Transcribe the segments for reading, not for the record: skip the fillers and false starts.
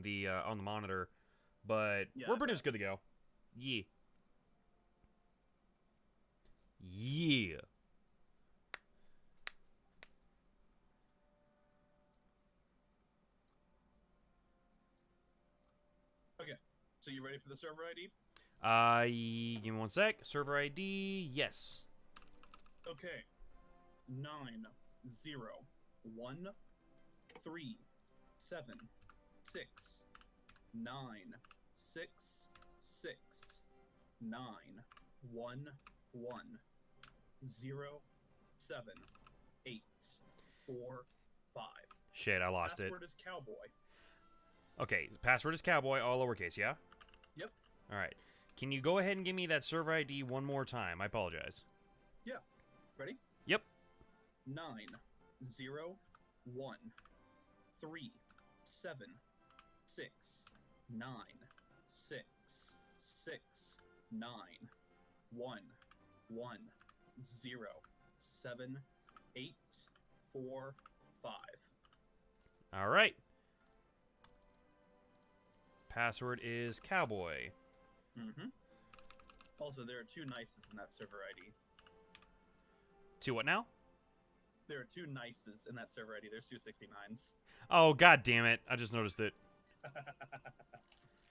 on the monitor, but Yeah, we're I pretty bet. much good to go. Yeah. Yeah. Okay. So you ready for the server ID? Give me one sec. Server ID, yes. Okay. 9, 0, 1, 3, 7, 9, 6, 6, 9, 1, 1, 0, 7, 8, 4, 5. Shit, I lost it. Password is cowboy. Okay, password is cowboy, all lowercase, yeah? Yep. Alright. Can you go ahead and give me that server ID one more time? I apologize. Yeah. Ready? Yep. 9, 0, 1, 3, 7, 6, 9, 6, 6, 9, 1, 1, 0, 7, 8, 4, 5. Alright. Password is cowboy. Mm-hmm. Also, there are 2 nices in that server ID. Two what now? There are 2 nices in that server ID. There's 2 69s. Oh, god damn it. I just noticed it.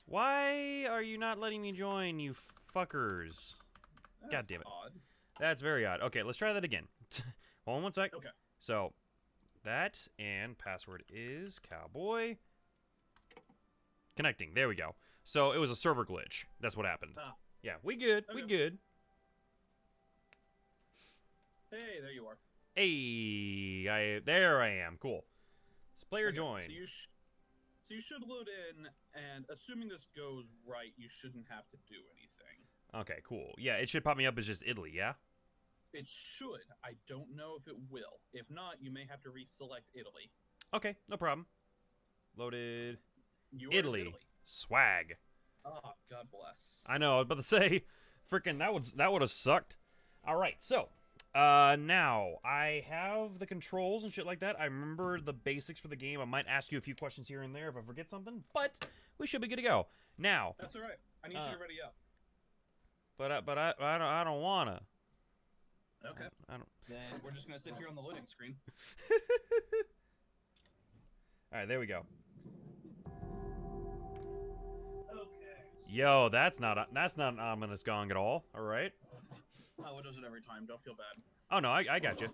Why are you not letting me join, you fuckers? God damn it. Odd. That's very odd. Okay, let's try that again. Hold on one sec. Okay. So, that and password is cowboy. Connecting. There we go. So, it was a server glitch. That's what happened. Ah. Yeah, we good. Okay. We good. Hey, there you are. Hey, there I am. Cool. So player Okay, join. So you should load in, and assuming this goes right, you shouldn't have to do anything. Okay, cool. Yeah, it should pop me up as just Italy, yeah? It should. I don't know if it will. If not, you may have to reselect Italy. Okay, no problem. Loaded. Yours Italy. Swag. Oh, God bless. I know, I was about to say, freaking that would have sucked. Alright, so now I have the controls and shit like that. I remember the basics for the game. I might ask you a few questions here and there if I forget something, but we should be good to go. Now, That's alright. I need you to ready up. but I don't wanna. Okay. I don't. Then we're just gonna sit here on the loading screen. All right, there we go. Okay. Yo, that's not an ominous gong at all. All right. Oh, it does it every time. Don't feel bad. Oh no, I got you.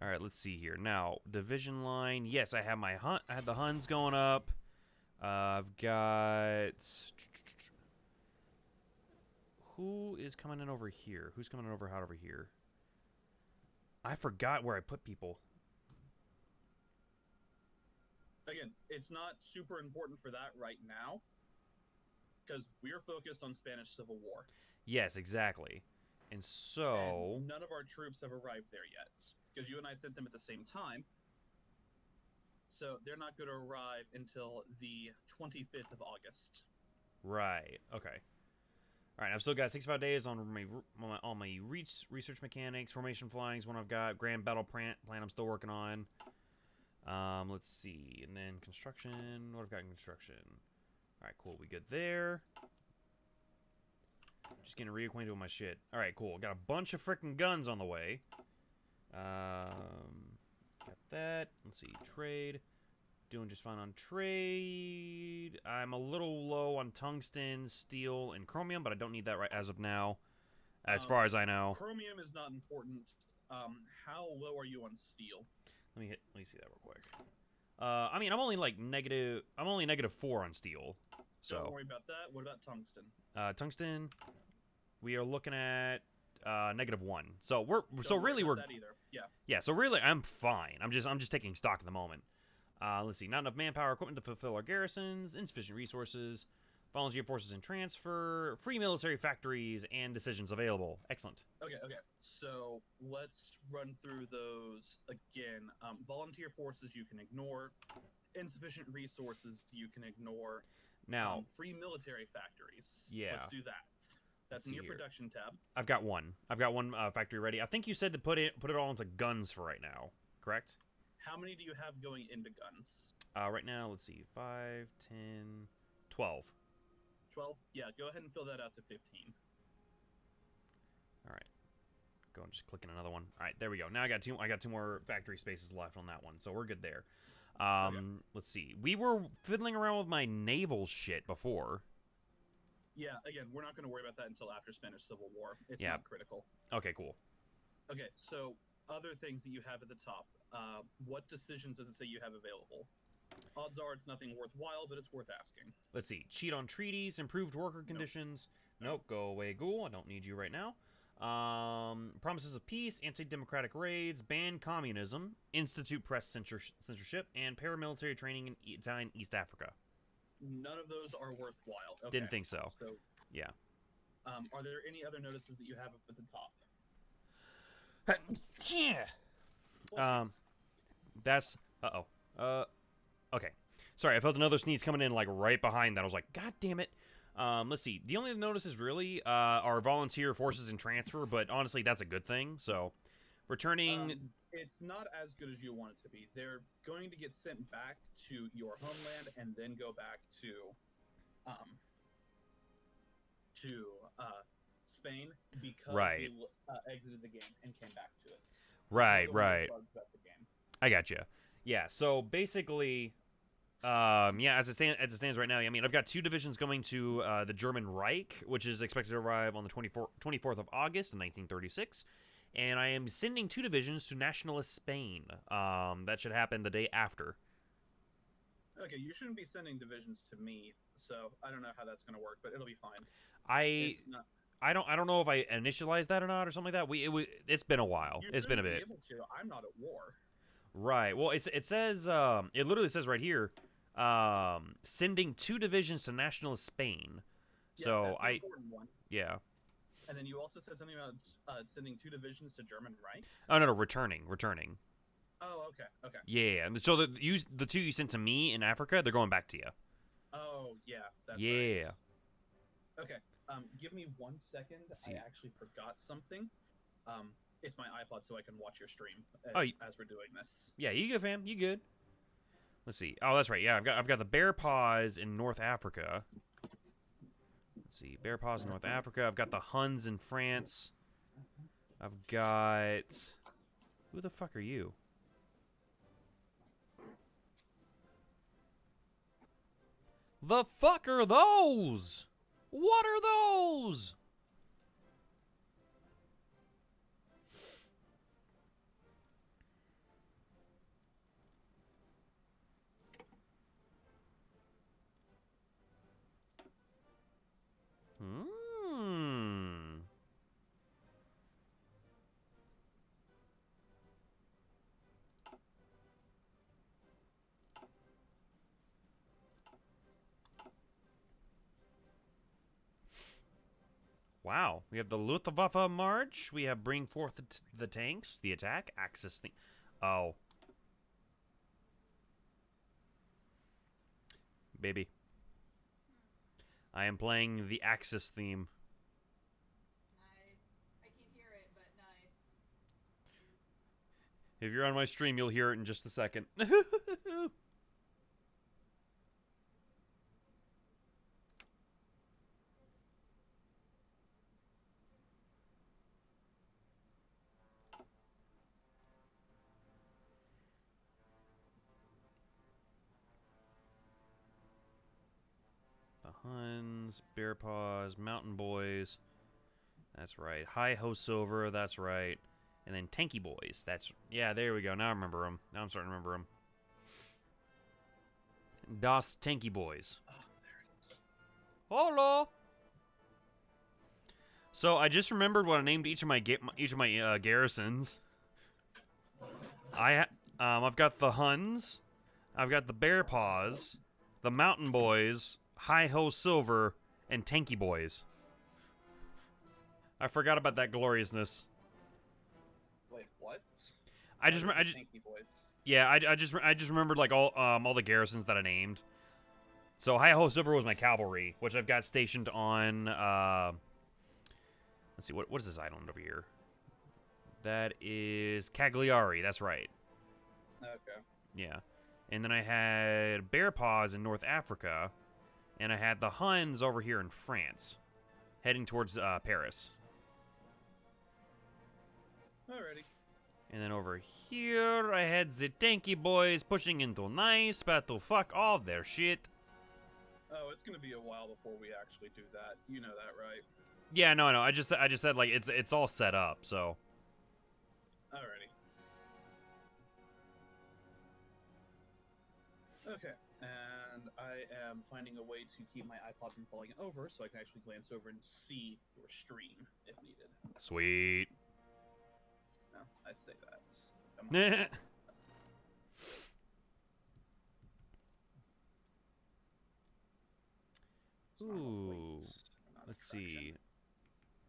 All right, let's see here. Now, division line. Yes, I have my I had the Huns going up. I've got. Who is coming in over here? Who's coming in over hot over here? I forgot where I put people. Again, it's not super important for that right now, because we're focused on Spanish Civil War. Yes, exactly. And so... And none of our troops have arrived there yet, because you and I sent them at the same time. So they're not going to arrive until the 25th of August. Right, okay. Alright, I've still got 65 days on my research mechanics. Formation flying is one I've got. Grand battle plan I'm still working on. Let's see. And then construction. What I've got in construction? Alright, cool. We good there. Just getting reacquainted with my shit. Alright, cool. Got a bunch of freaking guns on the way. Got that. Let's see. Trade. Doing just fine on trade. I'm a little low on tungsten, steel, and chromium, but I don't need that right as of now, as far as I know. Chromium is not important. How low are you on steel? Let me see that real quick. I mean, I'm only -4 on steel. So Don't worry about that. What about tungsten? Tungsten, we are looking at -1. So Don't really worry we're about that either. Yeah. yeah. So really, I'm fine. I'm just taking stock at the moment. Let's see. Not enough manpower, equipment to fulfill our garrisons, insufficient resources, volunteer forces in transfer, free military factories, and decisions available. Excellent. Okay. So let's run through those again. Volunteer forces you can ignore. Insufficient resources you can ignore. Now, free military factories. Yeah. Let's do that. That's in your production tab. I've got one. I've got one factory ready. I think you said to put it all into guns for right now. Correct? How many do you have going into guns? Right now, let's see. 5, 10, 12. 12? Yeah, go ahead and fill that out to 15. All right. Go and just click in another one. All right, there we go. Now I got two more factory spaces left on that one, so we're good there. Okay. Let's see. We were fiddling around with my naval shit before. Yeah, again, we're not going to worry about that until after Spanish Civil War. It's Yeah. not critical. Okay, cool. Okay, so other things that you have at the top. What decisions does it say you have available? Odds are it's nothing worthwhile, but it's worth asking. Let's see. Cheat on treaties, improved worker conditions. Nope, go away, ghoul. I don't need you right now. Promises of peace, anti-democratic raids, ban communism, institute press censorship, and paramilitary training in Italian East Africa. None of those are worthwhile. Okay. Didn't think so. Yeah. Are there any other notices that you have up at the top? Yeah. That's okay. Sorry, I felt another sneeze coming in like right behind that. I was like, God damn it. Let's see. The only notices really are volunteer forces and transfer, but honestly, that's a good thing. So, returning. It's not as good as you want it to be. They're going to get sent back to your homeland and then go back to Spain because Right. you exited the game and came back to it. Right. The game. I got you. Yeah. So basically, yeah, as it stands right now, I mean, I've got 2 divisions going to the German Reich, which is expected to arrive on the 24th of August in 1936. And I am sending 2 divisions to nationalist Spain. That should happen the day after. Okay, you shouldn't be sending divisions to me, so I don't know how that's going to work, but it'll be fine. I don't know if I initialized that or not or something like that. It's been a while. It's been a bit. Able to. I'm not at war. Right. Well, it says it literally says right here, sending 2 divisions to nationalist Spain. Yeah, so that's the important one. Yeah. And then you also said something about sending 2 divisions to German Reich? Oh, no, returning. Oh, okay. Yeah, so the 2 you sent to me in Africa, they're going back to you. Oh, yeah, that's right. Okay, give me 1 second. I actually forgot something. It's my iPod, so I can watch your stream as we're doing this. Yeah, you good, fam. You good. Let's see. Oh, that's right. Yeah, I've got the bear paws in North Africa. Let's see, bear paws in North Africa. I've got the Huns in France. I've got... Who the fuck are you? The fuck are those? What are those? Wow, we have the Luftwaffe March. We have bring forth the tanks, the attack, Axis theme. Oh. Baby. I am playing the Axis theme. Nice. I can't hear it, but nice. If you're on my stream, you'll hear it in just a second. Huns, Bear Paws, Mountain Boys. That's right. Hi Ho Silver. That's right. And then Tanky Boys. Yeah, there we go. Now I remember them. Now I'm starting to remember them. Das Tanky Boys. Oh, there it is. Hola. So I just remembered what I named each of my garrisons. I've got the Huns. I've got the Bear Paws, the Mountain Boys, Hi Ho Silver, and Tanky Boys. I forgot about that gloriousness. Wait, what? Tanky Boys. Yeah, I just remembered like all the garrisons that I named. So Hi Ho Silver was my cavalry, which I've got stationed on. Let's see, what is this island over here? That is Cagliari. That's right. Okay. Yeah. And then I had Bear Paws in North Africa, and I had the Huns over here in France, heading towards Paris. Alrighty. And then over here, I had the tanky boys pushing into Nice, but to fuck all their shit. Oh, it's gonna be a while before we actually do that. You know that, right? Yeah, no. I just said like it's all set up, so. Alrighty. Okay, and I am finding a way to keep my iPod from falling over, so I can actually glance over and see your stream if needed. Sweet. No, I say that. Come on. Ooh. Let's see.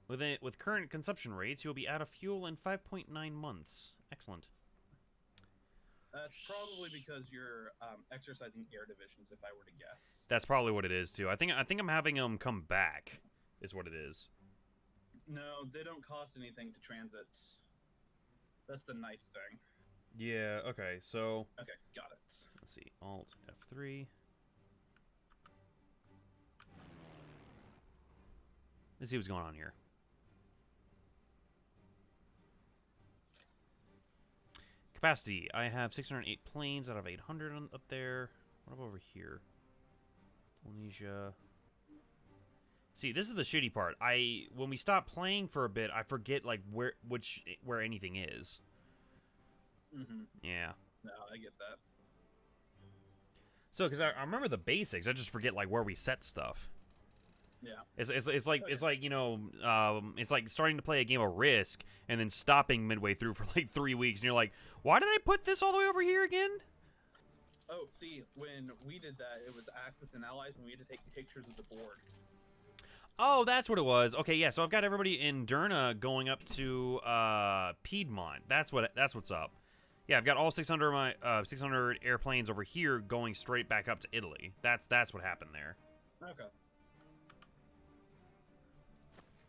With current consumption rates, you'll be out of fuel in 5.9 months. Excellent. That's probably because you're exercising air divisions, if I were to guess. That's probably what it is too. I think I'm having them come back. Is what it is. No, they don't cost anything to transit. That's the nice thing. Yeah. Okay. So. Okay, got it. Let's see. Alt F3. Let's see what's going on here. Capacity. I have 608 planes out of 800 up there. What about over here? Indonesia. See, this is the shitty part. When we stop playing for a bit, I forget like where anything is. Mm-hmm. Yeah. No, I get that. So, because I remember the basics, I just forget like where we set stuff. Yeah. It's like you know, it's like starting to play a game of Risk and then stopping midway through for like 3 weeks, and you're like, why did I put this all the way over here again? Oh, see, when we did that, it was Axis and Allies, and we had to take pictures of the board. Oh, that's what it was. Okay, yeah. So I've got everybody in Derna going up to Piedmont. That's what's up. Yeah, I've got all 600 airplanes over here going straight back up to Italy. That's what happened there. Okay.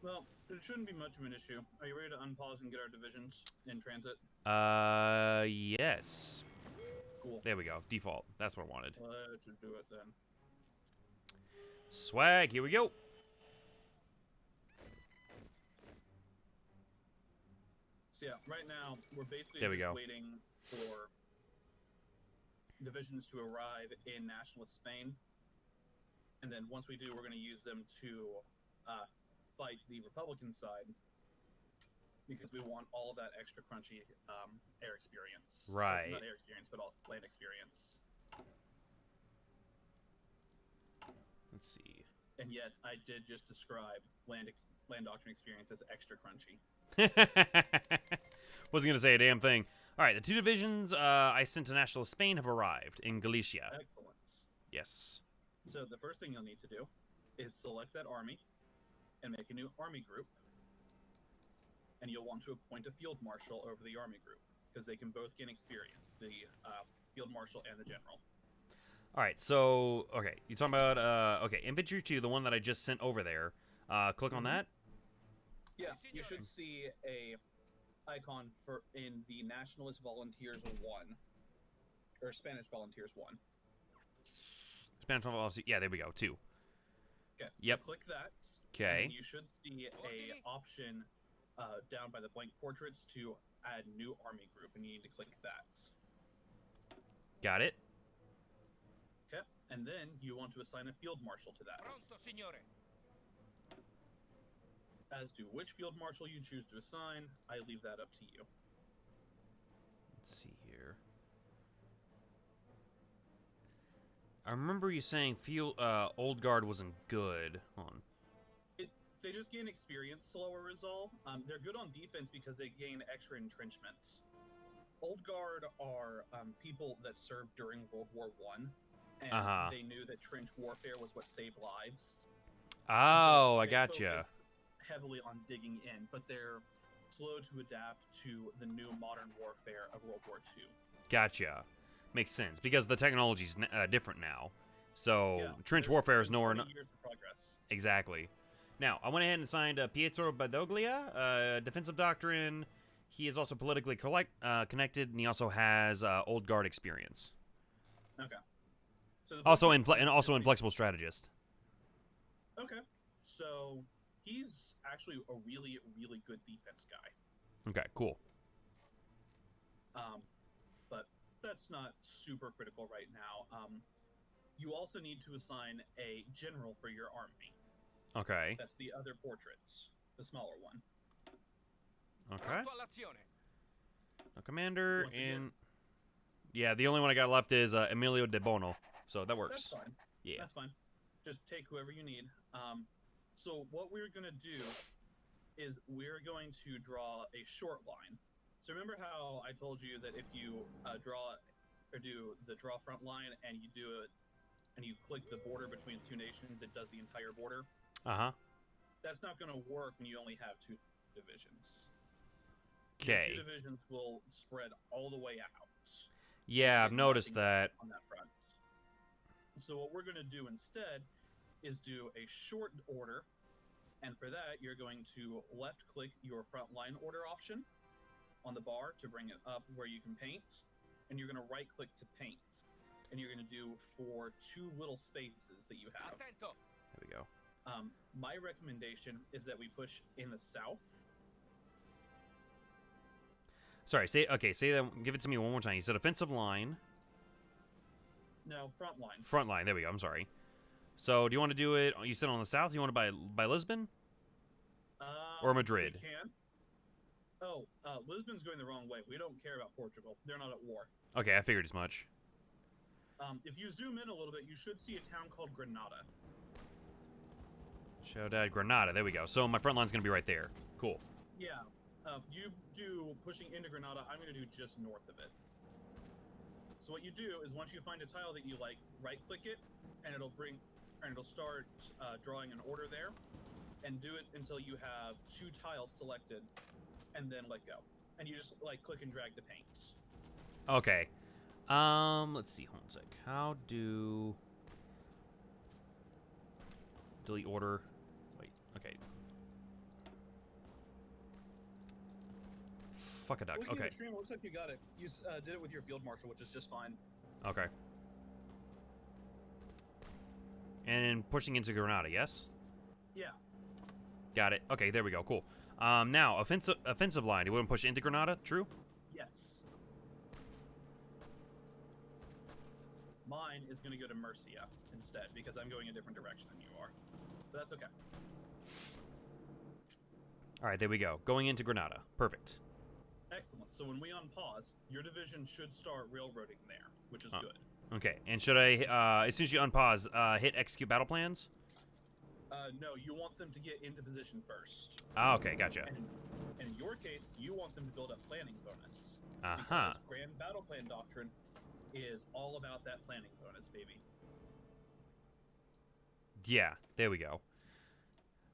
Well, it shouldn't be much of an issue. Are you ready to unpause and get our divisions in transit? Yes. Cool. There we go. Default. That's what I wanted. Let's do it then. Swag. Here we go. So yeah, right now we're basically There we go. waiting for divisions to arrive in nationalist Spain, and then once we do, we're going to use them to fight the Republican side because we want all that extra crunchy air experience. Right. Not air experience, but all land experience. Let's see. And yes, I did just describe land doctrine experience as extra crunchy. Wasn't gonna say a damn thing. All right, the two divisions I sent to National Spain have arrived in Galicia. Excellent. Yes. So the first thing you'll need to do is select that army and make a new army group. And you'll want to appoint a field marshal over the army group because they can both gain experience, the field marshal and the general. All right, so okay, you talking about okay, infantry 2, the one that I just sent over there. Click on that. Yeah, you should see a icon for in the Nationalist Volunteers 1 or Spanish Volunteers 1. Spanish Volunteers. Yeah, there we go. 2. Okay. Yep. So click that. Okay. And you should see a option down by the blank portraits to add new army group, and you need to click that. Got it. Okay. And then you want to assign a field marshal to that. Pronto, signore. As to which field marshal you choose to assign, I leave that up to you. Let's see here. I remember you saying Old Guard wasn't good. Hold on. They just gain experience slower is all. They're good on defense because they gain extra entrenchments. Old Guard are people that served during World War One, and they knew that trench warfare was what saved lives. Oh, so I gotcha. focus heavily on digging in, but they're slow to adapt to the new modern warfare of World War II. Gotcha. Makes sense because the technology's different now. So Yeah, trench there's warfare is nowhere. 20 years of progress. Exactly. Now I went ahead and signed Pietro Badoglio, defensive doctrine, He is also politically connected, and he also has old guard experience. Okay. So the Also, political- inflexible strategist. Okay. So he's actually a really, really good defense guy. Okay, cool. But that's not super critical right now. You also need to assign a general for your army. Okay. That's the other portraits, the smaller one. Okay. A commander Once again- in. Yeah, the only one I got left is Emilio De Bono, so that works. That's fine. Yeah. That's fine. Just take whoever you need. So what we're gonna do is we're going to draw a short line. So remember how I told you that if you draw or do the draw front line and you do it and you click the border between two nations, it does the entire border. Uh-huh. That's not going to work when you only have two divisions. Okay. Two divisions will spread all the way out. Yeah, I've and noticed nothing that. on that front. So what we're going to do instead is do a short order, and for that you're going to left click your front line order option on the bar to bring it up where you can paint, and you're going to right click to paint, and you're going to do for two little spaces that you have. There we go. My recommendation is that we push in the south. Sorry, say that. Give it to me one more time. You said offensive line, No, front line. front line. There we go. I'm sorry. So, do you want to do it? You said on the south. You want to by Lisbon or Madrid? We can. Oh, Lisbon's going the wrong way. We don't care about Portugal. They're not at war. Okay, I figured as much. If you zoom in a little bit, you should see a town called Granada. Ciudad Granada. There we go. So my front line's gonna be right there. Cool. Yeah. You do pushing into Granada. I'm going to do just north of it. So what you do is once you find a tile that you like, right-click it, and it'll start drawing an order there, and do it until you have two tiles selected, and then let go. And you just like click and drag to paint. Okay. Let's see. Hold on a sec. How do delete order? Wait. Okay. Fuck a duck. Looking at Okay. the stream, it looks like you got it. You did it with your field marshal, which is just fine. Okay. And pushing into Granada, yes? Yeah. Got it. Okay, there we go. Cool. Now offensive line. Do we want to push into Granada? True. Yes. Mine is going to go to Murcia instead because I'm going a different direction than you are. But that's okay. All right, there we go. Going into Granada. Perfect. Excellent. So when we unpause, your division should start railroading there, which is good. Okay. And should I, as soon as you unpause, hit execute battle plans? No, you want them to get into position first. Ah, okay, gotcha. And in your case, you want them to build up planning bonus. Uh-huh. Because Grand Battle Plan Doctrine is all about that planning bonus, baby. Yeah, there we go.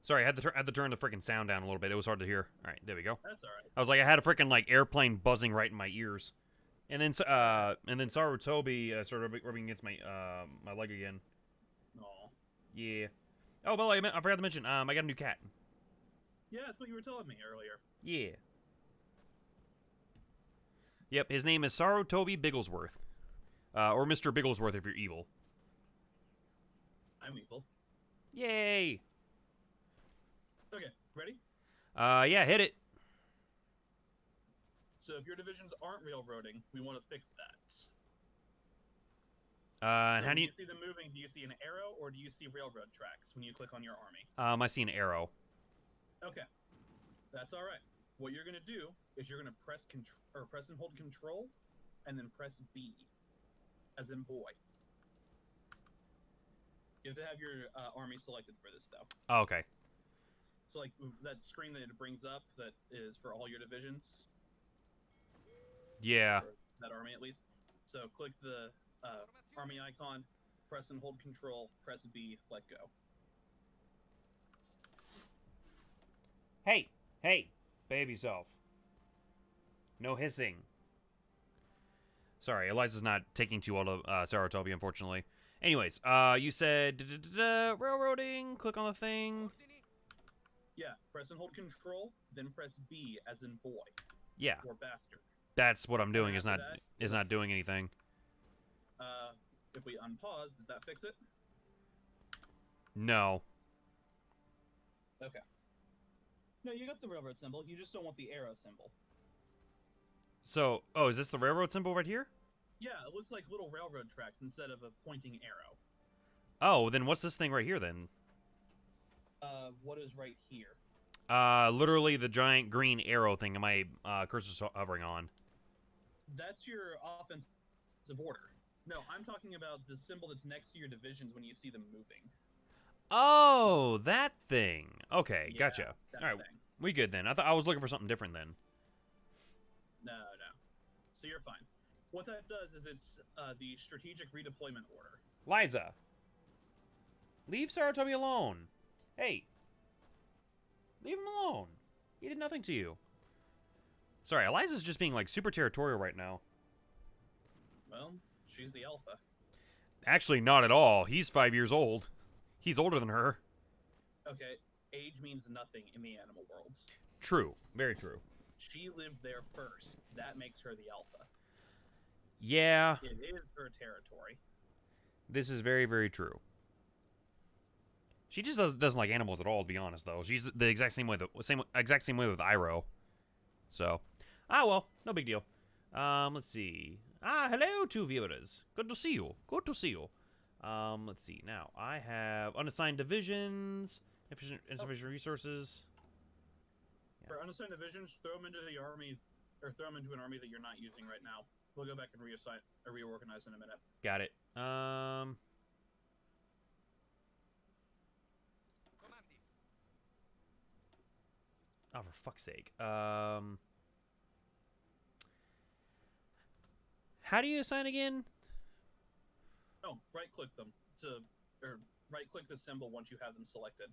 Sorry, I had to turn the freaking sound down a little bit. It was hard to hear. All right, there we go. That's all right. I was like, I had a freaking like airplane buzzing right in my ears, and then Sarutobi started rubbing against my my leg again. Aw. Yeah. Oh, by the way, I forgot to mention, I got a new cat. Yeah, that's what you were telling me earlier. Yeah. Yep, his name is Sarutobi Bigglesworth, or Mr. Bigglesworth if you're evil. I'm evil. Yay. Okay, ready? Yeah, hit it. So if your divisions aren't railroading, we want to fix that. And So how do when you? you see them moving, do you see an arrow or do you see railroad tracks when you click on your army? I see an arrow. Okay, that's all right. What you're gonna do is you're gonna press and hold Control, and then press B, as in boy. You have to have your army selected for this though. Oh, okay. So like that screen that it brings up that is for all your divisions. Yeah. Or that army at least. So click the army icon, press and hold Control, press B, let go. Hey, behave yourself. No hissing. Sorry, Eliza's not taking too well to Sarutobi, unfortunately. Anyways, you said railroading. Click on the thing. Yeah, press and hold Control, then press B as in boy. Yeah, or bastard. that's what I'm doing. And Is after not that, is not doing anything. If we unpause, does that fix it? No. Okay. No, you got the railroad symbol. You just don't want the arrow symbol. So, oh, is this the railroad symbol right here? Yeah, it looks like little railroad tracks instead of a pointing arrow. Oh, then what's this thing right here then? What is right here? Literally the giant green arrow thing that my cursor's hovering on. That's your offensive order. No, I'm talking about the symbol that's next to your divisions when you see them moving. Oh, that thing. Okay, Yeah, gotcha. that All right, thing. we good then. I thought I was looking for something different then. No. So you're fine. What that does is it's the strategic redeployment order. Liza, leave Saratobi alone. Hey, leave him alone. He did nothing to you. Sorry, Eliza's just being like super territorial right now. Well, she's the alpha. Actually, not at all. He's 5 years old. He's older than her. Okay, age means nothing in the animal world. True. Very true. She lived there first. That makes her the alpha. Yeah, It is her territory. this is very, very true. She just doesn't like animals at all, to be honest, though. She's the exact same way exact same way with Iroh. So, well, no big deal. Let's see. Hello, two viewers. Good to see you. Good to see you. Let's see. Now, I have unassigned divisions, insufficient resources. For unassigned divisions, throw them into the army, or throw them into an army that you're not using right now. We'll go back and reassign or reorganize in a minute. Got it. Oh, for fuck's sake. How do you assign again? Oh, right-click them or right-click the symbol once you have them selected.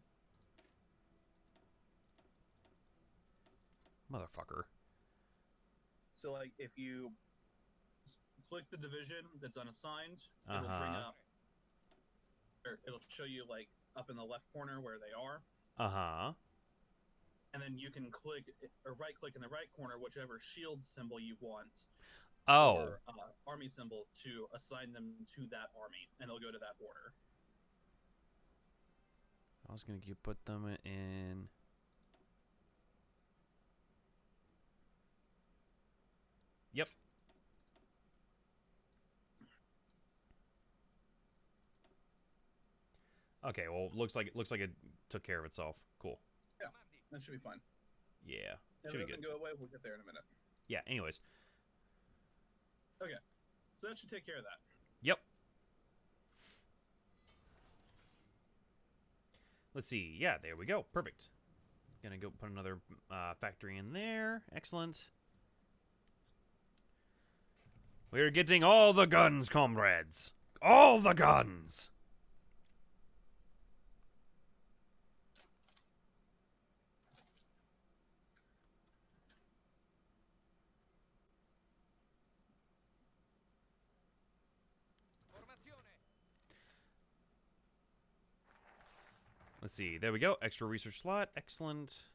Motherfucker. So, like, if you click the division that's unassigned, it'll bring up, or it'll show you, like, up in the left corner where they are. And then you can click or right-click in the right corner whichever shield symbol you want. Oh. Or army symbol to assign them to that army, and they'll go to that order. I was gonna put them in. Yep. Okay. Well, looks like it took care of itself. Cool. Yeah, that should be fine. Yeah. If Should it be doesn't good. go away, we'll get there in a minute. Yeah. Anyways. Okay, so that should take care of that. Yep. Let's see. Yeah, there we go. Perfect. Gonna go put another factory in there. Excellent. We're getting all the guns, comrades. All the guns. Let's see. There we go. Extra research slot. Excellent.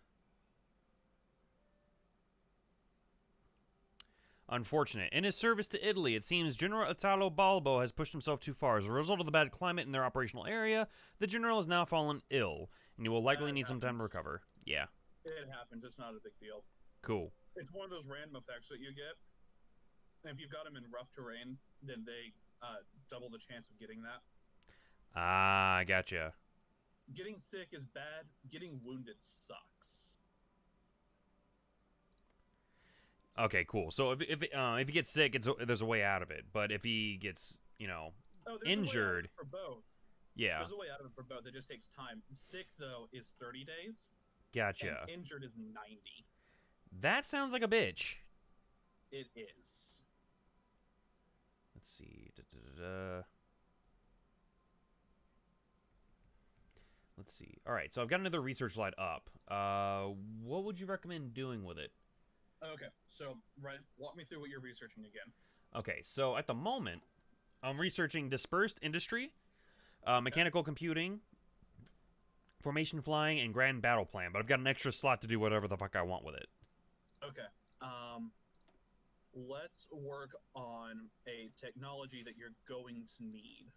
Unfortunate. In his service to Italy, it seems General Italo Balbo has pushed himself too far. As a result of the bad climate in their operational area, the general has now fallen ill, and he will likely need some time to recover. Yeah. It happens. It's not a big deal. Cool. It's one of those random effects that you get. And if you've got them in rough terrain, then they double the chance of getting that. Ah, gotcha. Getting sick is bad. Getting wounded sucks. Okay, cool. So if he gets sick, there's a way out of it. But if he gets, injured, for both. Yeah. There's a way out of it for both. It just takes time. Sick though is 30 days. Gotcha. And injured is 90. That sounds like a bitch. It is. Let's see. Let's see. All right, so I've got another research light up. What would you recommend doing with it? Okay, so walk me through what you're researching again. Okay, so at the moment, I'm researching dispersed industry, mechanical computing, formation flying, and grand battle plan. But I've got an extra slot to do whatever the fuck I want with it. Okay, Let's work on a technology that you're going to need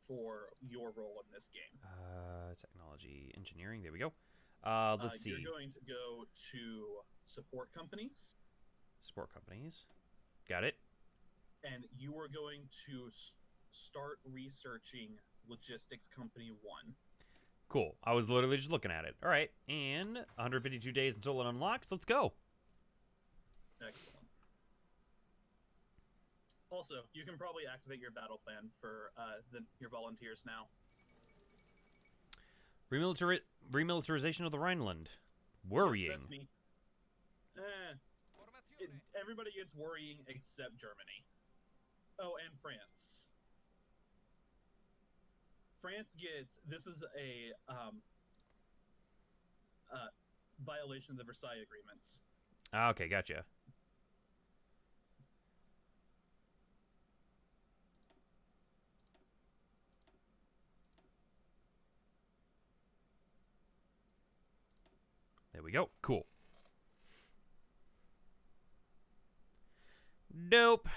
for your role in this game. Technology, engineering. There we go. Let's see. You're going to go to support companies. Support companies. Got it. And you are going to start researching Logistics Company 1. Cool. I was literally just looking at it. All right. And 152 days until it unlocks. Let's go. Excellent. Also, you can probably activate your battle plan for your volunteers now. Remilitarization of the Rhineland. Worrying. That's me. Everybody gets worrying except Germany. Oh, and France. France gets... This is a violation of the Versailles Agreements. Okay, gotcha. There we go. Cool. Dope.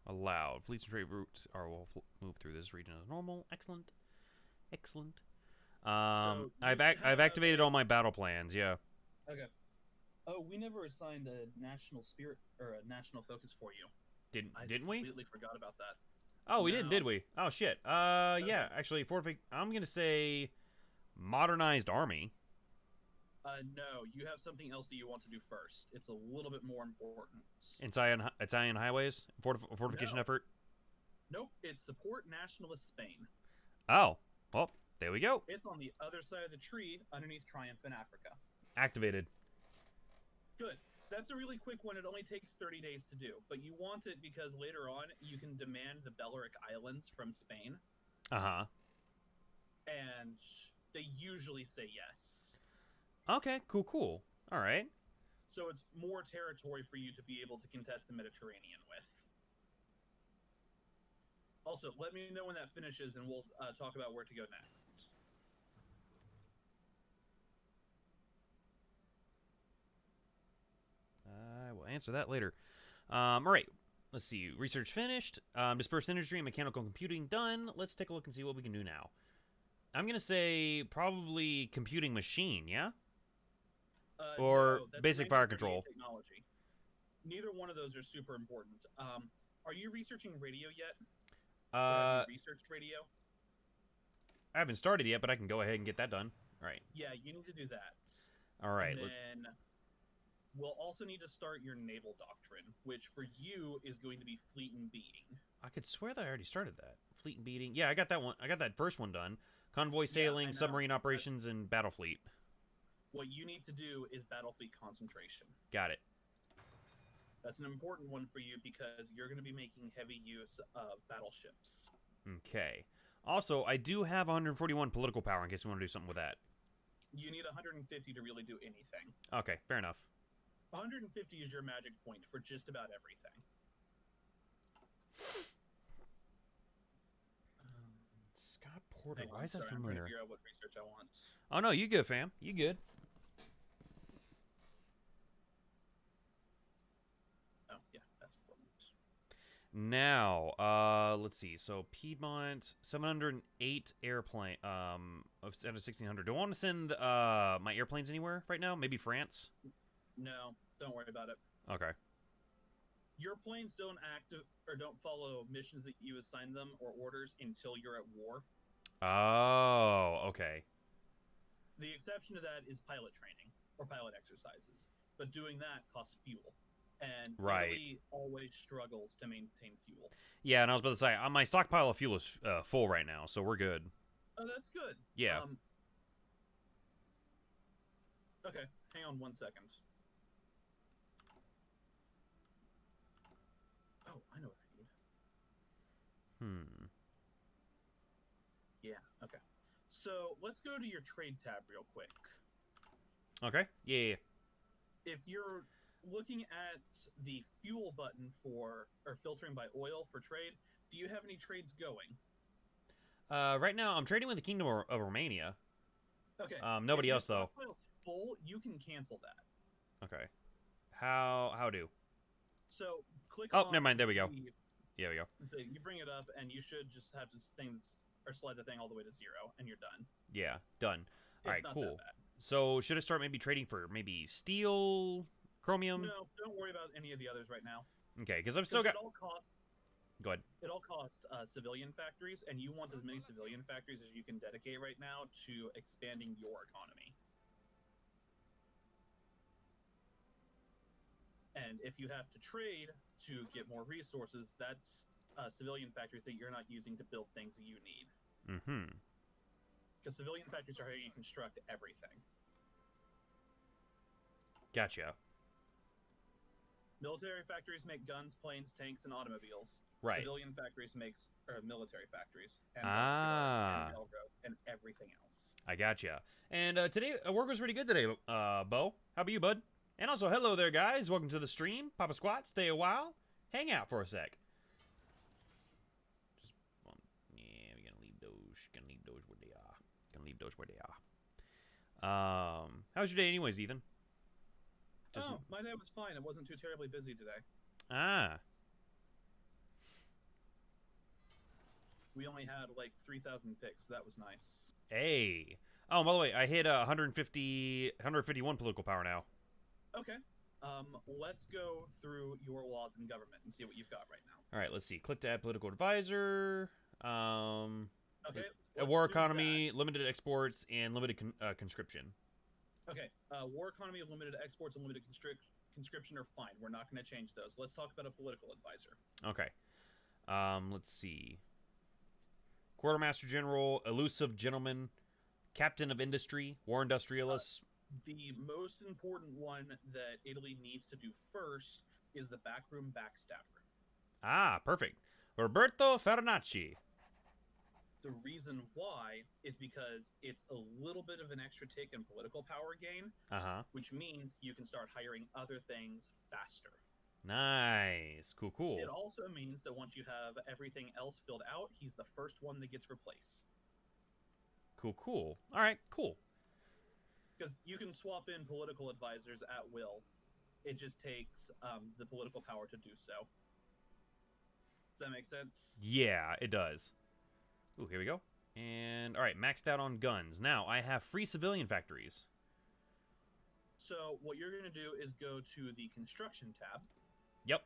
Allowed. Fleets and trade routes will move through this region as normal. Excellent. Excellent. So I've activated all my battle plans. Yeah. Okay. Oh, we never assigned a national spirit or a national focus for you. Didn't we? I completely forgot about that. Oh, we didn't, did we? Oh shit. Yeah. Actually, I'm gonna say modernized army. No, you have something else that you want to do first. It's a little bit more important. Italian highways fortification effort. Nope, it's support nationalist Spain. Oh, well, there we go. It's on the other side of the tree, underneath Triumph in Africa. Activated. Good. That's a really quick one. It only takes 30 days to do, but you want it because later on you can demand the Balearic Islands from Spain. Uh-huh. And they usually say yes. Okay, cool. All right. So it's more territory for you to be able to contest the Mediterranean with. Also, let me know when that finishes, and we'll talk about where to go next. I will answer that later. All right. Let's see. Research finished. Dispersed industry and mechanical computing done. Let's take a look and see what we can do now. I'm going to say probably computing machine, yeah? Or no, basic fire control. Technology. Neither one of those are super important. Are you researching radio yet? Have you researched radio? I haven't started yet, but I can go ahead and get that done. All right. Yeah, you need to do that. All right. And then we'll also need to start your naval doctrine, which for you is going to be fleet and beating. I could swear that I already started that. Fleet and beating. Yeah, I got that one. I got that first one done. Convoy sailing, submarine operations, and battle fleet. What you need to do is battle fleet concentration. Got it. That's an important one for you because you're going to be making heavy use of battleships. Okay. Also, I do have 141 political power in case you want to do something with that. You need 150 to really do anything. Okay, fair enough. 150 is your magic point for just about everything. Scott Porter, why is that familiar? I'm trying to figure out what research I want. Oh no, you good, fam. You good. Oh, yeah, that's important. Now, let's see. So Piedmont, 708 airplane, out of 1,600. Do I want to send my airplanes anywhere right now? Maybe France? No, don't worry about it. Okay. Your planes don't don't follow missions that you assign them or orders until you're at war. Oh, okay. The exception to that is pilot training or pilot exercises, but doing that costs fuel. And Italy always struggles to maintain fuel. Yeah, and I was about to say, my stockpile of fuel is full right now, so we're good. Oh, that's good. Yeah. Okay, hang on 1 second. Oh, I know what I need. Yeah, okay. So, let's go to your trade tab real quick. Okay, yeah. If you're looking at the fuel button or filtering by oil for trade, do you have any trades going? Right now, I'm trading with the Kingdom of Romania. Okay. Nobody if else your though. stockpile's full, you can cancel that. Okay. How do? So click Oh, never on mind. There we go. the. There we go. So you bring it up, and you should just have this thing or slide the thing all the way to 0, and you're done. Yeah, done. All It's right, not cool. that bad. So should I start maybe trading for maybe steel, chromium? No, don't worry about any of the others right now. Okay, because I've still got. It all costs. Go ahead. It all costs civilian factories, and you want as many civilian factories as you can dedicate right now to expanding your economy. And if you have to trade to get more resources, that's civilian factories that you're not using to build things that you need. Mm-hmm. Because civilian factories are how you construct everything. Gotcha. Military factories make guns, planes, tanks, and automobiles. Right. Civilian factories makes military factories and Ah. railroads and everything else. I gotcha. And today, work was pretty good today, Bo. How about you, bud? And also, hello there, guys. Welcome to the stream. Papa Squat, stay a while. Hang out for a sec. Just, yeah, we're gonna leave those. Gonna leave those where they are. Gonna leave those where they are. How's your day, anyways, Ethan? Just, Oh, my day was fine. It wasn't too terribly busy today. Ah. We only had like 3,000 picks. That was nice. Hey. Oh, by the way, I hit 151 political power now. Okay. Let's go through your laws in government and see what you've got right now. All right, let's see. Click to add political advisor. Okay. A war economy, limited exports, and limited conscription. Okay. War economy, limited exports, and limited conscription are fine. We're not going to change those. Let's talk about a political advisor. Okay. Let's see. Quartermaster General, elusive gentleman, captain of industry, war industrialist. The most important one that Italy needs to do first is the backroom backstabber. Ah, perfect. Roberto Fernacci. The reason why is because it's a little bit of an extra tick in political power gain, which means you can start hiring other things faster. Nice. Cool, cool. It also means that once you have everything else filled out, he's the first one that gets replaced. Cool, cool. All right, cool. Because you can swap in political advisors at will. It just takes the political power to do so. Does that make sense? Yeah, it does. Ooh, here we go. And, all right, maxed out on guns. Now, I have free civilian factories. So what you're going to do is go to the construction tab. Yep.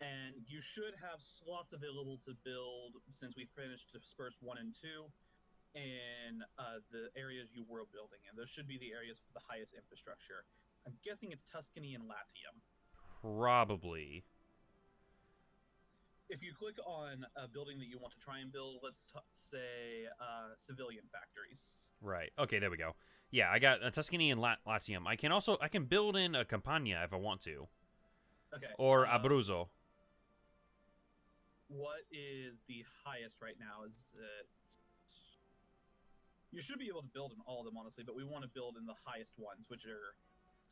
And you should have slots available to build, since we finished Dispersed 1 and 2, in the areas you were building in. Those should be the areas with the highest infrastructure. I'm guessing it's Tuscany and Latium. Probably. If you click on a building that you want to try and build, let's say civilian factories. Right. Okay, there we go. Yeah, I got Tuscany and Latium. I can build in a Campania if I want to. Okay. Or Abruzzo. What is the highest right now? Is it... You should be able to build in all of them, honestly, but we want to build in the highest ones, which are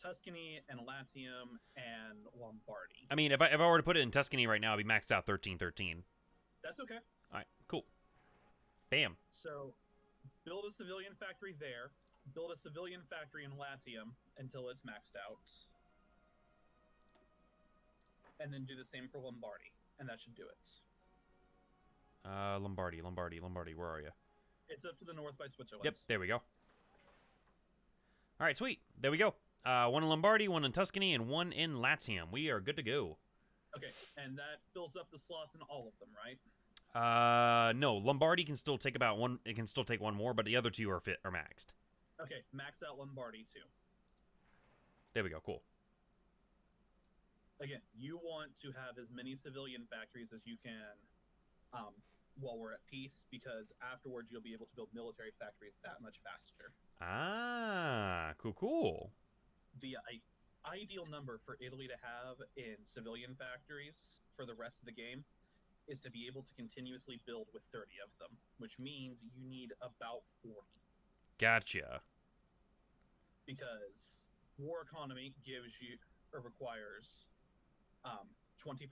Tuscany and Latium and Lombardy. I mean, if I were to put it in Tuscany right now, it'd be maxed out 1313. That's okay. All right, cool. Bam. So, build a civilian factory there. Build a civilian factory in Latium until it's maxed out. And then do the same for Lombardy. And that should do it. Lombardy, where are you? It's up to the north by Switzerland. Yep, there we go. All right, sweet. There we go. One in Lombardy, one in Tuscany, and one in Latium. We are good to go. Okay, and that fills up the slots in all of them, right? No. Lombardy can still take about one. It can still take one more, but the other two are maxed. Okay, max out Lombardy too. There we go. Cool. Again, you want to have as many civilian factories as you can while we're at peace, because afterwards you'll be able to build military factories that much faster. Ah, cool. The ideal number for Italy to have in civilian factories for the rest of the game is to be able to continuously build with 30 of them, which means you need about 40. Gotcha. Because war economy gives you, or requires, 20%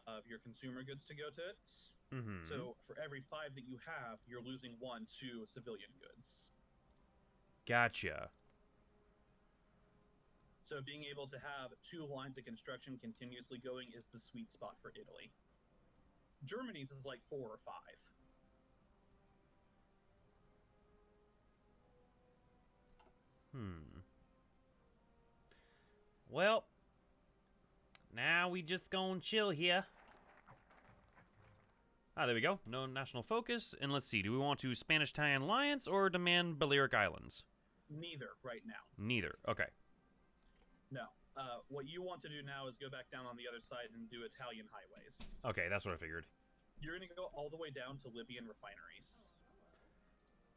of your consumer goods to go to it. Mm-hmm. So for every 5 that you have, you're losing 1 to civilian goods. Gotcha. So being able to have 2 lines of construction continuously going is the sweet spot for Italy. Germany's is like 4 or 5. Well, now we just gonna chill here. Ah, there we go. No national focus. And let's see, do we want to Spanish-Thai alliance or demand Balearic Islands? Neither right now. Neither. Okay. No. What you want to do now is go back down on the other side and do Italian highways. Okay, that's what I figured. You're going to go all the way down to Libyan refineries.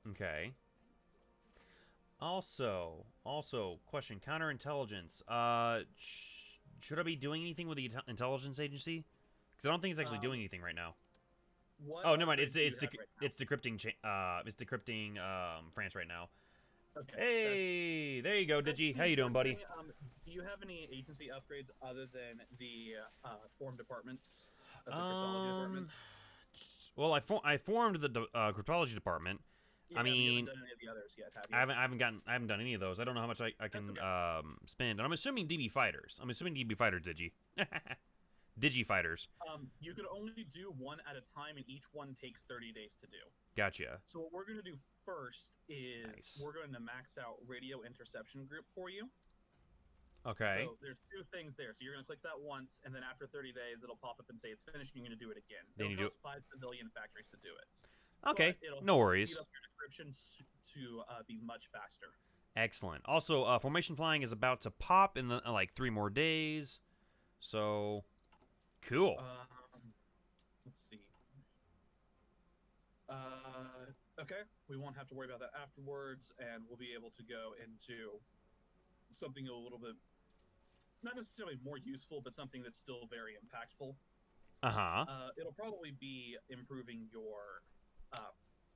Okay. Also, question, counterintelligence. Should I be doing anything with the intelligence agency? Because I don't think it's actually doing anything right now. What Oh, never mind. It's decrypting. decrypting France right now. Okay, Hey, there you go, Digi. How you doing, buddy? Do you have any agency upgrades other than the form departments of the cryptology department? Well, I formed the cryptology department. Yeah, I mean, you haven't done any of the others yet, have you? I haven't done any of those. I don't know how much I can spend. And I'm assuming DB fighters. I'm assuming DB fighter Digi. Digi fighters. You can only do one at a time, and each one takes 30 days to do. Gotcha. So what we're going to do first is Nice. we're going to max out radio interception group for you. Okay. So there's 2 things there. So you're going to click that once, and then after 30 days, it'll pop up and say it's finished, and you're going to do it again. Then you It'll do cost 5 civilian factories to do it. Okay. But it'll No worries. speed up your decryption to be much faster. Excellent. Also, formation flying is about to pop in the like 3 more days. So, cool. Let's see. Okay, we won't have to worry about that afterwards, and we'll be able to go into something a little bit, not necessarily more useful, but something that's still very impactful. It'll probably be improving your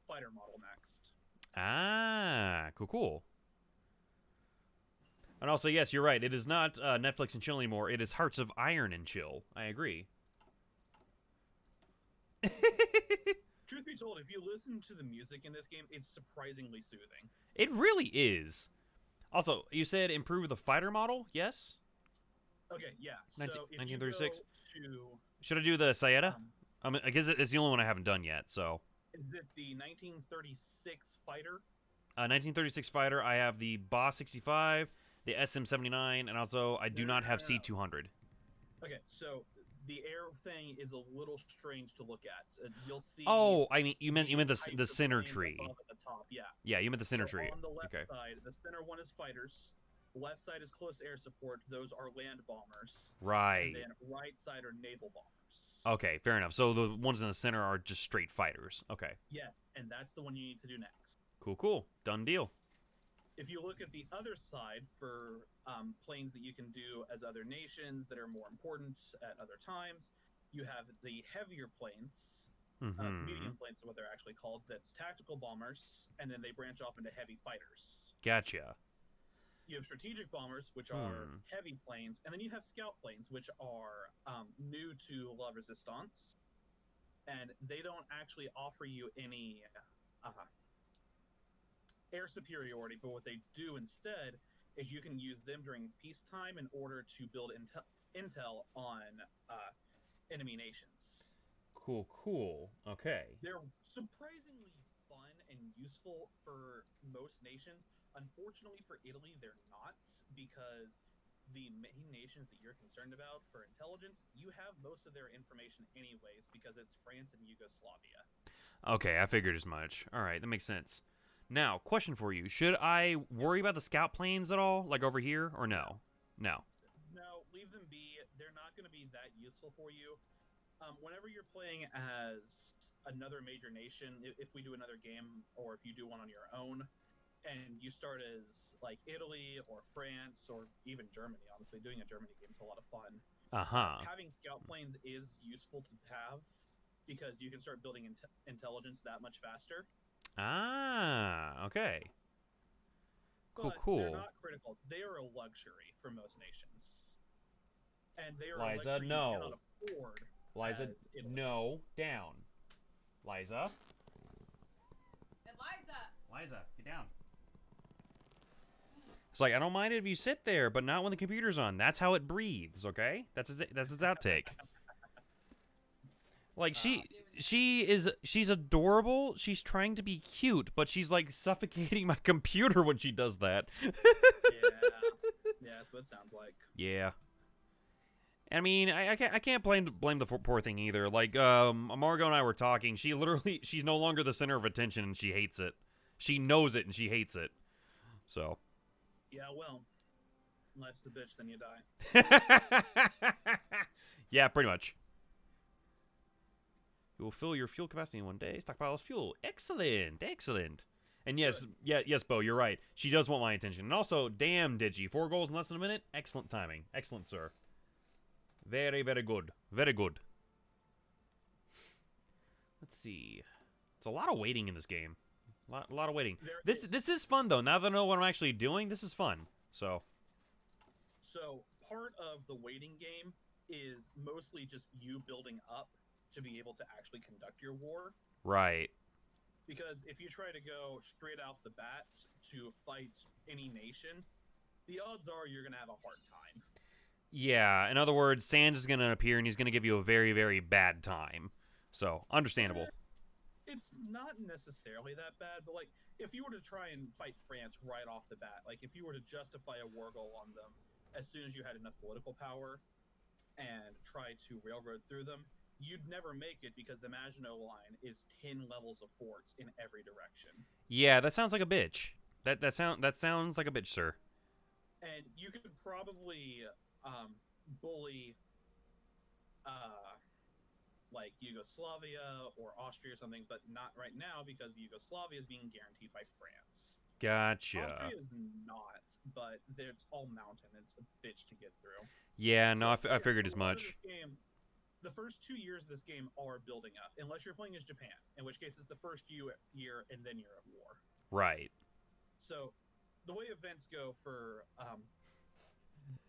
fighter model next. Ah, cool. And also, yes, you're right. It is not Netflix and chill anymore. It is Hearts of Iron and chill. I agree. Truth be told, if you listen to the music in this game, it's surprisingly soothing. It really is. Also, you said improve the fighter model? Yes? Okay, yeah. So 1936? to, Should I do the Sayeda? I guess it's the only one I haven't done yet, so. is it the 1936 fighter? 1936 fighter, I have the Boss 65, the SM-79, and also I do not have C-200. Okay, so the air thing is a little strange to look at. You'll see. Oh, I mean, you meant the types of center planes tree. above at the top, yeah. Yeah, you meant the center So tree. on the left Okay. side, the center one is fighters. Left side is close air support. Those are land bombers. Right. And then right side are naval bombers. Okay, fair enough. So the ones in the center are just straight fighters. Okay. Yes, and that's the one you need to do next. Cool. Done deal. If you look at the other side for planes that you can do as other nations that are more important at other times, you have the heavier planes. Medium planes is what they're actually called. That's tactical bombers, and then they branch off into heavy fighters. Gotcha. You have strategic bombers, which are heavy planes, and then you have scout planes, which are new to La Resistance, and they don't actually offer you any air superiority, but what they do instead is you can use them during peacetime in order to build intel on enemy nations. Cool. Okay. They're surprisingly fun and useful for most nations. Unfortunately for Italy, they're not, because the main nations that you're concerned about for intelligence, you have most of their information anyways, because it's France and Yugoslavia. Okay, I figured as much. All right, that makes sense. Now, question for you. Should I worry about the scout planes at all, like over here, or no? No, leave them be. They're not going to be that useful for you. Whenever you're playing as another major nation, if we do another game, or if you do one on your own, and you start as like Italy or France or even Germany, honestly, doing a Germany game is a lot of fun. Having scout planes is useful to have because you can start building intelligence that much faster. Okay. But Cool. They're not critical. They are a luxury for most nations. And they are Liza, a luxury no. you cannot afford. Liza, no. Down. Liza, Eliza! get down. It's like, I don't mind it if you sit there, but not when the computer's on. That's how it breathes, okay? That's its outtake. Like, she's adorable. She's trying to be cute, but she's, like, suffocating my computer when she does that. Yeah. Yeah, that's what it sounds like. Yeah. I mean, I can't blame the poor thing either. Like, Margot and I were talking. She's no longer the center of attention, and she hates it. She knows it, and she hates it. So. Yeah, well, life's the bitch, then you die. Yeah, pretty much. You will fill your fuel capacity in 1 day. Stockpiles fuel. Excellent, excellent. And yes, yes, Bo, you're right. She does want my attention. And also, damn, Digi. 4 goals in less than a minute. Excellent timing. Excellent, sir. Very, very good. Very good. Let's see. It's a lot of waiting in this game. A lot of waiting. This is fun, though. Now that I know what I'm actually doing, this is fun. So part of the waiting game is mostly just you building up to be able to actually conduct your war. Right. Because if you try to go straight off the bat to fight any nation, the odds are you're going to have a hard time. Yeah, in other words, Sans is going to appear and he's going to give you a very, very bad time. So, understandable. It's not necessarily that bad, but like if you were to try and fight France right off the bat, like if you were to justify a war goal on them as soon as you had enough political power and try to railroad through them, you'd never make it because the Maginot Line is 10 levels of forts in every direction. Yeah, that sounds like a bitch. That sounds like a bitch, sir. And you could probably bully like Yugoslavia or Austria or something, but not right now because Yugoslavia is being guaranteed by France. Gotcha. Austria is not, but it's all mountain. It's a bitch to get through. Yeah, no, I figured as much. The first 2 years of this game are building up, unless you're playing as Japan, in which case it's the first year and then you're at war. Right. So the way events go for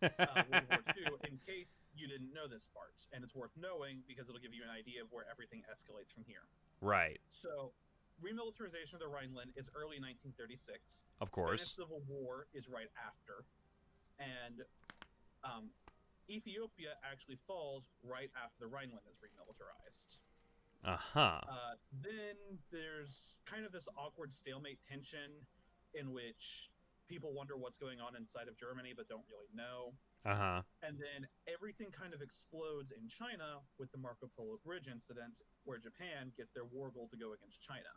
World War II, in case you didn't know this part, and it's worth knowing because it'll give you an idea of where everything escalates from here. Right. So, remilitarization of the Rhineland is early 1936. Of course. Spanish Civil War is right after, and Ethiopia actually falls right after the Rhineland is remilitarized. Uh-huh. Then there's kind of this awkward stalemate tension in which people wonder what's going on inside of Germany but don't really know. Uh-huh. And then everything kind of explodes in China with the Marco Polo Bridge incident where Japan gets their war goal to go against China.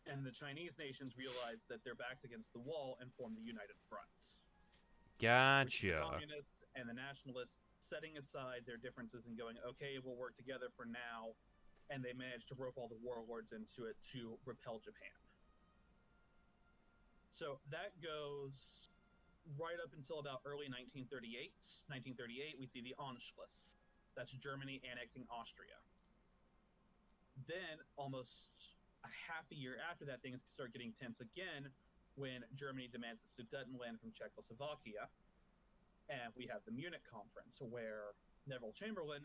And the Chinese nations realize that their backs against the wall and form the United Front. Gotcha. The communists and the nationalists setting aside their differences and going, okay, we'll work together for now. And they manage to rope all the warlords into it to repel Japan. So that goes right up until about early 1938. 1938, we see the Anschluss. That's Germany annexing Austria. Then, almost a half a year after that, things start getting tense again when Germany demands the Sudetenland from Czechoslovakia. And we have the Munich Conference, where Neville Chamberlain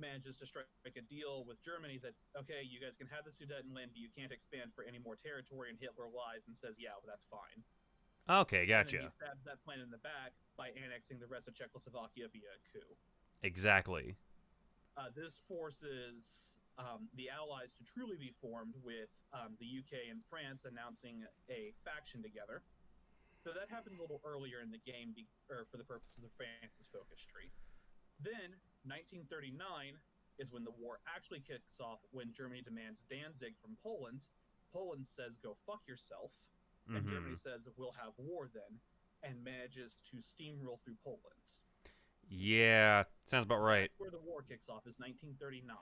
manages to strike a deal with Germany that's, okay, you guys can have the Sudetenland, but you can't expand for any more territory, and Hitler lies and says, yeah, well, that's fine. Okay, gotcha. And then he stabs that plan in the back by annexing the rest of Czechoslovakia via a coup. Exactly. This forces the Allies to truly be formed, with the UK and France announcing a faction together. So that happens a little earlier in the game for the purposes of France's focus tree. Then, 1939 is when the war actually kicks off, when Germany demands Danzig from Poland. Poland says, go fuck yourself. And Germany says, we'll have war then, and manages to steamroll through Poland. Yeah, sounds about right. That's where the war kicks off, is 1939.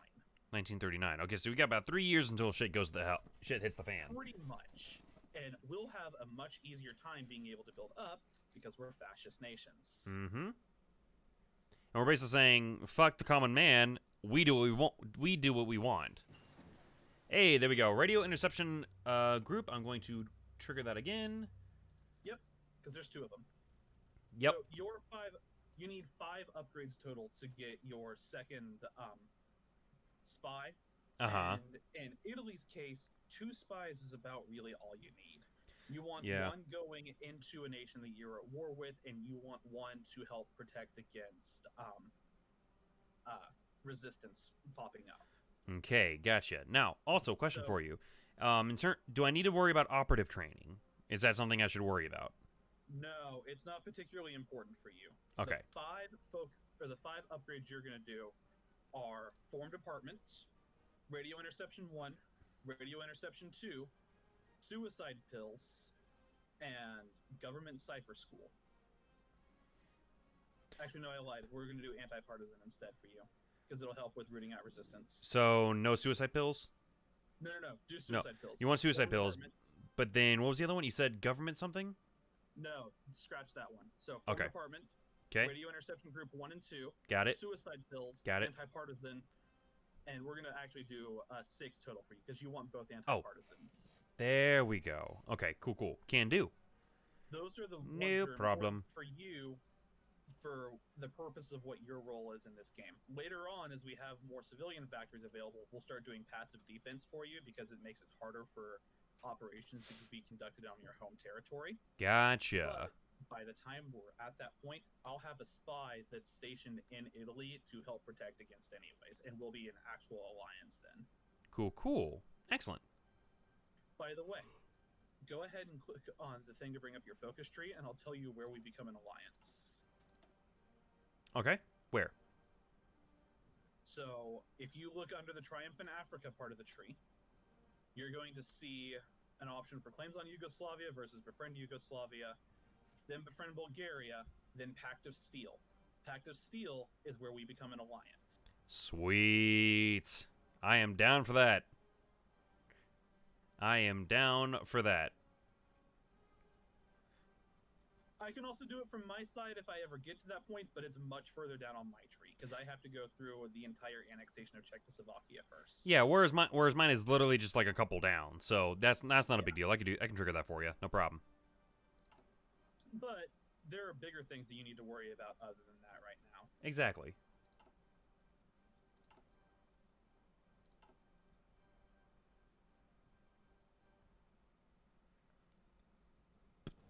1939. Okay, so we got about 3 years until shit goes to the hell. Shit hits the fan. Pretty much. And we'll have a much easier time being able to build up because we're fascist nations. Mm-hmm. And we're basically saying, fuck the common man, we do what we want. We do what we want. Hey, there we go. Radio interception group. I'm going to trigger that again. Yep, because there's 2 of them. Yep. So you need 5 upgrades total to get your second spy. Uh-huh. And in Italy's case, 2 spies is about really all you need. You want Yeah. one going into a nation that you're at war with, and you want one to help protect against resistance popping up. Okay, gotcha. Now, also, question So- for you. Do I need to worry about operative training? Is that something I should worry about? No, it's not particularly important for you. Okay. The five upgrades you're going to do are Form Departments, Radio Interception 1, Radio Interception 2, Suicide Pills, and Government Cipher School. Actually, no, I lied. We're going to do Anti-Partisan instead for you, because it'll help with rooting out resistance. So, no suicide pills? No. Do Suicide Pills. You want suicide Form pills, Department- but then what was the other one? You said government something? No, scratch that one. So, Form Okay. Department, Okay, Radio Interception Group 1 and 2, got it. Suicide Pills, Got it. Anti-Partisan, and we're going to actually do 6 total for you, because you want both Anti-Partisans. There we go. Okay, cool. Can do. Those are the ones No that are important problem. for you for the purpose of what your role is in this game. Later on, as we have more civilian factories available, we'll start doing passive defense for you because it makes it harder for operations to be conducted on your home territory. Gotcha. But by the time we're at that point, I'll have a spy that's stationed in Italy to help protect against anyways, and we'll be an actual alliance then. Cool. Excellent. By the way, go ahead and click on the thing to bring up your focus tree, and I'll tell you where we become an alliance. Okay, where? So, if you look under the Triumphant Africa part of the tree, you're going to see an option for claims on Yugoslavia versus befriend Yugoslavia, then befriend Bulgaria, then Pact of Steel. Pact of Steel is where we become an alliance. Sweet. I am down for that. I can also do it from my side if I ever get to that point, but it's much further down on my tree because I have to go through the entire annexation of Czechoslovakia first. Yeah, whereas mine is literally just like a couple down, so that's not a big deal. I can trigger that for you, no problem. But there are bigger things that you need to worry about other than that right now. Exactly.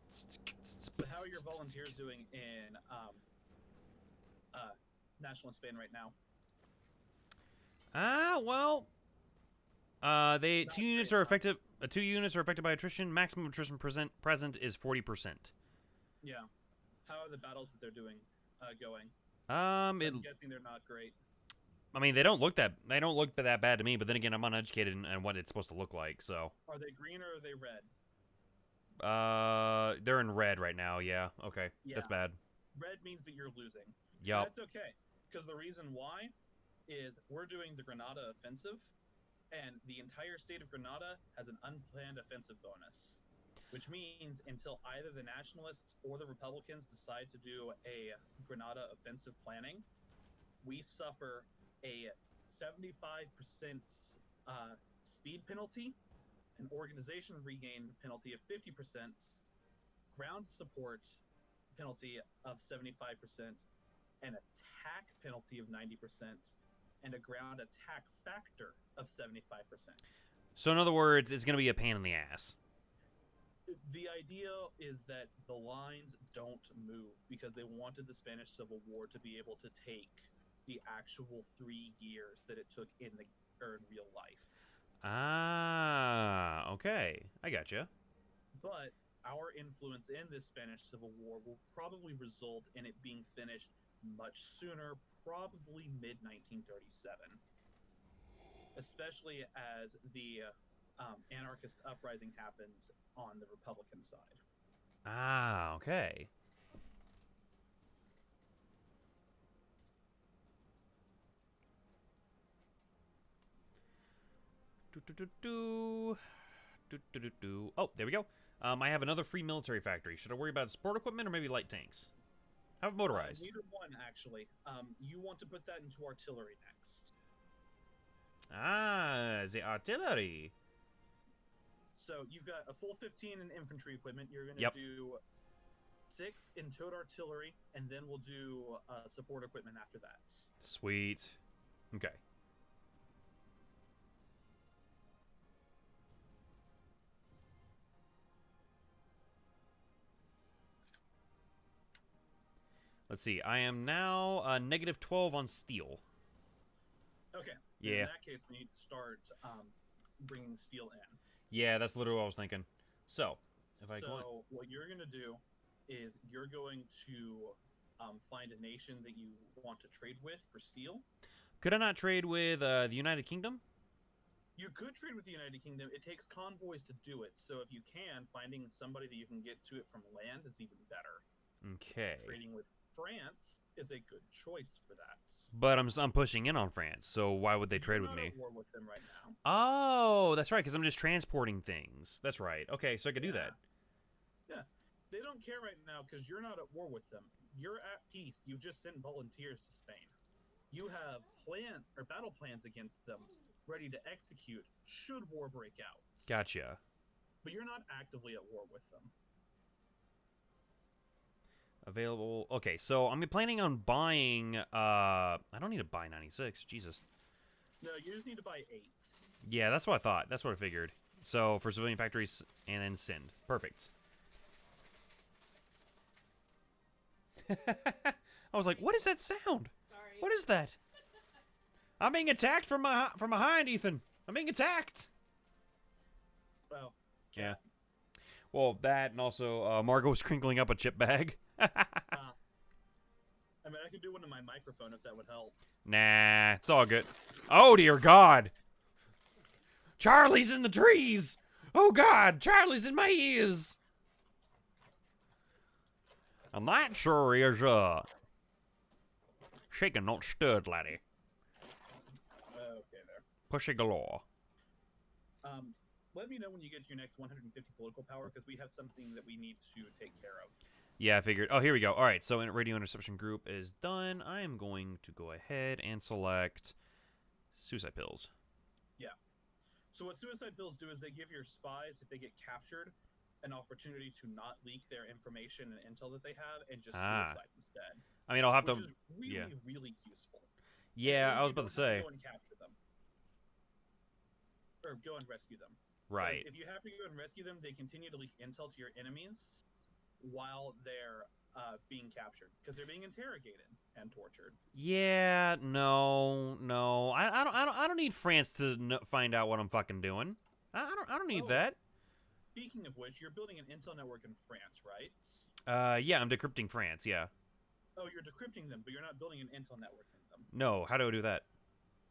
So how are your volunteers doing in National Spain right now? Well, they Not 2 units great, are huh? affected. 2 units are affected by attrition. Maximum attrition present is 40%. Yeah. How are the battles that they're doing going? Um, So it, I'm guessing they're not great. I mean, they don't look that bad to me. But then again, I'm uneducated in what it's supposed to look like. So, Are they green or are they red? they're in red right now. Yeah. Okay, that's Yeah. bad. Red means that you're losing. Yup. That's okay, because the reason why is we're doing the Granada offensive, and the entire state of Granada has an unplanned offensive bonus, which means until either the Nationalists or the Republicans decide to do a Granada offensive planning, we suffer a 75% speed penalty, an organization regain penalty of 50%, ground support penalty of 75%, an attack penalty of 90%, and a ground attack factor of 75%. So in other words, it's gonna be a pain in the ass. The idea is that the lines don't move because they wanted the Spanish Civil War to be able to take the actual 3 years that it took in real life. Ah, okay, I gotcha. But our influence in this Spanish Civil War will probably result in it being finished much sooner, probably mid-1937. Especially as the anarchist uprising happens on the Republican side. Ah, okay. Oh, there we go. I have another free military factory. Should I worry about sport equipment or maybe light tanks? How about motorized? Neither one, actually. You want to put that into artillery next. Ah, the artillery. So you've got a full 15 in infantry equipment. You're going to Yep. do 6 in towed artillery, and then we'll do support equipment after that. Sweet. Okay. Let's see. I am now -12 on steel. Okay. Yeah. In that case, we need to start bringing steel in. Yeah, that's literally what I was thinking. So, if I go on... So what you're going to do is you're going to find a nation that you want to trade with for steel. Could I not trade with the United Kingdom? You could trade with the United Kingdom. It takes convoys to do it. So if you can, finding somebody that you can get to it from land is even better. Okay. Trading with France is a good choice for that. But I'm pushing in on France, so why would they trade with You're me? not at war with them right now. Oh, that's right, because I'm just transporting things. That's right. Okay, so I could do that. Yeah. They don't care right now because you're not at war with them. You're at peace. You've just sent volunteers to Spain. You have battle plans against them ready to execute should war break out. Gotcha. But you're not actively at war with them. Available. Okay, so I'm planning on buying... I don't need to buy 96. Jesus. No, you just need to buy 8. Yeah, that's what I thought. That's what I figured. So, for civilian factories, and then send. Perfect. I was like, what is that sound? Sorry. What is that? I'm being attacked from behind, Ethan. I'm being attacked. Well, Yeah. Well, that and also Margot's crinkling up a chip bag. I mean, I could do one in my microphone if that would help. Nah, it's all good. Oh, dear God. Charlie's in the trees. Oh, God. Charlie's in my ears. And that sure is, shaken, not stirred, laddie. Okay, there. Pushy galore. Let me know when you get to your next 150 political power, because we have something that we need to take care of. Yeah, I figured. Oh, here we go. All right, so radio interception group is done. I am going to go ahead and select suicide pills. Yeah. So what suicide pills do is they give your spies, if they get captured, an opportunity to not leak their information and intel that they have and just suicide instead. I mean, I'll have which to... is really, really useful. Yeah, And I was you about to don't have say. Go and capture them. Or go and rescue them. Right. If you have to go and rescue them, they continue to leak intel to your enemies while they're being captured, because they're being interrogated and tortured. Yeah, no. I don't need France to find out what I'm fucking doing. I don't need that. Speaking of which, you're building an intel network in France, right? Yeah, I'm decrypting France. Yeah. Oh, you're decrypting them, but you're not building an intel network in them. No, how do I do that?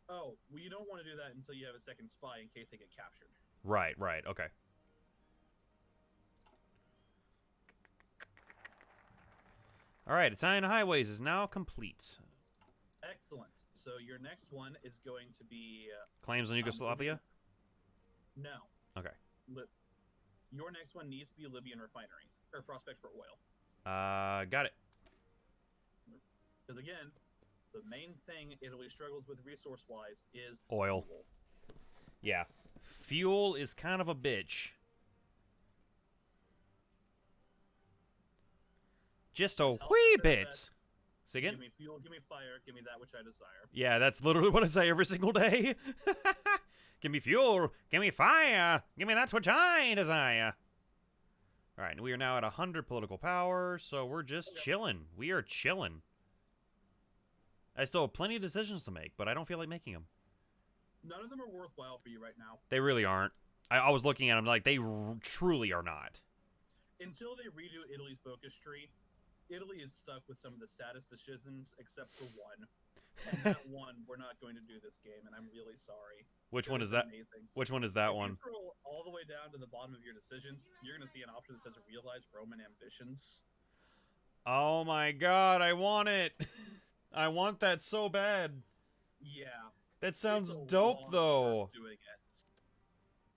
Oh, well, you don't want to do that until you have a second spy in case they get captured. Right. Okay. All right, Italian Highways is now complete. Excellent. So your next one is going to be... Claims on Yugoslavia? No. Okay. Your next one needs to be Libyan refineries, or prospect for oil. Got it. Because again, the main thing Italy struggles with resource-wise is oil. Fuel. Yeah. Fuel is kind of a bitch. Just a wee bit. Say again? Give me fuel, give me fire, give me that which I desire. Yeah, that's literally what I say every single day. Give me fuel, give me fire, give me that which I desire. All right, we are now at 100 political power, so we're just chilling. We are chilling. I still have plenty of decisions to make, but I don't feel like making them. None of them are worthwhile for you right now. They really aren't. I was looking at them like they truly are not. Until they redo Italy's focus tree, Italy is stuck with some of the saddest decisions except for one. And that one, we're not going to do this game, and I'm really sorry. Which one is that? Amazing. Which one is that one? If you scroll all the way down to the bottom of your decisions, you're going to see an option that says realize Roman ambitions. Oh my god, I want it. I want that so bad. Yeah. That sounds It's a dope, long though. time doing it.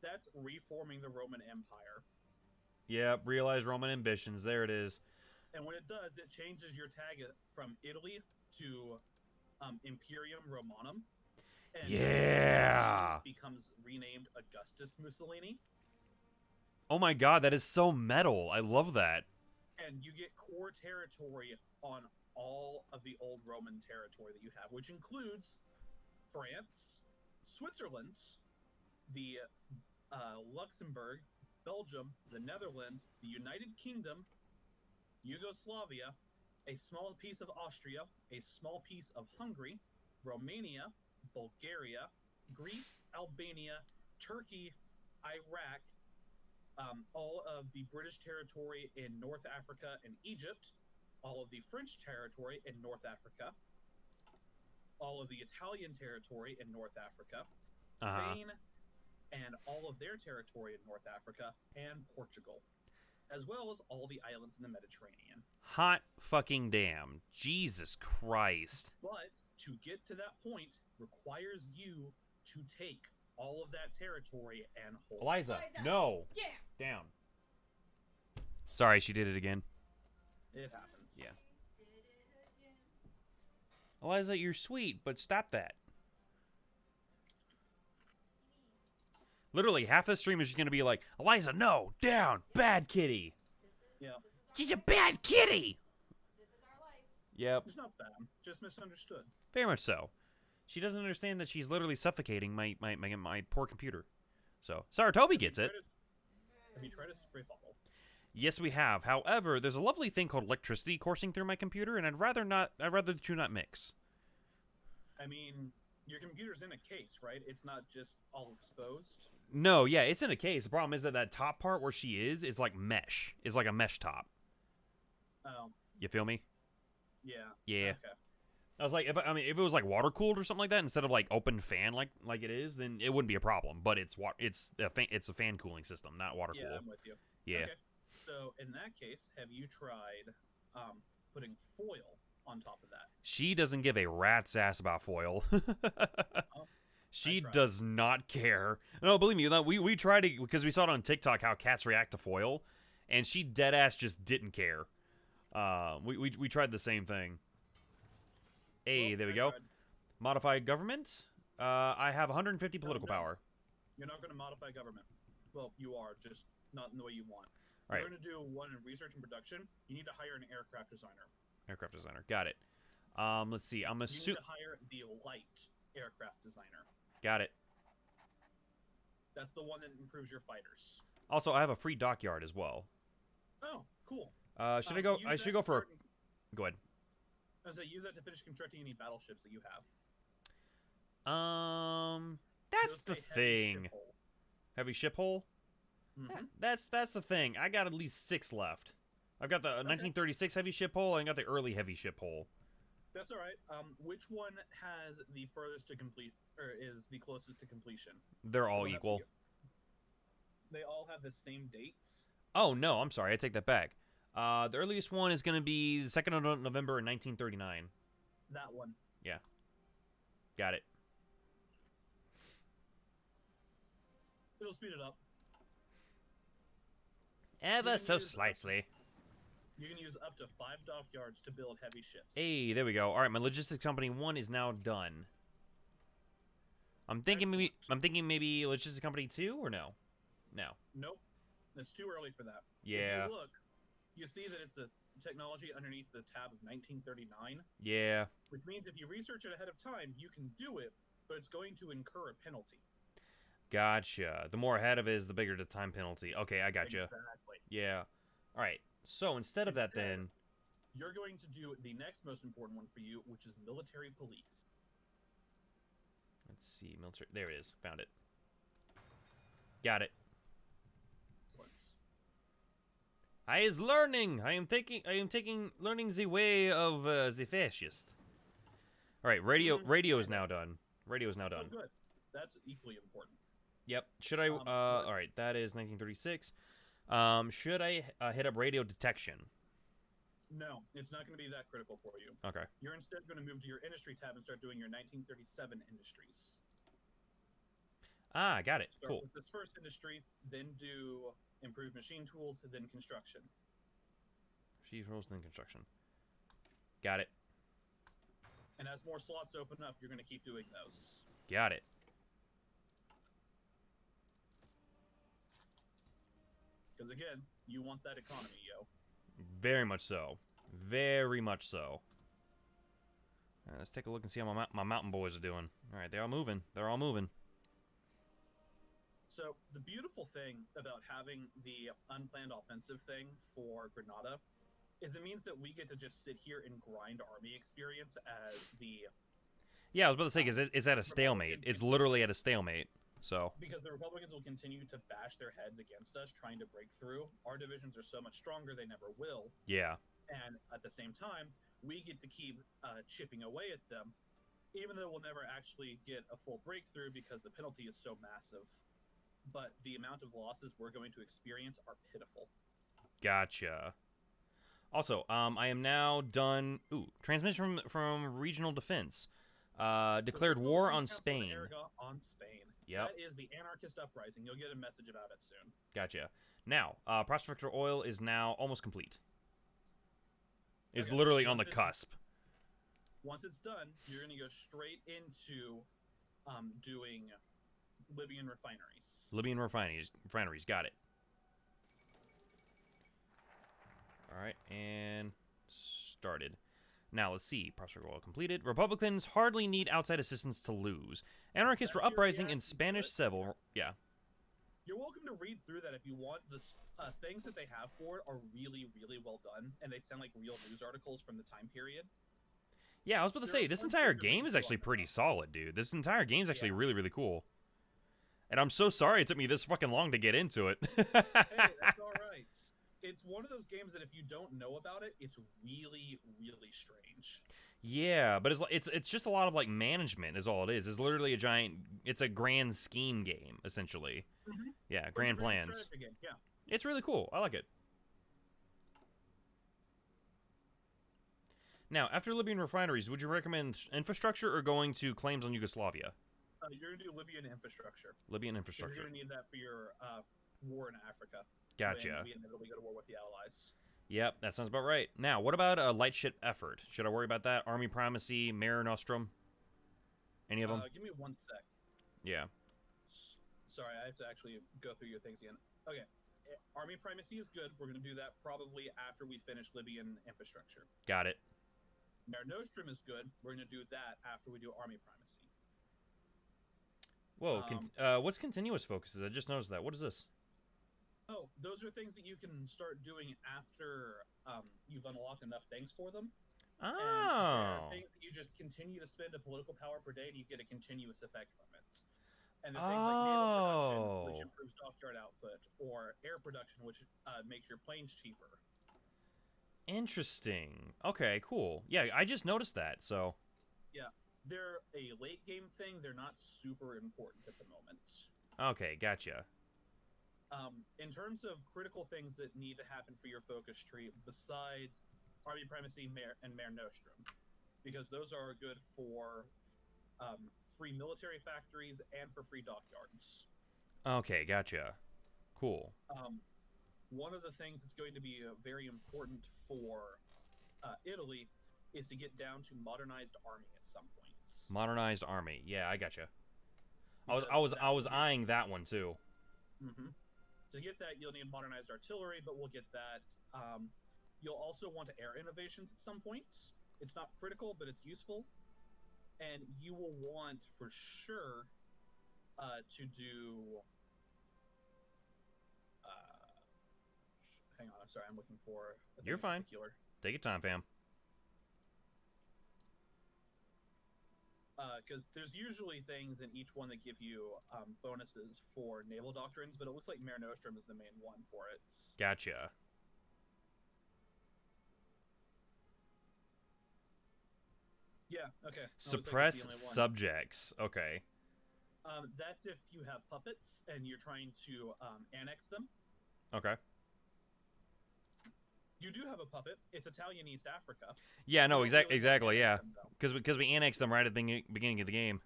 That's reforming the Roman Empire. Yep, realize Roman ambitions. There it is. And when it does, it changes your tag from Italy to Imperium Romanum. And Yeah. it becomes renamed Augustus Mussolini. Oh my god, that is so metal. I love that. And you get core territory on all of the old Roman territory that you have, which includes France, Switzerland, the Luxembourg, Belgium, the Netherlands, the United Kingdom, Yugoslavia, a small piece of Austria, a small piece of Hungary, Romania, Bulgaria, Greece, Albania, Turkey, Iraq, all of the British territory in North Africa and Egypt, all of the French territory in North Africa, all of the Italian territory in North Africa, Spain, and all of their territory in North Africa, and Portugal, as well as all the islands in the Mediterranean. Hot fucking damn. Jesus Christ. But to get to that point requires you to take all of that territory and hold. Eliza, Eliza. no. Yeah. Down. Sorry, she did it again. It happens. Yeah. Did it again. Eliza, you're sweet, but stop that. Literally, half the stream is just going to be like, Eliza, no, down, bad kitty. Yeah. She's a bad kitty. This is our life. Yep, It's not bad. Just misunderstood. very much so. She doesn't understand that she's literally suffocating my poor computer. So, Saratobi gets it. Have you tried a spray bottle? Yes, we have. However, there's a lovely thing called electricity coursing through my computer, and I'd rather the two not mix. I mean, your computer's in a case, right? It's not just all exposed. No, yeah, it's in a case. The problem is that top part where she is like mesh. It's like a mesh top. Oh, You feel me? yeah. Yeah. Okay. I was like, if it was like water cooled or something like that instead of like open fan like it is, then it wouldn't be a problem. But it's a fan cooling system, not water Yeah, cooled. I'm with you. Yeah. Okay. So in that case, have you tried putting foil on top of that? She doesn't give a rat's ass about foil. She tried. does not care. No, believe me, we tried it because we saw it on TikTok how cats react to foil, and she dead ass just didn't care. We tried the same thing. Hey, Well, there we I go. tried. Modify government. I have 150 political no. power. You're not going to modify government. Well, you are, just not in the way you want. All right. You're going to do one in research and production. You need to hire an aircraft designer. Aircraft designer. Got it. Let's see. I'm You assuming. need to hire the light aircraft designer. Got it. That's the one that improves your fighters. Also, I have a free dockyard as well. Oh, cool. Should I go? Use I should that go for. to- Go ahead. I was gonna say, use that to finish constructing any battleships that you have. That's It'll the say heavy thing. ship hull. Heavy ship hull. Mhm. That's the thing. I got at least 6 left. I've got the 1936 heavy ship hull, and I got the early heavy ship hull. That's all right. Which one has the furthest to complete, or is the closest to completion? They're all What happened equal. to you? They all have the same dates. Oh no, I'm sorry. I take that back. The earliest one is going to be the 2nd of November in 1939. That one. Got it. It'll speed it up. Ever can so use- slightly. You can use up to 5 dockyards to build heavy ships. Hey, there we go. All right, my logistics company 1 is now done. I'm thinking maybe logistics company 2 or no? No. Nope. It's too early for that. Yeah. If you look, you see that it's a technology underneath the tab of 1939, Yeah. which means if you research it ahead of time, you can do it, but it's going to incur a penalty. Gotcha. The more ahead of it is, the bigger the time penalty. Okay, I gotcha. Exactly. Yeah. All right. So instead of that, Instead- then. You're going to do the next most important one for you, which is military police. Let's see. Military. There it is. Found it. Got it. Excellent. I is learning. I am learning the way of the fascist. All right. Radio is now done. Radio is now Oh, done. good. That's equally important. Yep. Should I? What? All right. That is 1936. Should I hit up radio detection? No, it's not going to be that critical for you. Okay. You're instead going to move to your industry tab and start doing your 1937 industries. Ah, got it. Start Cool. with this first industry, then do improved machine tools, then construction. She's rules then construction. Got it. And as more slots open up, you're going to keep doing those. Got it. Because again, you want that economy, yo. Very much so. Very much so. All right, let's take a look and see how my mountain boys are doing. All right, they're all moving. They're all moving. So the beautiful thing about having the unplanned offensive thing for Granada is it means that we get to just sit here and grind army experience as the Yeah, I was about to say, because it's at a stalemate. It's literally at a stalemate. So because the Republicans will continue to bash their heads against us, trying to break through. Our divisions are so much stronger; they never will. yeah, And at the same time, we get to keep chipping away at them, even though we'll never actually get a full breakthrough because the penalty is so massive. But the amount of losses we're going to experience are pitiful. gotcha. Also, I am now done. Ooh, transmission from regional defense. Declared war on Spain. On Spain. Yep. That is the anarchist uprising. You'll get a message about it soon. Gotcha. Now, Prospector Oil is now almost complete. It's Okay, literally on the cusp. Once it's done, you're going to go straight into doing Libyan refineries. Libyan refineries. Got it. All right, and started. Now, let's see. Prospector Oil completed. Republicans hardly need outside assistance to lose. Anarchists were uprising in Spanish Civil. Yeah. You're welcome to read through that if you want. The things that they have for it are really, really well done, and they sound like real news articles from the time period. Yeah, I was about to say, this entire game is actually pretty solid, dude. This entire game is actually really, really cool. And I'm so sorry it took me this fucking long to get into it. Hey, that's all right. It's one of those games that if you don't know about it, it's really, really strange. Yeah, but it's just a lot of like management is all it is. It's literally it's a grand scheme game essentially. Mm-hmm. Yeah, grand plans. Game. Yeah. It's really cool. I like it. Now, after Libyan refineries, would you recommend infrastructure or going to claims on Yugoslavia? You're going to do Libyan infrastructure. Libyan infrastructure. You're going to need that for your war in Africa. Gotcha. We inevitably go to war with the Allies. Yep, that sounds about right. Now, what about a light ship effort? Should I worry about that? Army Primacy, Mare Nostrum? Any of them? Give me 1 sec. Yeah. Sorry, I have to actually go through your things again. Okay. Army Primacy is good. We're going to do that probably after we finish Libyan infrastructure. Got it. Mare Nostrum is good. We're going to do that after we do Army Primacy. Whoa, what's continuous focuses? I just noticed that. What is this? Oh, those are things that you can start doing after you've unlocked enough things for them. Oh. And there are things that you just continue to spend a political power per day, and you get a continuous effect from it. And the things like naval production, which improves dockyard output, or air production, which makes your planes cheaper. Interesting. Okay, cool. Yeah, I just noticed that, so... Yeah, they're a late game thing. They're not super important at the moment. Okay, gotcha. In terms of critical things that need to happen for your focus tree, besides Army Primacy and Mare Nostrum, because those are good for free military factories and for free dockyards. Okay, gotcha. Cool. One of the things that's going to be very important for Italy is to get down to modernized army at some points. Modernized army. Yeah, I gotcha. I was eyeing that one too. Mm-hmm. To get that, you'll need modernized artillery, but we'll get that. You'll also want air innovations at some point. It's not critical, but it's useful. And you will want, for sure, to do... hang on, I'm sorry, I'm looking for... You're fine. Take your time, fam. Because there's usually things in each one that give you bonuses for naval doctrines, but it looks like Mare Nostrum is the main one for it. Gotcha. Yeah, okay. Suppress subjects. Okay. That's if you have puppets and you're trying to annex them. Okay. You do have a puppet. It's Italian East Africa. Yeah, no, exactly, yeah. Because we annexed them right at the beginning of the game.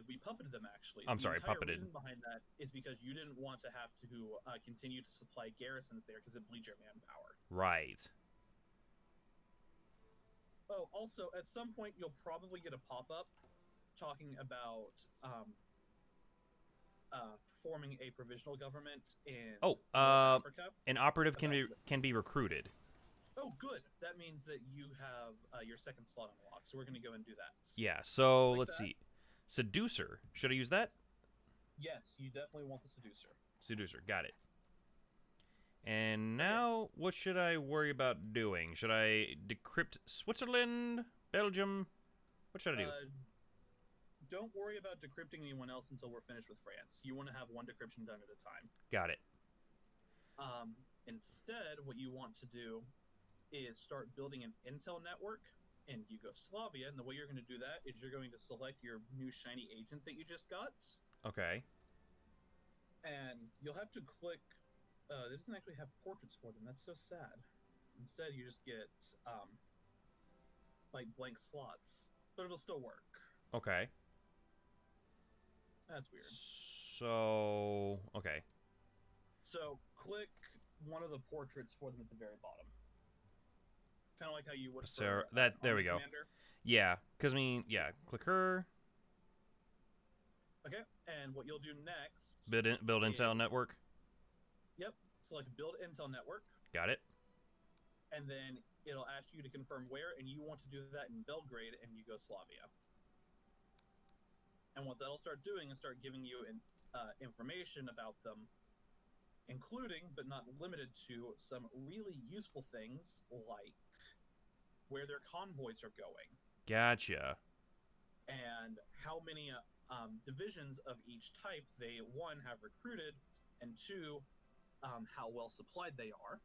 We puppeted them, actually. I'm sorry, puppeted. The reason behind that is because you didn't want to have to continue to supply garrisons there because it bleeds your manpower. Right. Oh, also, at some point, you'll probably get a pop-up talking about forming a provisional government in Africa. An operative can be recruited. Oh, good. That means that you have your second slot unlocked, so we're going to go and do that. Yeah, so let's see. Seducer. Should I use that? Yes, you definitely want the Seducer. Seducer, got it. And now, what should I worry about doing? Should I decrypt Switzerland, Belgium? What should I do? Don't worry about decrypting anyone else until we're finished with France. You want to have one decryption done at a time. Got it. Instead, what you want to do is start building an intel network in Yugoslavia. And the way you're going to do that is you're going to select your new shiny agent that you just got. Okay. And you'll have to click. It doesn't actually have portraits for them. That's so sad. Instead, you just get like blank slots, but it'll still work. Okay. That's weird. So, okay. So click one of the portraits for them at the very bottom. Kind of like how you would Sarah, for that there we go. Commander. Yeah, because I mean, yeah, click her. Okay, and what you'll do next? Build intel network. Yep. Select build intel network, Got it. and then it'll ask you to confirm where, and you want to do that in Belgrade and Yugoslavia. And what that'll start doing is start giving you information about them, including but not limited to some really useful things like where their convoys are going Gotcha. and how many divisions of each type they, one, have recruited, and two, how well supplied they are,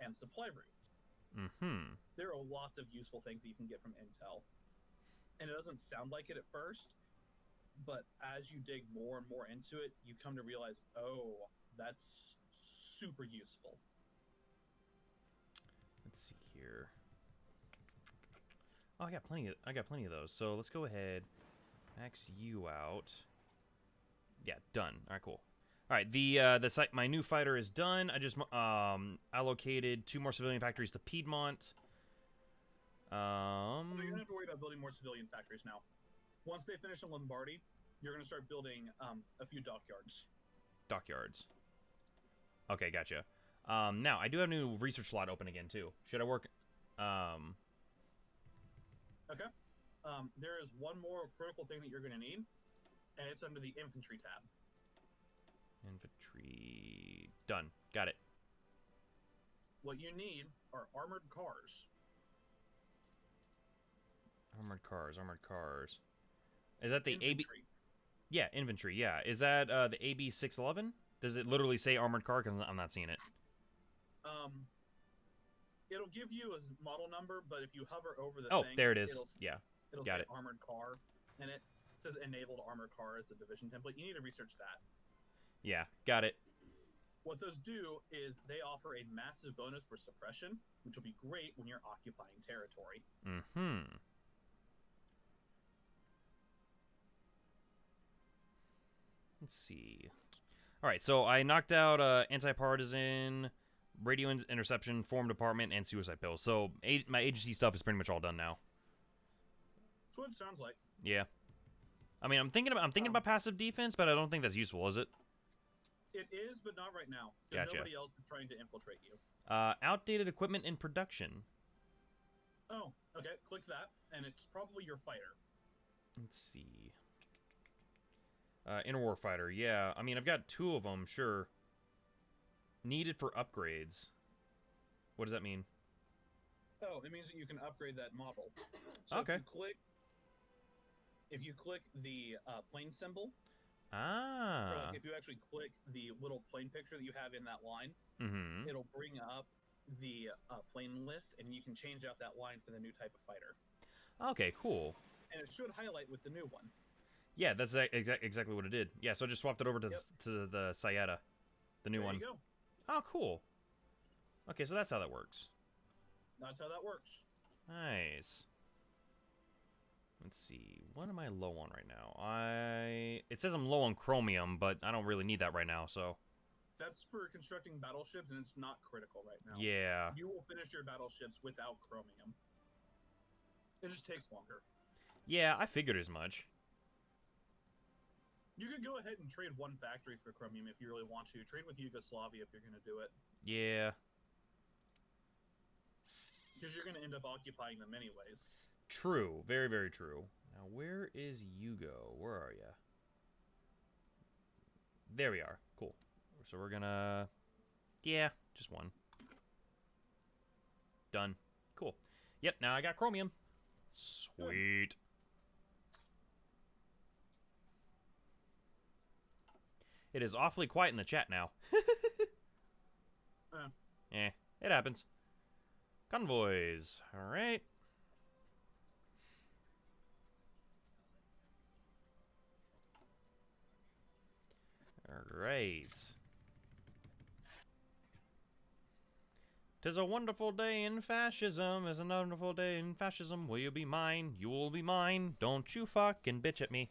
and supply routes. Mm-hmm. There are lots of useful things that you can get from intel. And it doesn't sound like it at first, but as you dig more and more into it, you come to realize, oh, that's super useful. Let's see here. Oh, I got plenty of those. So let's go ahead, max you out. Yeah, done. All right, cool. All right, the site, my new fighter is done. I just allocated 2 more civilian factories to Piedmont. So you don't have to worry about building more civilian factories now. Once they finish in Lombardy, you're going to start building a few dockyards. Dockyards. Okay, gotcha. Now I do have a new research slot open again too. Should I work? Okay. There is one more critical thing that you're going to need, and it's under the infantry tab. Infantry done. Got it. What you need are armored cars. Armored cars. Armored cars. Is that the AB? Infantry. Yeah, infantry. Yeah. Is that the AB 611? Does it literally say armored car? Because I'm not seeing it. It'll give you a model number, but if you hover over the Oh, thing, there it is. it'll Yeah. say Got it. armored car, and it says enabled armored car as a division template. You need to research that. Yeah. Got it. What those do is they offer a massive bonus for suppression, which will be great when you're occupying territory. Mm-hmm. Let's see. All right, so I knocked out anti-partisan, radio interception, form department, and suicide pills. So my agency stuff is pretty much all done now. That's what it sounds like. Yeah. I mean, I'm thinking about passive defense, but I don't think that's useful, is it? It is, but not right now. Because Gotcha. nobody else is trying to infiltrate you. Outdated equipment in production. Oh, okay. Click that, and it's probably your fighter. Let's see. Inner Warfighter, yeah. I mean, I've got 2 of them, sure. Needed for upgrades. What does that mean? Oh, it means that you can upgrade that model. So Okay. if you click the plane symbol, or Ah. like if you actually click the little plane picture that you have in that line, Mm-hmm. it'll bring up the plane list, and you can change out that line for the new type of fighter. Okay, cool. And it should highlight with the new one. Yeah, that's exactly what it did. Yeah, so I just swapped it over to to the Sayada, the new There one. you go. Oh, cool. Okay, so that's how that works. That's how that works. Nice. Let's see. What am I low on right now? It says I'm low on chromium, but I don't really need that right now, so. That's for constructing battleships, and it's not critical right now. Yeah. You will finish your battleships without chromium. It just takes longer. Yeah, I figured as much. You could go ahead and trade one factory for chromium if you really want to. Trade with Yugoslavia if you're going to do it. Yeah. Because you're going to end up occupying them anyways. True. Very, very true. Now, where is Yugo? Where are you? There we are. Cool. So we're gonna... Yeah, Just one. Done. Cool. Yep, now I got chromium. Sweet. It is awfully quiet in the chat now. Eh, it happens. Convoys. Alright. Alright. 'Tis a wonderful day in fascism. Is a wonderful day in fascism. Will you be mine? You will be mine. Don't you fucking bitch at me.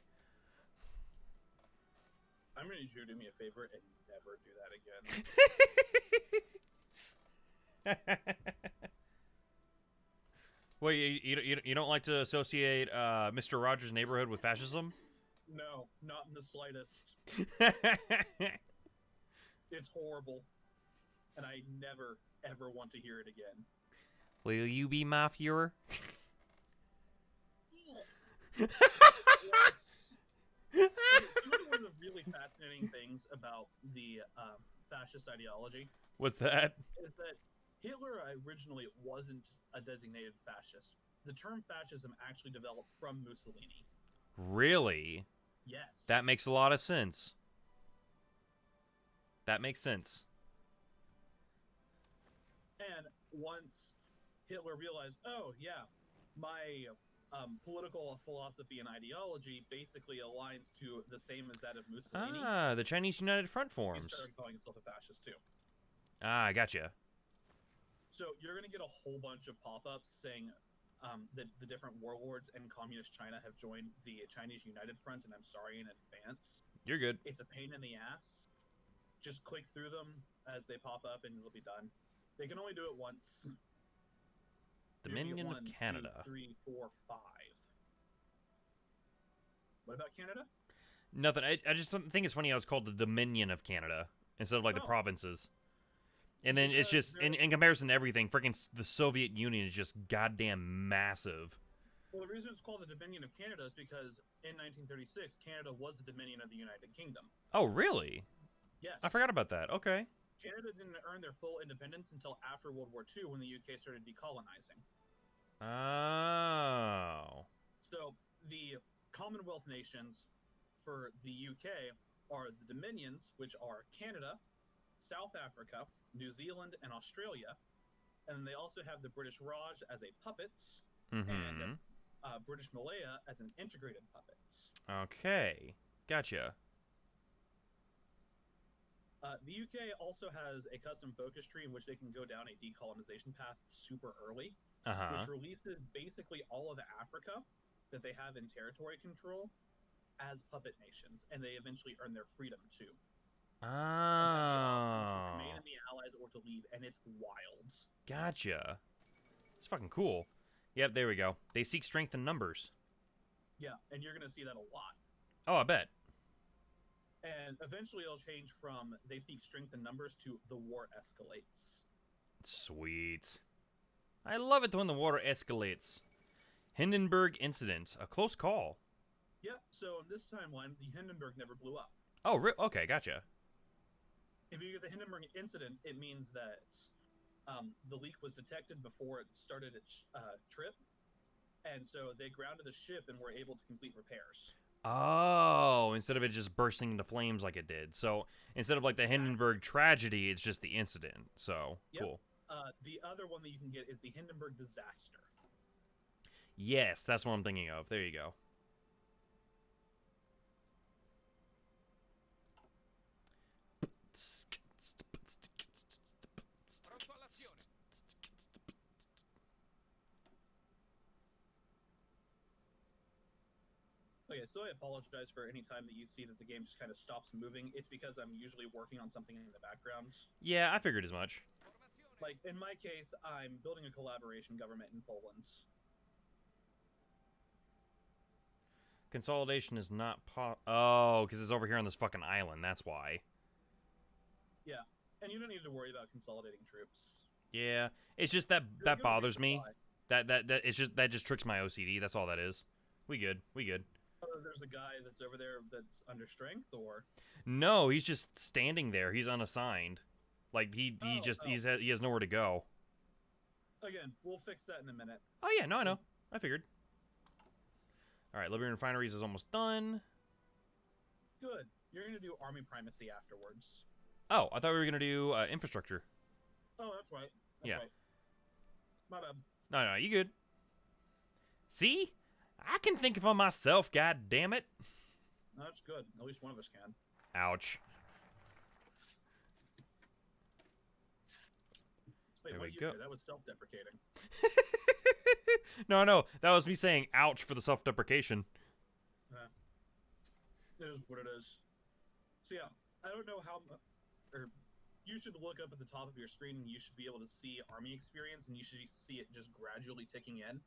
I'm gonna need you to do me a favor and never do that again. Well, you don't like to associate Mr. Rogers' Neighborhood with fascism? No, not in the slightest. It's horrible. And I never, ever want to hear it again. Will you be my Fuhrer? Yes. Okay, one of the really fascinating things about the fascist ideology What's that? is that Hitler originally wasn't a designated fascist. The term fascism actually developed from Mussolini. Really? Yes. That makes a lot of sense. That makes sense. And once Hitler realized, oh yeah, my political philosophy and ideology basically aligns to the same as that of Mussolini, Ah, the Chinese United Front he forms. started calling himself a fascist too. Ah, I gotcha. So you're going to get a whole bunch of pop-ups saying that the different warlords in communist China have joined the Chinese United Front, and I'm sorry in advance. You're good. It's a pain in the ass. Just click through them as they pop up, and it'll be done. They can only do it once. Dominion of Canada. 1, 2, 3, 4, 5. What about Canada? Nothing. I just think it's funny how it's called the Dominion of Canada instead of like the provinces. And then it's just, in comparison to everything, freaking the Soviet Union is just goddamn massive. Well, the reason it's called the Dominion of Canada is because in 1936, Canada was the Dominion of the United Kingdom. Oh, really? Yes. I forgot about that. Okay. Canada didn't earn their full independence until after World War II when the UK started decolonizing. Oh. So the Commonwealth nations for the UK are the Dominions, which are Canada, South Africa, New Zealand, and Australia. And they also have the British Raj as a puppet, and British Malaya as an integrated puppet. Okay. Gotcha. The UK also has a custom focus tree in which they can go down a decolonization path super early, which releases basically all of Africa that they have in territory control as puppet nations, and they eventually earn their freedom too. Oh. To remain in the Allies or to leave, and it's wild. Gotcha. It's fucking cool. Yep, there we go. They seek strength in numbers. Yeah, and you're gonna see that a lot. Oh, I bet. And eventually it'll change from they seek strength in numbers to the war escalates. Sweet. I love it when the war escalates. Hindenburg incident. A close call. Yep, so in this timeline, the Hindenburg never blew up. Oh, okay, gotcha. If you get the Hindenburg incident, it means that the leak was detected before it started its trip. And so they grounded the ship and were able to complete repairs. Oh, instead of it just bursting into flames like it did. So instead of like the Hindenburg tragedy, it's just the incident. So, cool. The other one that you can get is the Hindenburg disaster. Yes, that's what I'm thinking of. There you go. Okay, so I apologize for any time that you see that the game just kind of stops moving. It's because I'm usually working on something in the background. Yeah, I figured as much. Like, in my case, I'm building a collaboration government in Poland. Consolidation is not oh, because it's over here on this fucking island. That's why. Yeah, and you don't need to worry about consolidating troops. Yeah, it's just that bothers me. That just tricks my OCD. That's all that is. We good. There's a guy that's over there that's under strength, or? No, he's just standing there. He's unassigned. Like he Oh. he has nowhere to go. Again, we'll fix that in a minute. Oh yeah, no, I know. I figured. All right, Liberian Refineries is almost done. Good. You're gonna do army primacy afterwards. Oh, I thought we were gonna do infrastructure. Oh, that's right. That's Yeah. right. My bad. No, you good. See, I can think for myself. God damn it. That's good. At least one of us can. Ouch. Wait, There what we did you go. say? That was self-deprecating. No, that was me saying ouch for the self-deprecation. It is what it is. So yeah, I don't know how, or you should look up at the top of your screen and you should be able to see army experience and you should see it just gradually ticking in.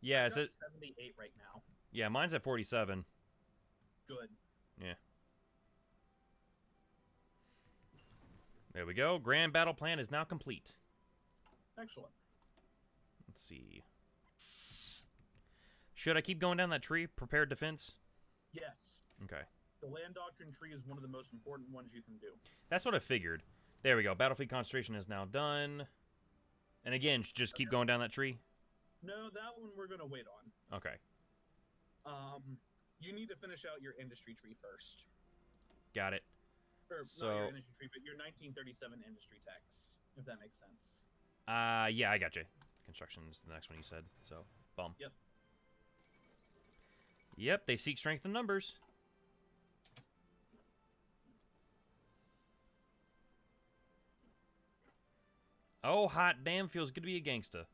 Yeah, I've is got it? 78 right now. Yeah, mine's at 47. Good. Yeah. There we go. Grand battle plan is now complete. Excellent. Let's see. Should I keep going down that tree? Prepared defense? Yes. Okay. The land doctrine tree is one of the most important ones you can do. That's what I figured. There we go. Battlefield concentration is now done. And again, just keep going down that tree? No, that one we're gonna wait on. Okay. You need to finish out your industry tree first. Got it. Or So- not your industry tree, but your 1937 industry tax, if that makes sense. Yeah, I got you. Construction's the next one you said. So, bum. Yep. Yep, they seek strength in numbers. Oh, hot damn, feels good to be a gangsta.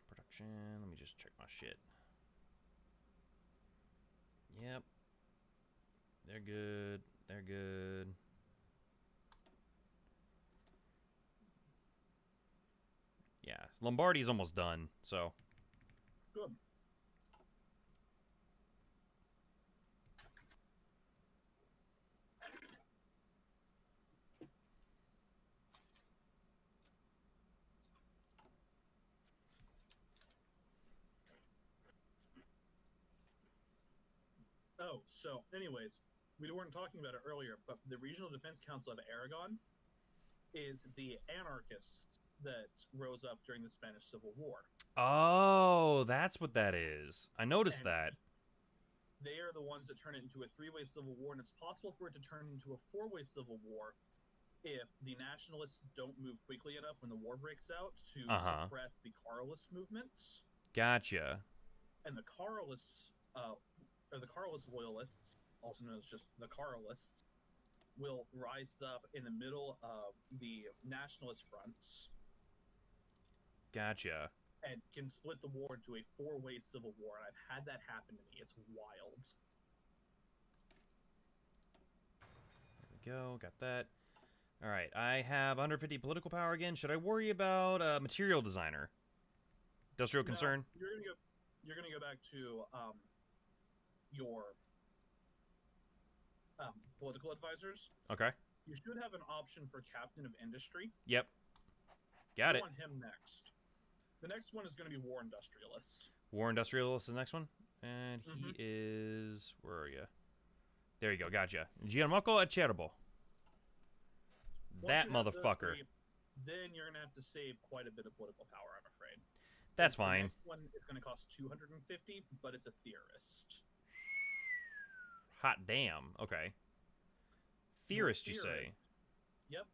Production, let me just check my shit. Yep. They're good. They're good. Yeah, Lombardy's almost done, so. Good. Oh, so anyways, we weren't talking about it earlier, but the Regional Defense Council of Aragon is the anarchists that rose up during the Spanish Civil War. Oh, that's what that is. I noticed And that. They are the ones that turn it into a three-way civil war, and it's possible for it to turn into a four-way civil war if the nationalists don't move quickly enough when the war breaks out to suppress the Carlist movement. Gotcha. And the Carlists, or the Carlist loyalists, also known as just the Carlists, will rise up in the middle of the nationalist fronts Gotcha. and can split the war into a four-way civil war. And I've had that happen to me. It's wild. There we go. Got that. All right. I have 150 political power again. Should I worry about material designer? Industrial concern? You're gonna go back to your political advisors. Okay. You should have an option for captain of industry. Yep. Got it. I want him next. The next one is going to be war industrialist. War industrialist is the next one. And he Mhm. is... Where are you? There you go. Gotcha. Gianmarco Acerbo. Once That you have those motherfucker. three, then you're going to have to save quite a bit of political power, I'm afraid. That's The fine. next one is going to cost 250, but it's a theorist. Hot damn. Okay. Theorist, you say? theorist. Yep.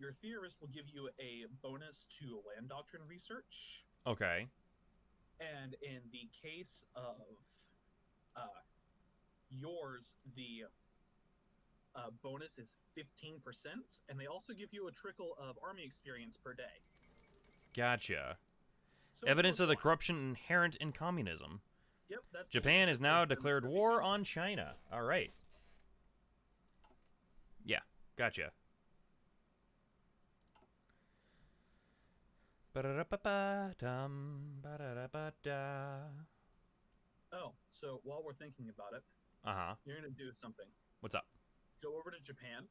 Your theorist will give you a bonus to land doctrine research. Okay. And in the case of yours, the bonus is 15%, and they also give you a trickle of army experience per day. Gotcha. So Evidence of the worthwhile. corruption inherent in communism. Yep, that's the Japan list has of now things that declared we're war making. on China. All right. Yeah, gotcha. Ba-da-da-ba-ba-dum, ba-da-da-ba-da. Oh, so while we're thinking about it, Uh-huh. you're going to do something. What's up? Go over to Japan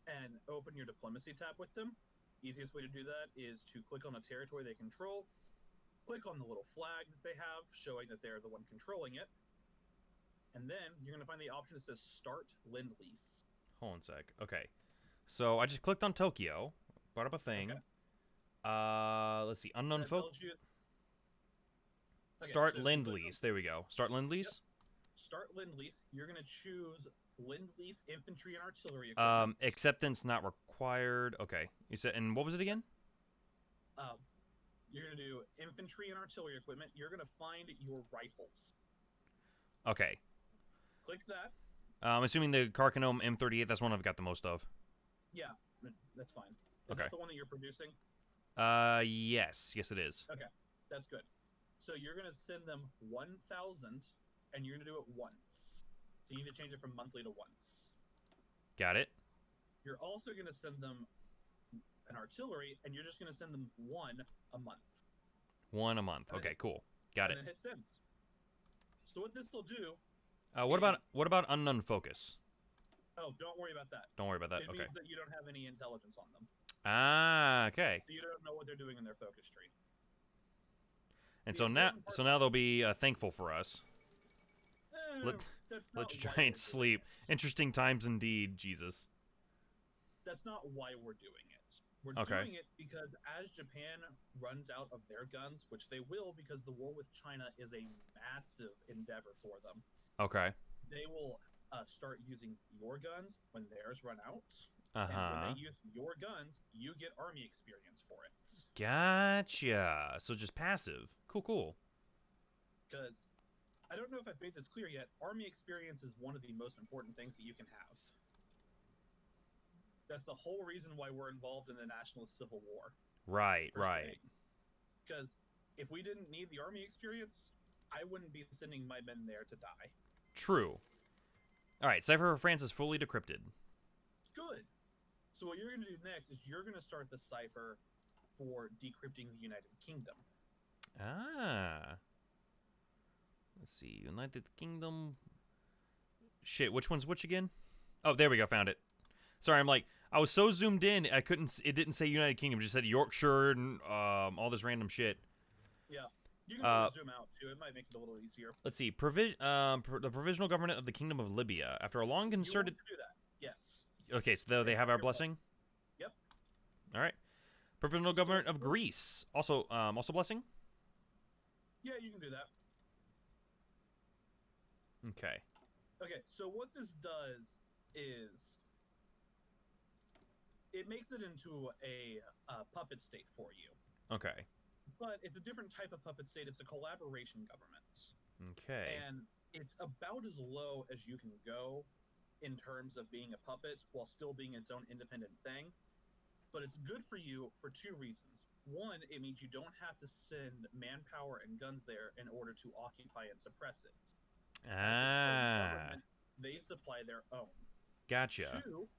and open your diplomacy tab with them. Easiest way to do that is to click on a territory they control, click on the little flag that they have, showing that they're the one controlling it. And then you're going to find the option that says Start Lend-Lease. Hold on a sec. Okay. So I just clicked on Tokyo, brought up a thing. Okay. Let's see. Unknown That folk. tells you... Okay, Start so Lend-Lease. There we go. Start Lend-Lease. Start Lend-Lease. You're going to choose Lend-Lease infantry and artillery equipment. Acceptance not required. Okay. You said, and what was it again? You're going to do infantry and artillery equipment. You're going to find your rifles. Okay. Click that. I'm assuming the Carcanome M38, that's one I've got the most of. Yeah, that's fine. Is Okay. that the one that you're producing? Yes. Yes, it is. Okay, that's good. So you're going to send them 1,000, and you're going to do it once. So you need to change it from monthly to once. Got it. You're also going to send them an artillery, and you're just going to send them one a month. One a month. Okay, cool. Got it. And then hit send. So what this will do... What about unknown focus? Oh, don't worry about that. Don't worry about that. It Okay. means that you don't have any intelligence on them. Ah, okay. So you don't know what they're doing in their focus tree. And The so now, important part- so now they'll be thankful for us. Let that's let not your why giants we're doing sleep. it. Interesting times indeed, Jesus. That's not why we're doing it. We're Okay. doing it because as Japan runs out of their guns, which they will because the war with China is a massive endeavor for them, Okay. they will start using your guns when theirs run out. Uh And when huh. they use your guns, you get army experience for it. Gotcha. So just passive. Cool, cool. Because I don't know if I've made this clear yet, army experience is one of the most important things that you can have. That's the whole reason why we're involved in the Nationalist Civil War. Right, right. Because if we didn't need the army experience, I wouldn't be sending my men there to die. True. All right. Cipher for France is fully decrypted. Good. So what you're going to do next is you're going to start the cipher for decrypting the United Kingdom. Ah. Let's see. United Kingdom. Shit. Which one's which again? Oh, there we go. Found it. Sorry, I'm like, I was so zoomed in, I couldn't. It didn't say United Kingdom. It just said Yorkshire and all this random shit. Yeah. You can zoom out too. It might make it a little easier. Let's see. The provisional government of the Kingdom of Libya. After a long concerted. You want to do that? Yes. Okay, so they have our blessing. Yep. All right. Provisional government of Greece. Also blessing. Yeah, you can do that. Okay. Okay, so what this does is it makes it into a puppet state for you. Okay. But it's a different type of puppet state. It's a collaboration government. Okay. And it's about as low as you can go in terms of being a puppet while still being its own independent thing. But it's good for you for two reasons. One, it means you don't have to send manpower and guns there in order to occupy and suppress it. As its own government, they supply their own. Gotcha. Two,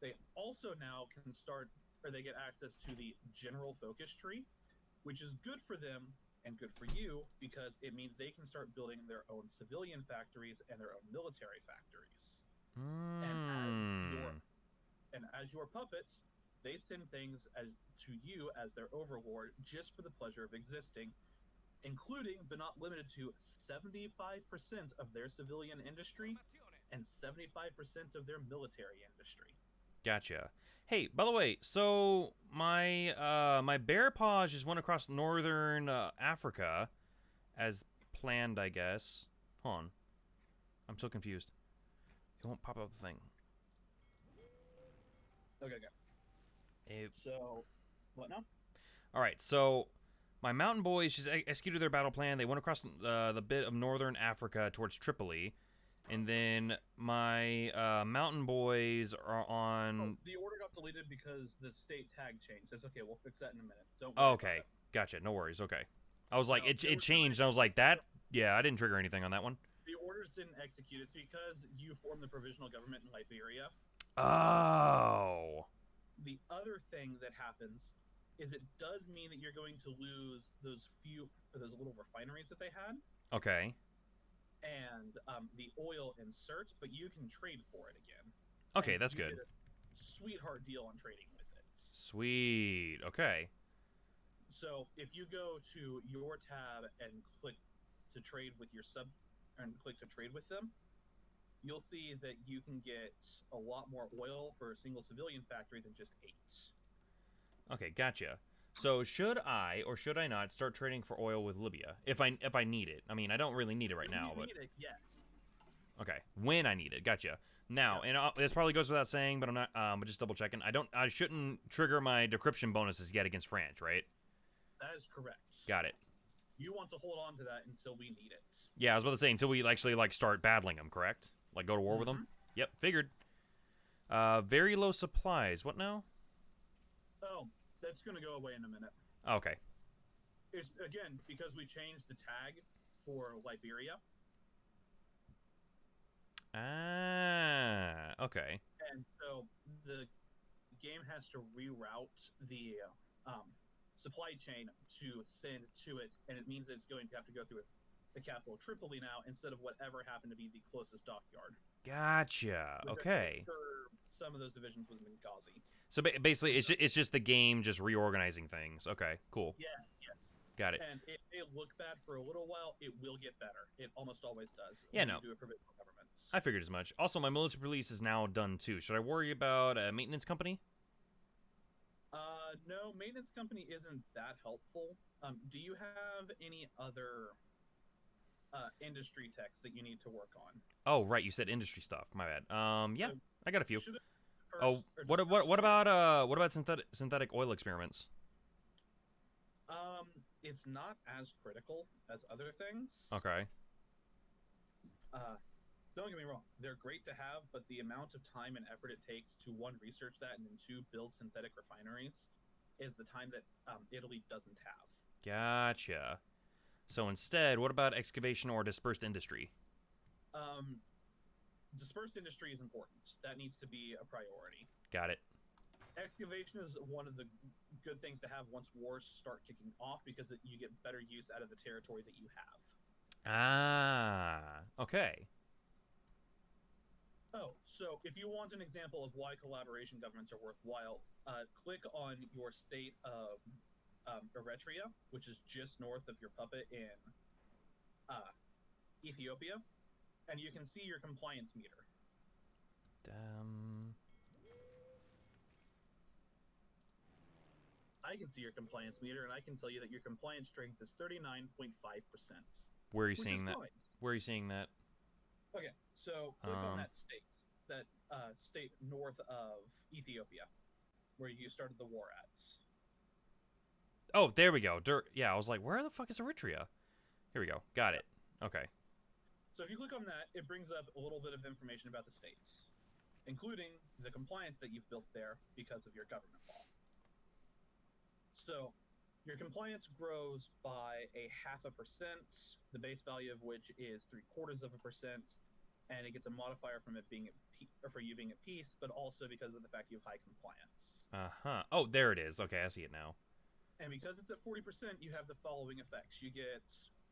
they also now can start, or they get access to the general focus tree, which is good for them and good for you because it means they can start building their own civilian factories and their own military factories. And as your puppet, they send things to you as their overlord just for the pleasure of existing, including but not limited to 75% of their civilian industry and 75% of their military industry. Gotcha. Hey, by the way, so my my bear paws just went across northern Africa as planned, I guess. Hold on. I'm so confused. It won't pop up the thing. Okay. It, So, what now? all right, so my mountain boys just executed their battle plan. They went across the bit of northern Africa towards Tripoli. And then my mountain boys are on... Oh, the order got deleted because the state tag changed. That's okay. We'll fix that in a minute. Don't worry okay. about it. Gotcha. No worries. Okay. I was like, No, it changed. I was like, that... Yeah, I didn't trigger anything on that one. The orders didn't execute. It's because you formed the provisional government in Liberia. Oh. The other thing that happens is it does mean that you're going to lose those little refineries that they had. Okay. And the oil insert, but you can trade for it again. Okay, And that's you good. get a sweetheart deal on trading with it. Sweet. Okay. So if you go to your tab and click to trade with your sub, and click to trade with them, you'll see that you can get a lot more oil for a single civilian factory than just 8. Okay, gotcha. So should I or should I not start trading for oil with Libya if I need it? I mean, I don't really need it right If now, you but need it, yes. okay, when I need it, gotcha. Now, Yep. and this probably goes without saying, but I'm not. But just double checking. I shouldn't trigger my decryption bonuses yet against France, right? That is correct. Got it. You want to hold on to that until we need it. Yeah, I was about to say until we actually like start battling them, correct? Like go to war with them. Yep, figured. Very low supplies. What now? Oh, that's going to go away in a minute. Okay. It's, again, because we changed the tag for Liberia. Ah, okay. And so the game has to reroute the supply chain to send to it, and it means that it's going to have to go through the capital Tripoli now instead of whatever happened to be the closest dockyard. Gotcha. Okay. For some of those divisions was Benghazi. So basically, it's just the game just reorganizing things. Okay, cool. Yes. Got it. And it may look bad for a little while. It will get better. It almost always does. Yeah, when no. You do a provisional government. I figured as much. Also, my military police is now done too. Should I worry about a maintenance company? No, maintenance company isn't that helpful. Do you have any other industry techs that you need to work on? Oh, right. You said industry stuff. My bad. Yeah, I got a few. Should it Oh, or what about synthetic oil experiments? It's not as critical as other things. Okay. Don't get me wrong, they're great to have, but the amount of time and effort it takes to, one, research that, and then two, build synthetic refineries is the time that Italy doesn't have. Gotcha. So instead, what about excavation or dispersed industry? Dispersed industry is important. That needs to be a priority. Got it. Excavation is one of the good things to have once wars start kicking off because you get better use out of the territory that you have. Ah, okay. Oh, so if you want an example of why collaboration governments are worthwhile, click on your state of Eritrea, which is just north of your puppet in Ethiopia, and you can see your compliance meter. I can see your compliance meter, and I can tell you that your compliance strength is 39.5%. Where are you seeing that? Fine. Where are you seeing that? Okay, so click on that state north of Ethiopia, where you started the war at. Oh, there we go. Yeah, I was like, where the fuck is Eritrea? Here we go. Got it. Okay. So if you click on that, it brings up a little bit of information about the states, including the compliance that you've built there because of your government law. So your compliance grows by 0.5%, the base value of which is 0.75%, and it gets a modifier from it being for you being at peace, but also because of the fact you have high compliance. Uh-huh. Oh, there it is. Okay, I see it now. And because it's at 40%, you have the following effects. You get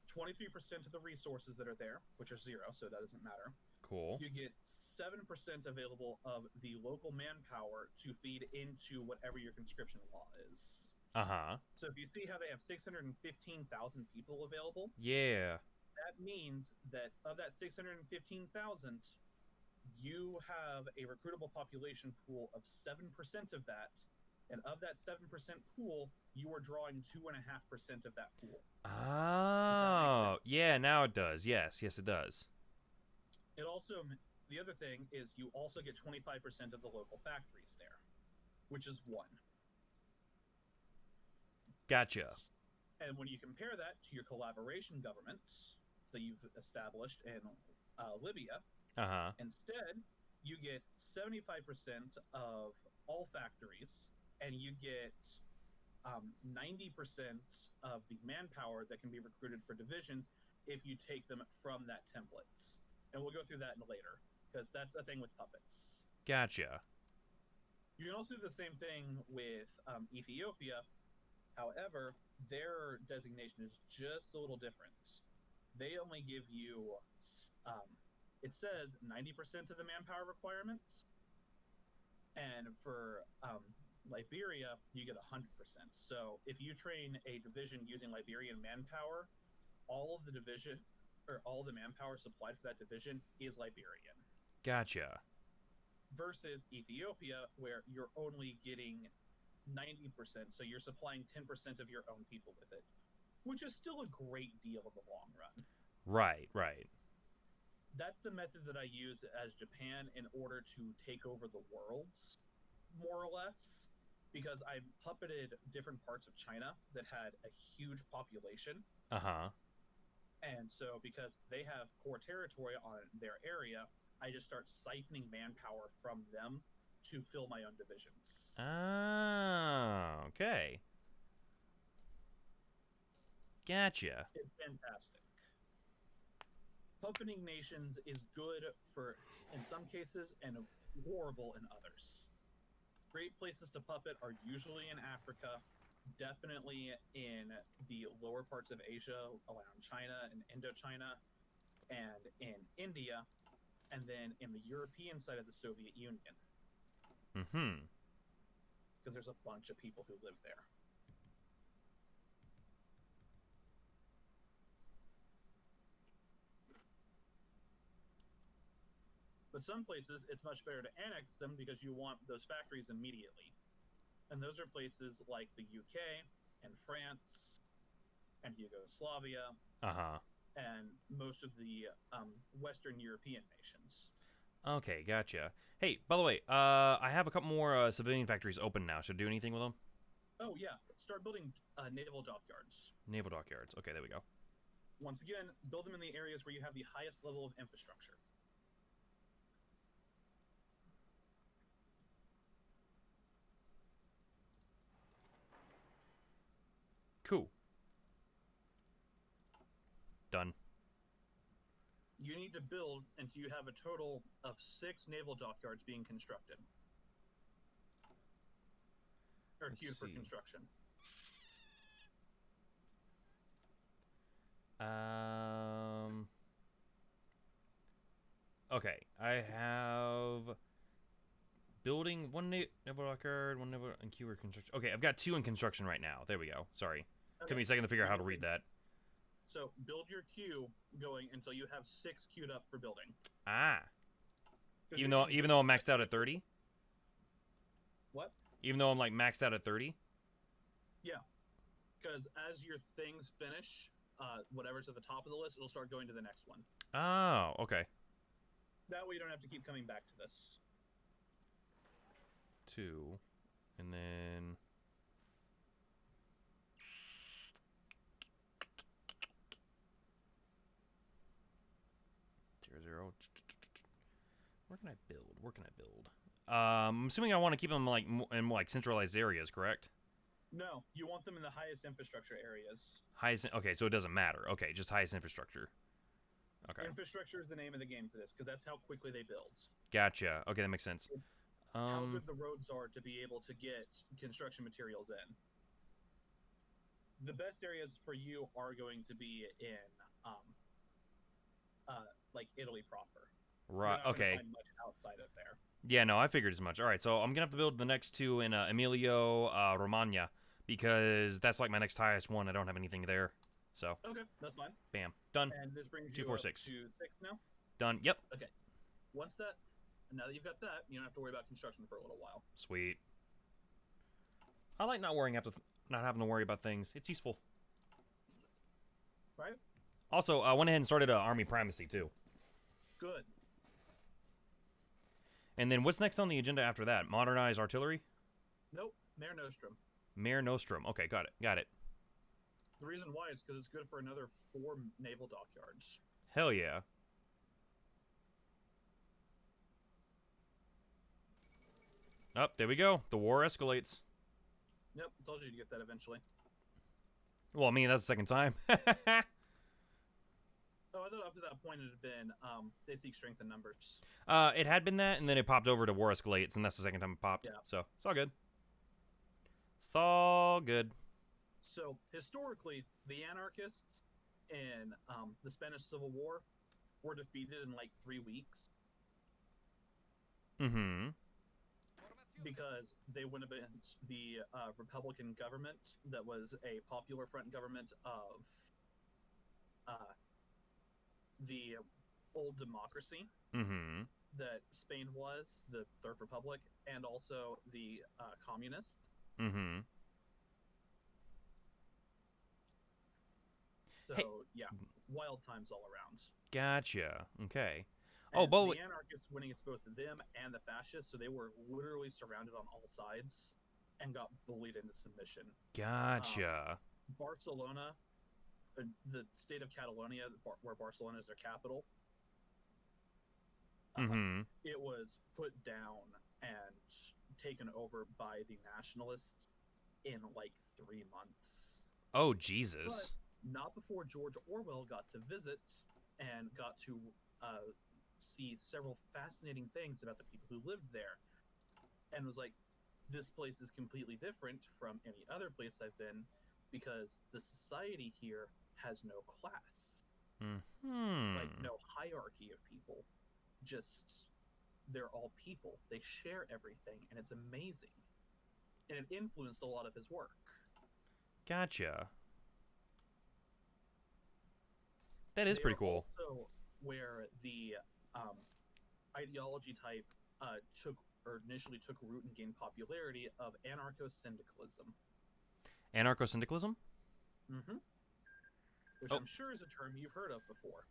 23% of the resources that are there, which are 0, so that doesn't matter. Cool. You get 7% available of the local manpower to feed into whatever your conscription law is. Uh-huh. So if you see how they have 615,000 people available, yeah, that means that of that 615,000, you have a recruitable population pool of 7% of that, and of that 7% pool, you are drawing 2.5% of that pool. Oh, yeah, now it does. Yes, it does. It also, the other thing is you also get 25% of the local factories there, which is 1. Gotcha. And when you compare that to your collaboration governments that you've established in Libya, instead, you get 75% of all factories, and you get 90% of the manpower that can be recruited for divisions if you take them from that template. And we'll go through that later, because that's a thing with puppets. Gotcha. You can also do the same thing with Ethiopia. However, their designation is just a little different. They only give you, it says 90% of the manpower requirements. And for Liberia, you get 100%. So if you train a division using Liberian manpower, all of the division or all the manpower supplied for that division is Liberian. Gotcha. Versus Ethiopia, where you're only getting 90%, so you're supplying 10% of your own people with it, which is still a great deal in the long run. Right, right. That's the method that I use as Japan in order to take over the worlds, more or less, because I puppeted different parts of China that had a huge population. Uh-huh. And so because they have core territory on their area, I just start siphoning manpower from them to fill my own divisions. Ah, okay. Gotcha. It's fantastic. Puppeting nations is good in some cases and horrible in others. Great places to puppet are usually in Africa, definitely in the lower parts of Asia around China and Indochina, and in India, and then in the European side of the Soviet Union. Mm-hmm. Because there's a bunch of people who live there. But some places, it's much better to annex them because you want those factories immediately. And those are places like the UK and France and Yugoslavia Uh-huh. and most of the Western European nations. Okay, gotcha. Hey, by the way, I have a couple more civilian factories open now. Should I do anything with them? Oh, yeah. Start building naval dockyards. Naval dockyards. Okay, there we go. Once again, build them in the areas where you have the highest level of infrastructure. Cool. Done. You need to build until you have a total of 6 naval dockyards being constructed. Or queued for construction. Okay, I have building one naval dockyard, one naval and queue construction. Okay, I've got 2 in construction right now. There we go. Sorry. Okay. Took me a second to figure out how to read that. So build your queue going until you have 6 queued up for building. Ah. Even though I'm maxed out at 30? What? Even though I'm like maxed out at 30? Yeah. Because as your things finish, whatever's at the top of the list, it'll start going to the next one. Oh, okay. That way you don't have to keep coming back to this. 2. And then... 0. Where can I build? Where can I build? I'm assuming I want to keep them like in like centralized areas, correct? No, you want them in the highest infrastructure areas. Highest. Okay, so it doesn't matter. Okay, just highest infrastructure. Okay. Infrastructure is the name of the game for this because that's how quickly they build. Gotcha. Okay, that makes sense. It's how good the roads are to be able to get construction materials in. The best areas for you are going to be in like Italy proper. Right. You're not Okay. gonna find much outside of there. Yeah, no, I figured as much. All right, so I'm gonna have to build the next 2 in Emilio Romagna because that's like my next highest one. I don't have anything there, so. Okay, that's fine. Bam, done. And this brings 2, you 4, up 6. to 6 now. Done. Yep. Okay. Now that you've got that, you don't have to worry about construction for a little while. Sweet. I like not having to worry about things. It's useful. Right? Also, I went ahead and started army primacy too. Good. And then what's next on the agenda after that? Modernize artillery? Nope. Mare Nostrum. Mare Nostrum. Okay, got it. Got it. The reason why is because it's good for another 4 naval dockyards. Hell yeah. Oh, there we go. The war escalates. Yep, told you to get that eventually. Well, I mean, that's the second time. Oh, I thought up to that point it had been they seek strength in numbers. It had been that, and then it popped over to war escalates, and that's the second time it popped. Yeah. So, it's all good. It's all good. So, historically, the anarchists in the Spanish Civil War were defeated in like 3 weeks. Mm-hmm. because they went against the Republican government that was a Popular Front government of the old democracy Mm-hmm. that Spain was, the Third Republic, and also the communists. Mm-hmm. So, Hey. yeah, wild times all around. Gotcha. Okay. And Oh, by the way, the anarchists winning against both them and the fascists, so they were literally surrounded on all sides and got bullied into submission. gotcha. Barcelona, the state of Catalonia, where Barcelona is their capital, Mm-hmm. it was put down and taken over by the nationalists in like 3 months. Oh, Jesus. But not before George Orwell got to visit and got to see several fascinating things about the people who lived there, and was like, this place is completely different from any other place I've been because the society here has no class, Mm-hmm. like no hierarchy of people. Just they're all people. They share everything, and it's amazing. And it influenced a lot of his work. Gotcha. That is pretty cool. Also, where the ideology type initially took root and gained popularity of anarcho-syndicalism. Anarcho-syndicalism? Mm-hmm. Which Oh. I'm sure is a term you've heard of before.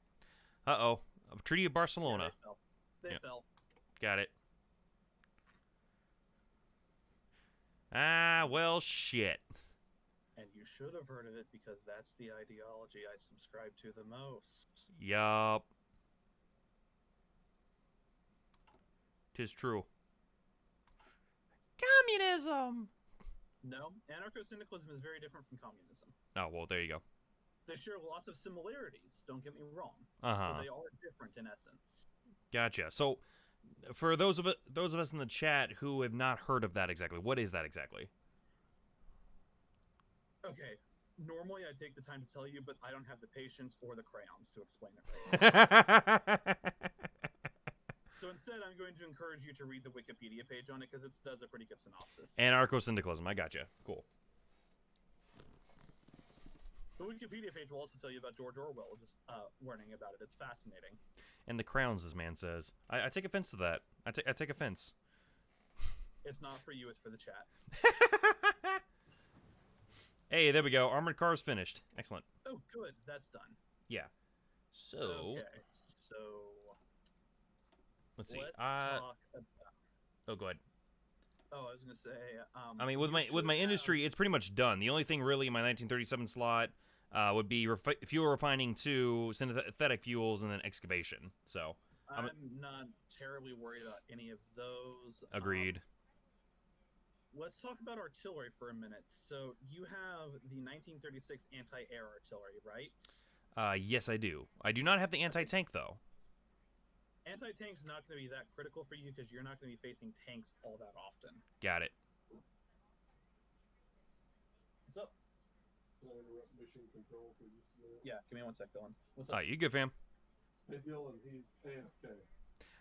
Uh-oh. Treaty of Barcelona. Yeah, they Yep. fell. Got it. Ah, well, shit. And you should have heard of it because that's the ideology I subscribe to the most. Yup. 'Tis true. Communism! No, anarcho-syndicalism is very different from communism. Oh, well, there you go. They share lots of similarities, don't get me wrong. Uh-huh. But they are different in essence. Gotcha. So, for those of us in the chat who have not heard of that exactly, what is that exactly? Okay, normally I take the time to tell you, but I don't have the patience or the crayons to explain it right now. So instead, I'm going to encourage you to read the Wikipedia page on it because it does a pretty good synopsis. Anarcho-syndicalism. I gotcha. Cool. The Wikipedia page will also tell you about George Orwell, just warning about it. It's fascinating. And the crowns, this man says. I take offense to that. I take offense. It's not for you, it's for the chat. Hey, there we go. Armored car's finished. Excellent. Oh, good. That's done. Yeah. So... Okay, so... Let's see. Let's talk about... Oh, go ahead. Oh, I was gonna say. I mean, with my industry, it's pretty much done. The only thing really in my 1937 slot would be fuel refining 2, synthetic fuels, and then excavation. So I'm not terribly worried about any of those. Agreed. Let's talk about artillery for a minute. So you have the 1936 anti-air artillery, right? Yes, I do. I do not have the anti-tank though. Anti-tank's not going to be that critical for you because you're not going to be facing tanks all that often. Got it. What's up? Can I interrupt mission control for just a minute? Yeah, give me 1 sec, Dylan. What's up? You good, fam? Hey, Dylan, he's AFK.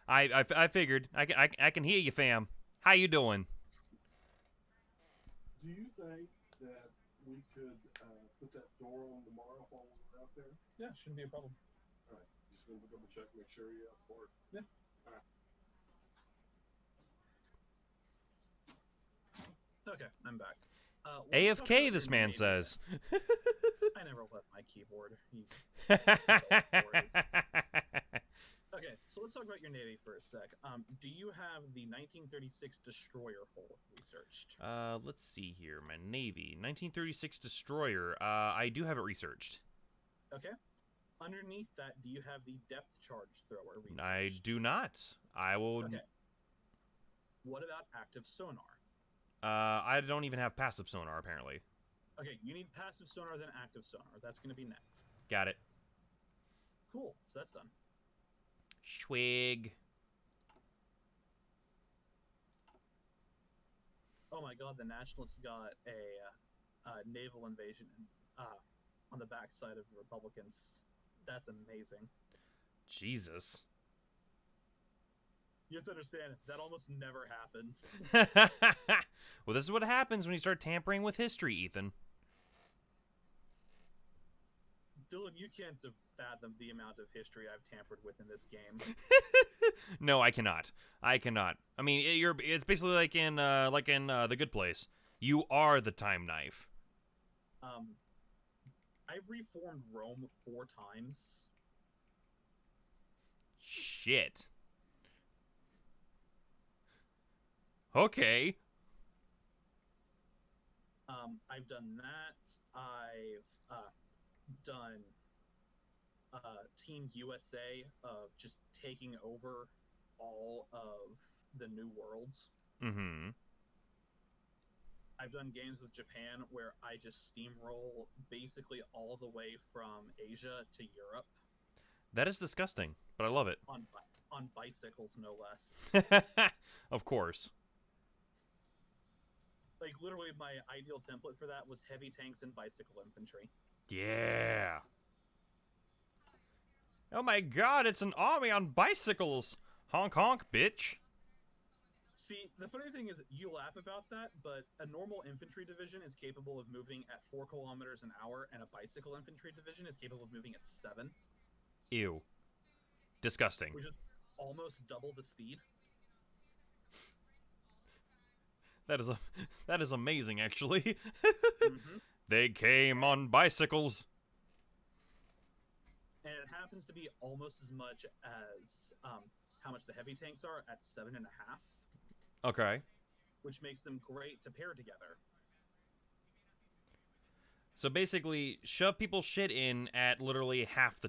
I figured. I can hear you, fam. How you doing? Do you think that we could put that door on tomorrow while we're out there? Yeah, shouldn't be a problem. All right, just going to double check, make sure you're up for it. Yeah. All right. Okay, I'm back. AFK, this man says. I never left my keyboard. Okay, so let's talk about your Navy for a sec. Do you have the 1936 destroyer hull researched? Let's see here. My Navy 1936 destroyer. I do have it researched. Okay. Underneath that, do you have the depth charge thrower researched? I do not. I will. Okay. What about active sonar? I don't even have passive sonar apparently. Okay, you need passive sonar, then active sonar. That's going to be next. Got it. Cool, so that's done. Schwig. Oh my god, the Nationalists got a naval invasion on the backside of the Republicans. That's amazing. Jesus. You have to understand that almost never happens. Well, this is what happens when you start tampering with history, Ethan. Dylan, you can't fathom the amount of history I've tampered with in this game. No, I cannot. I cannot. I mean, it's basically like in The Good Place. You are the time knife. I've reformed Rome 4 times. Shit. Okay. I've done that. I've done Team USA of just taking over all of the new worlds. Mm-hmm. I've done games with Japan where I just steamroll basically all the way from Asia to Europe. That is disgusting, but I love it. On bicycles, no less. Of course. Like, literally, my ideal template for that was heavy tanks and bicycle infantry. Yeah. Oh my god, it's an army on bicycles. Honk honk, bitch. See, the funny thing is, you laugh about that, but a normal infantry division is capable of moving at 4 kilometers an hour, and a bicycle infantry division is capable of moving at 7. Ew. Disgusting. Which is almost double the speed. That is amazing, actually. Mm-hmm. They came on bicycles. And it happens to be almost as much as how much the heavy tanks are at 7.5. Okay. Which makes them great to pair together. So basically, shove people's shit in at literally half the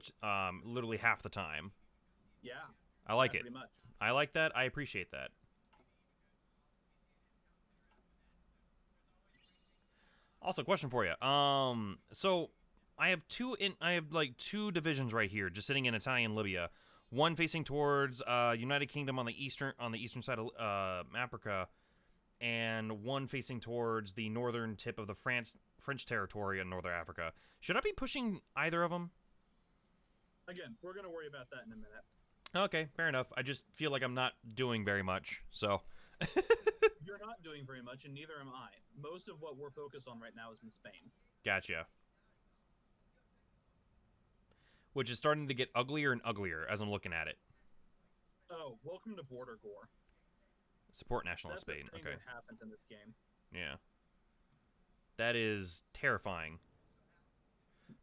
time. Yeah. I like it. Pretty much. I like that. I appreciate that. Also, question for you. So I have two divisions right here, just sitting in Italian Libya. One facing towards United Kingdom on the eastern side of Africa, and one facing towards the northern tip of the French territory in Northern Africa. Should I be pushing either of them? Again, we're gonna worry about that in a minute. Okay, fair enough. I just feel like I'm not doing very much, so. You're not doing very much, and neither am I. Most of what we're focused on right now is in Spain. Gotcha. Which is starting to get uglier and uglier as I'm looking at it. Oh, welcome to Border Gore. Support National That's Spain. the thing Okay. that happens in this game. Yeah. That is terrifying.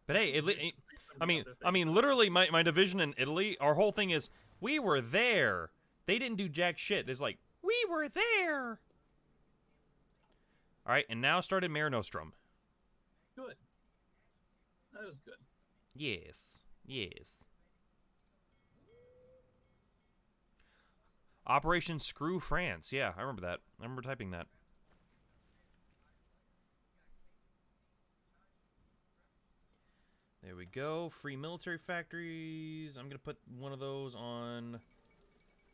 But hey, I mean, literally, my division in Italy, our whole thing is, we were there. They didn't do jack shit. There's like, we were there. All right, and now started Mare Nostrum. Good. That is good. Yes. Yes. Operation Screw France. Yeah, I remember that. I remember typing that. There we go. Free military factories. I'm going to put one of those on...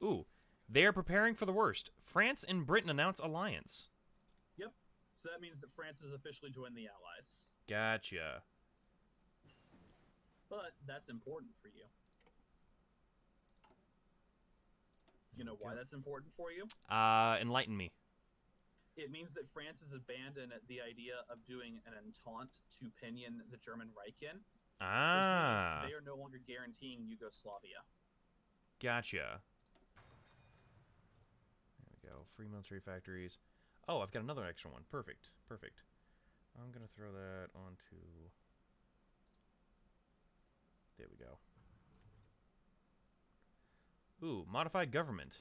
Ooh. They are preparing for the worst. France and Britain announce alliance. Yep. So that means that France has officially joined the Allies. Gotcha. But that's important for you. You know why that's important for you? Enlighten me. It means that France has abandoned the idea of doing an entente to pinion the German Reich in. Ah. They are no longer guaranteeing Yugoslavia. Gotcha. There we go. Free military factories. Oh, I've got another extra one. Perfect. Perfect. I'm going to throw that onto... There we go. Ooh, modified government.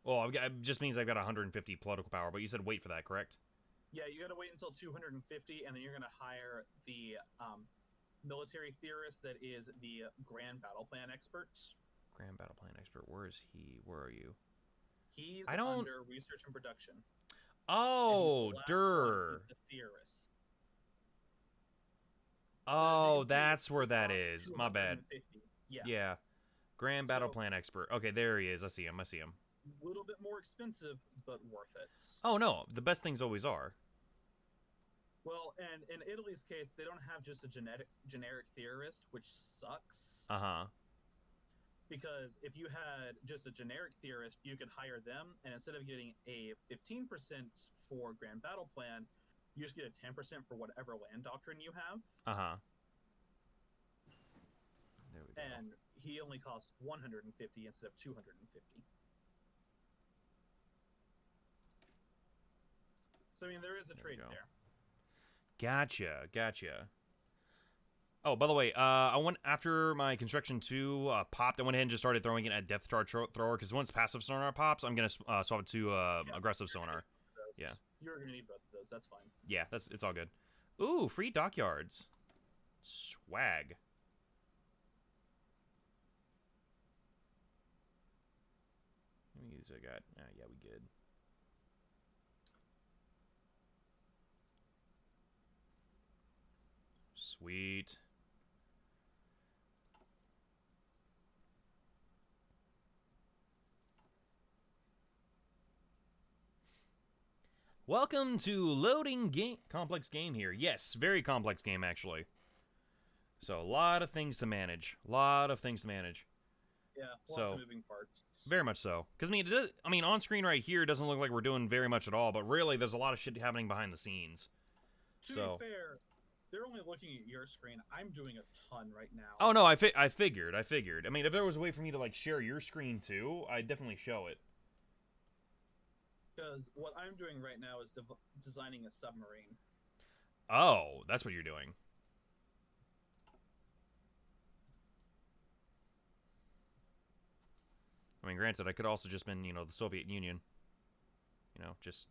Well, it just means I've got 150 political power, but you said wait for that, correct? Yeah, you gotta wait until 250, and then you're gonna hire the military theorist that is the Grand Battle Plan expert. Grand Battle Plan expert. Where is he? Where are you? He's under research and production. Oh, der. The theorist. Oh, that's where that is. My bad. Yeah. Yeah. Grand Battle Plan expert. Okay, there he is. I see him. I see him. A little bit more expensive, but worth it. Oh, no. The best things always are. Well, and in Italy's case, they don't have just a generic theorist, which sucks. Uh-huh. Because if you had just a generic theorist, you could hire them, and instead of getting a 15% for Grand Battle Plan, you just get a 10% for whatever land doctrine you have. Uh-huh. There we go. And he only costs 150 instead of 250. So, I mean, there is a trade there. Gotcha. Oh, by the way, I went after my construction 2 popped. I went ahead and just started throwing it at depth charge thrower because once passive sonar pops, I'm gonna swap it to aggressive sonar. Yeah, You're gonna need both of those. That's fine. yeah, it's all good. Ooh, free dockyards. Swag. How many of these I got? Yeah, we good. Sweet. Welcome to loading game. Complex game here. Yes, very complex game actually. So a lot of things to manage. Yeah, lots of moving parts. Very much so. Because I mean, on screen right here doesn't look like we're doing very much at all, but really there's a lot of shit happening behind the scenes. To be fair, they're only looking at your screen. I'm doing a ton right now. Oh no, I figured. I mean, if there was a way for me to like share your screen too, I'd definitely show it. Because what I'm doing right now is designing a submarine. Oh, that's what you're doing. I mean, granted, I could also just been, the Soviet Union. Just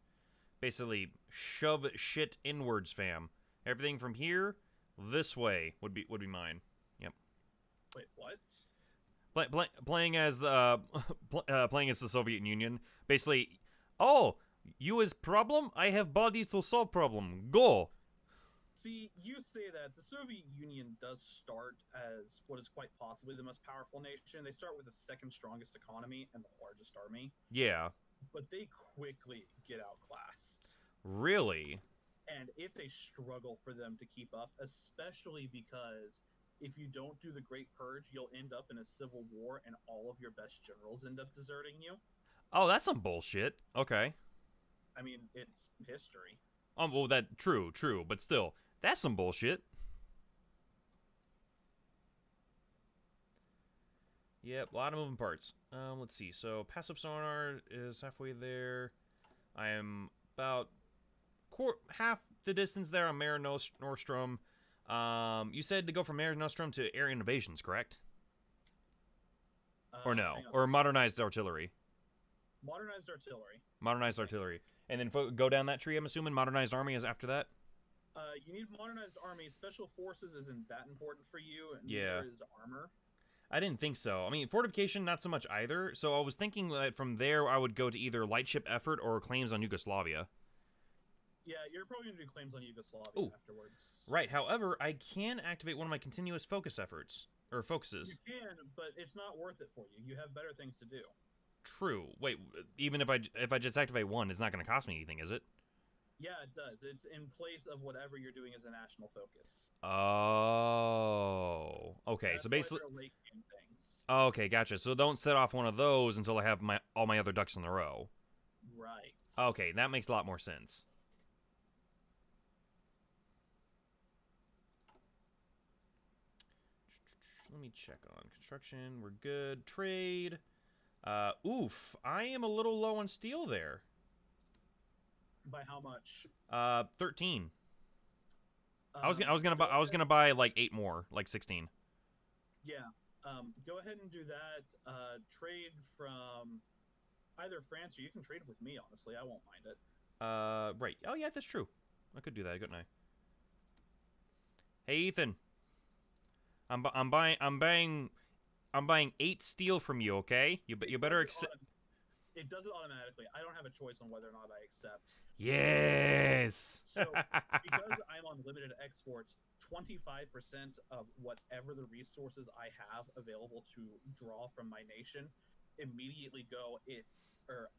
basically shove shit inwards, fam. Everything from here, this way would be mine. Yep. Wait, what? Playing as the Soviet Union, basically. Oh, you is problem? I have bodies to solve problem. Go. See, you say that. The Soviet Union does start as what is quite possibly the most powerful nation. They start with the second strongest economy and the largest army. Yeah. But they quickly get outclassed. Really? And it's a struggle for them to keep up, especially because if you don't do the Great Purge, you'll end up in a civil war and all of your best generals end up deserting you. Oh, that's some bullshit. Okay. I mean, it's history. Well, true, but still, that's some bullshit. Yep, a lot of moving parts. Let's see. So, passive sonar is halfway there. I am about half the distance there on Mare Nostrum. You said to go from Mare Nostrum to air innovations, correct? Or no? Or modernized artillery? Modernized artillery. And then go down that tree, I'm assuming? Modernized army is after that? You need modernized army. Special forces isn't that important for you. And yeah. Neither is armor. I didn't think so. I mean, fortification, not so much either. So I was thinking that from there, I would go to either light ship effort or claims on Yugoslavia. Yeah, you're probably going to do claims on Yugoslavia afterwards. Right. However, I can activate one of my continuous focus efforts. Or focuses. You can, but it's not worth it for you. You have better things to do. True. Wait, even if I just activate one, it's not going to cost me anything, is it? Yeah, it does. It's in place of whatever you're doing as a national focus. Oh. Okay, That's so basically... why they're late game things. Okay, gotcha. So don't set off one of those until I have all my other ducks in a row. Right. Okay, that makes a lot more sense. Let me check on construction. We're good. Trade. Oof. I am a little low on steel there. By how much? 13. I was gonna buy like 8 more, like 16. Yeah. Go ahead and do that. Trade from either France or you can trade with me. Honestly, I won't mind it. Right. Oh yeah, that's true. I could do that, couldn't I? Hey Ethan. I'm buying 8 steel from you, okay? You better accept. It does it automatically. I don't have a choice on whether or not I accept. Yes. So because I'm on limited exports, 25% of whatever the resources I have available to draw from my nation immediately go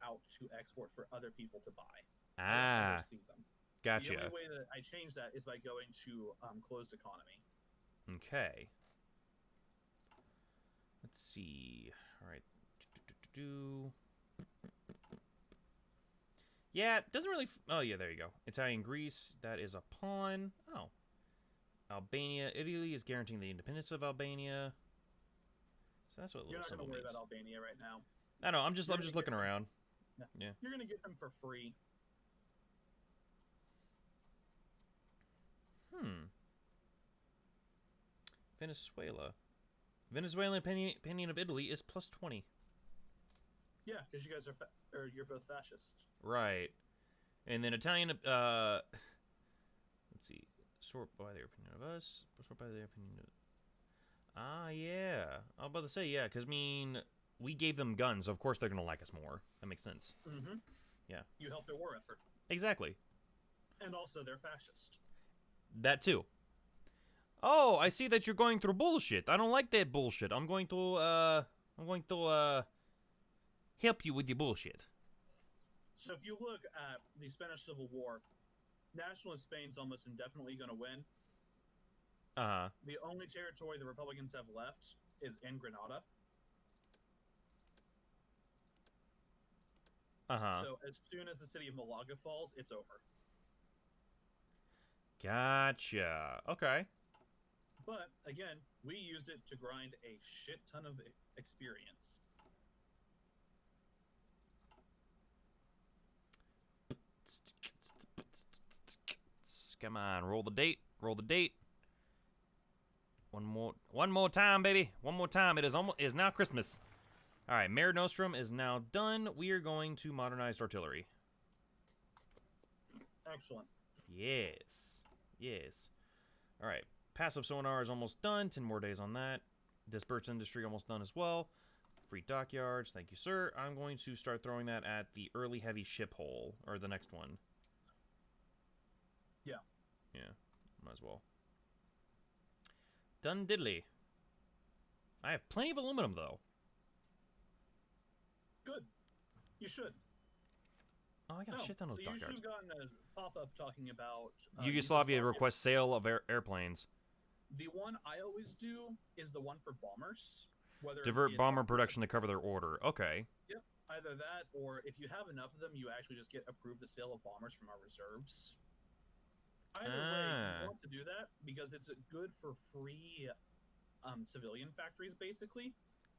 out to export for other people to buy. Ah. See them. Gotcha. The only way that I change that is by going to closed economy. Okay. Let's see. All right. Do. Yeah, it doesn't really. Oh yeah, there you go. Italian Greece. That is a pawn. Oh. Albania. Italy is guaranteeing the independence of Albania. So that's what You're little not symbol gonna worry means. about Albania right now. I know. I'm just You're gonna looking get them- around. No. Yeah. You're gonna get them for free. Venezuela. Venezuelan opinion of Italy is +20. Yeah, because you guys are you're both fascist. Right. And then Italian. Let's see. Sort by their opinion of us. Sort by their opinion of. Ah, yeah. I was about to say, yeah, because, I mean, we gave them guns, so of course they're going to like us more. That makes sense. Mm-hmm. Yeah. You help their war effort. Exactly. And also, they're fascist. That too. Oh, I see that you're going through bullshit. I don't like that bullshit. I'm going to help you with your bullshit. So if you look at the Spanish Civil War, nationalist Spain's almost indefinitely going to win. Uh-huh. The only territory the Republicans have left is in Grenada. Uh-huh. So as soon as the city of Malaga falls, it's over. Gotcha. Okay. But again, we used it to grind a shit ton of experience. Come on, roll the date. Roll the date. One more time, baby. One more time. It is now Christmas. All right, Mare Nostrum is now done. We are going to modernize artillery. Excellent. Yes. Yes. All right. Passive sonar is almost done. 10 more days on that. Dispersed industry almost done as well. Free dockyards. Thank you, sir. I'm going to start throwing that at the early heavy ship hole, or the next one. Yeah. Yeah. Might as well. Done diddly. I have plenty of aluminum, though. Good. You should. Oh, I got a shit ton of so you should dockyards. have gotten a pop-up talking about... Yugoslavia requests sale of airplanes. The one I always do is the one for bombers. Whether Divert it's bomber on- production to cover their order. Okay. Yep. Either that, or if you have enough of them, you actually just get approved the sale of bombers from our reserves. Either way, you want to do that because it's good for free civilian factories, basically.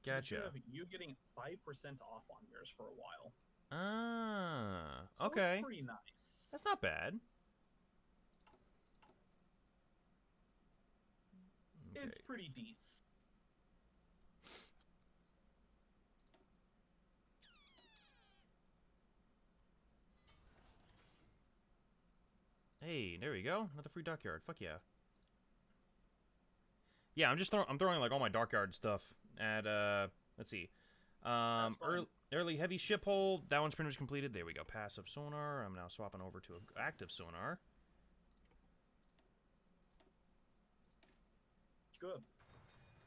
So Gotcha. instead of you getting 5% off on yours for a while. Ah. So Okay. It's pretty nice. That's not bad. Okay. It's pretty decent. Hey, there we go. Another free dockyard. Fuck yeah. Yeah, I'm throwing like all my dockyard stuff at let's see. That's fine. Early heavy ship hold. That one's pretty much completed. There we go. Passive sonar. I'm now swapping over to an active sonar. Good.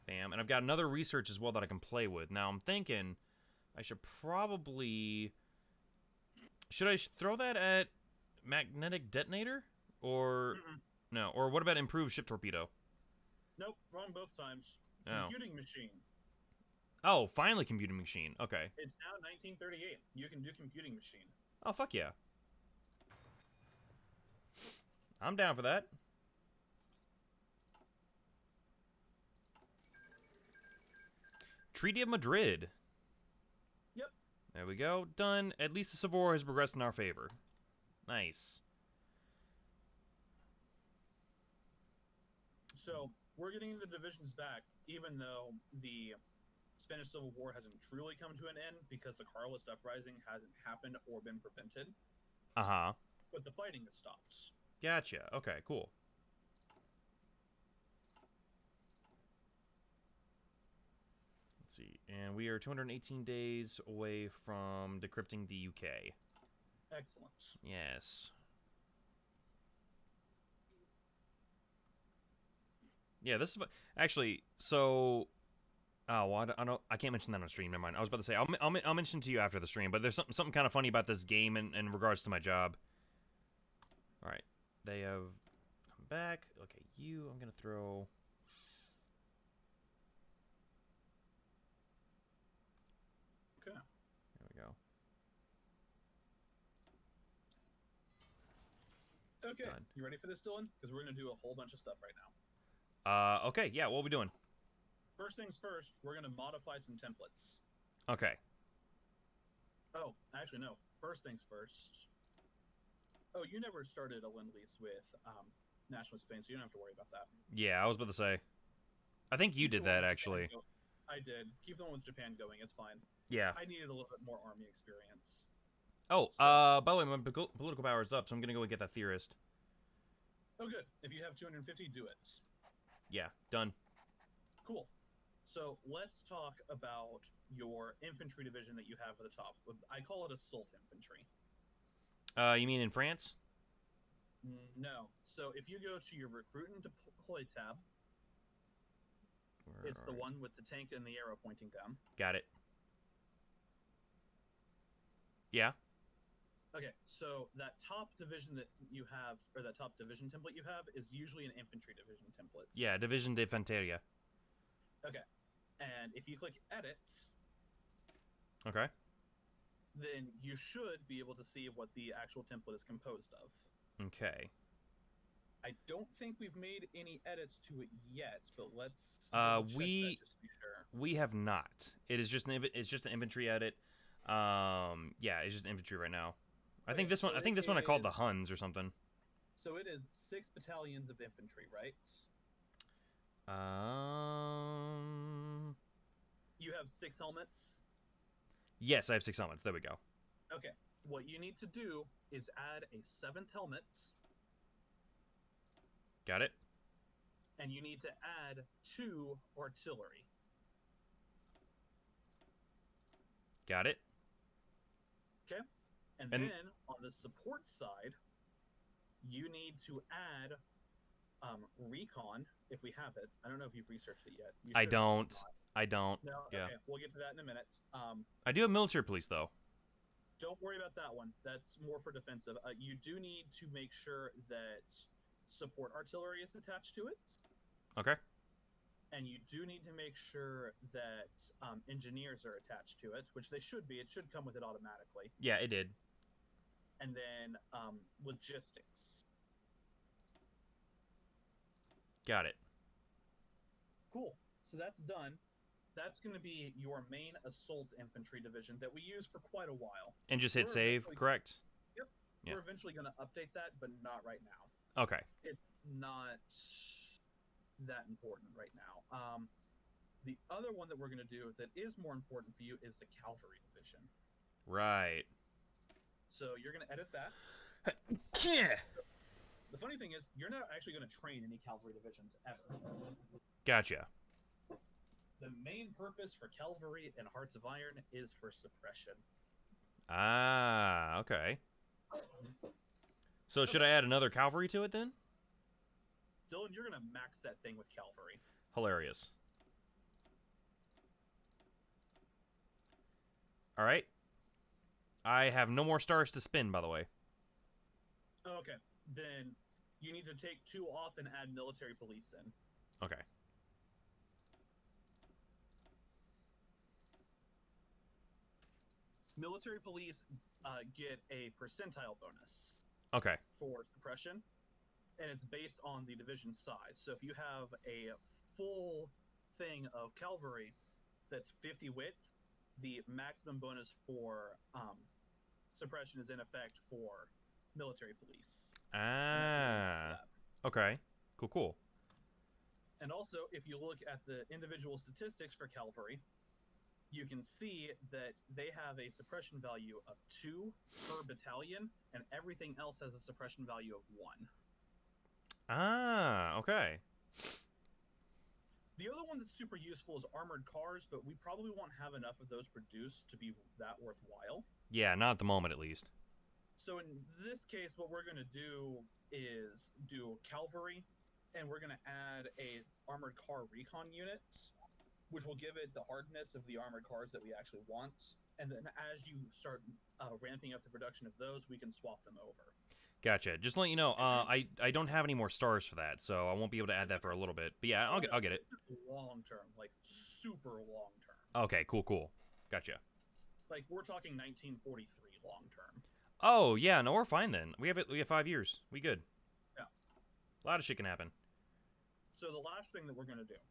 Bam. And I've got another research as well that I can play with. Now I'm thinking I should probably should I throw that at magnetic detonator or no? Or what about improved ship torpedo? Nope, wrong both times. Oh. Computing machine. Oh, finally computing machine. Okay. It's now 1938. You can do computing machine. Oh, fuck yeah. I'm down for that. Treaty of Madrid. Yep. There we go. Done. At least the Civil War has progressed in our favor. Nice. So, we're getting the divisions back, even though the Spanish Civil War hasn't truly come to an end because the Carlist Uprising hasn't happened or been prevented. Uh-huh. But the fighting has stopped. Gotcha. Okay, cool. Let's see. And we are 218 days away from decrypting the UK. Excellent. Yes. Yeah, this is actually so. Oh, well, I can't mention that on stream. Never mind. I was about to say I'll mention to you after the stream. But there's something kind of funny about this game in regards to my job. All right, they have come back. Okay, I'm gonna throw. Okay, Done. you ready for this, Dylan? Because we're going to do a whole bunch of stuff right now. Okay, yeah, what are we doing? First things first, we're going to modify some templates. Okay. Oh, actually, no. First things first. Oh, you never started a Lend-Lease with National Spain, so you don't have to worry about that. Yeah, I was about to say. I think you Keep did the one that, with actually. Japan I did. Keep the one with Japan going. It's fine. Yeah. I needed a little bit more army experience. Oh, So- by the way, my political power is up, so I'm gonna go and get that theorist. Oh, good. If you have 250, do it. Yeah, done. Cool. So let's talk about your infantry division that you have at the top. I call it assault infantry. You mean in France? No. So if you go to your recruit and deploy tab, Where it's the are you? one with the tank and the arrow pointing down. Got it. Yeah. Okay, so that top division that you have, or that top division template you have, is usually an infantry division template. Yeah, Division de Fanteria. Okay. And if you click edit, Okay. then you should be able to see what the actual template is composed of. Okay. I don't think we've made any edits to it yet, but let's double check that just to be sure. We have not. It is just it's just an infantry edit. Yeah, it's just infantry right now. I think Okay, this one. so I think it this one I called the is- Huns or something. So it is 6 battalions of infantry, right? You have 6 helmets. Yes, I have 6 helmets. There we go. Okay. What you need to do is add a 7th helmet, Got it. and you need to add 2 artillery. Got it. And And- then on the support side, you need to add recon if we have it. I don't know if you've researched it yet. You I should. don't. I don't. No. Yeah. Okay. We'll get to that in a minute. I do have military police though. Don't worry about that one. That's more for defensive. You do need to make sure that support artillery is attached to it, Okay. and you do need to make sure that engineers are attached to it, which they should be. It should come with it automatically. Yeah, it did. And then logistics. Got it. Cool. So that's done. That's going to be your main assault infantry division that we use for quite a while. And just hit We're save, eventually- correct? Yeah. We're eventually going to update that, but not right now. Okay. It's not that important right now. The other one that we're going to do that is more important for you is the cavalry division. Right. So you're going to edit that. Yeah. The funny thing is, you're not actually going to train any cavalry divisions ever. Gotcha. The main purpose for cavalry in Hearts of Iron is for suppression. Ah, okay. So should I add another cavalry to it then? Dylan, you're going to max that thing with cavalry. Hilarious. All right. I have no more stars to spin, by the way. Okay, then you need to take 2 off and add military police in. Okay. Military police get a percentile bonus Okay. for suppression, and it's based on the division size. So if you have a full thing of cavalry that's 50 width, the maximum bonus for suppression is in effect for military police. And that's what we have for that. Okay. Cool, cool. And also, if you look at the individual statistics for cavalry, you can see that they have a suppression value of 2 per battalion, and everything else has a suppression value of 1. Ah, okay. The other one that's super useful is armored cars, but we probably won't have enough of those produced to be that worthwhile. Yeah, not at the moment, at least. So in this case, what we're going to do is do cavalry, and we're going to add a armored car recon unit, which will give it the hardness of the armored cars that we actually want. And then as you start ramping up the production of those, we can swap them over. Gotcha. Just to let you know, I don't have any more stars for that, so I won't be able to add that for a little bit. But yeah, I'll get it. This is long term, like super long term. Okay, cool, cool. Gotcha. Like we're talking 1943 long term. Oh yeah, no, we're fine then. We have 5 years. We good. A lot of shit can happen. So the last thing that we're going to do,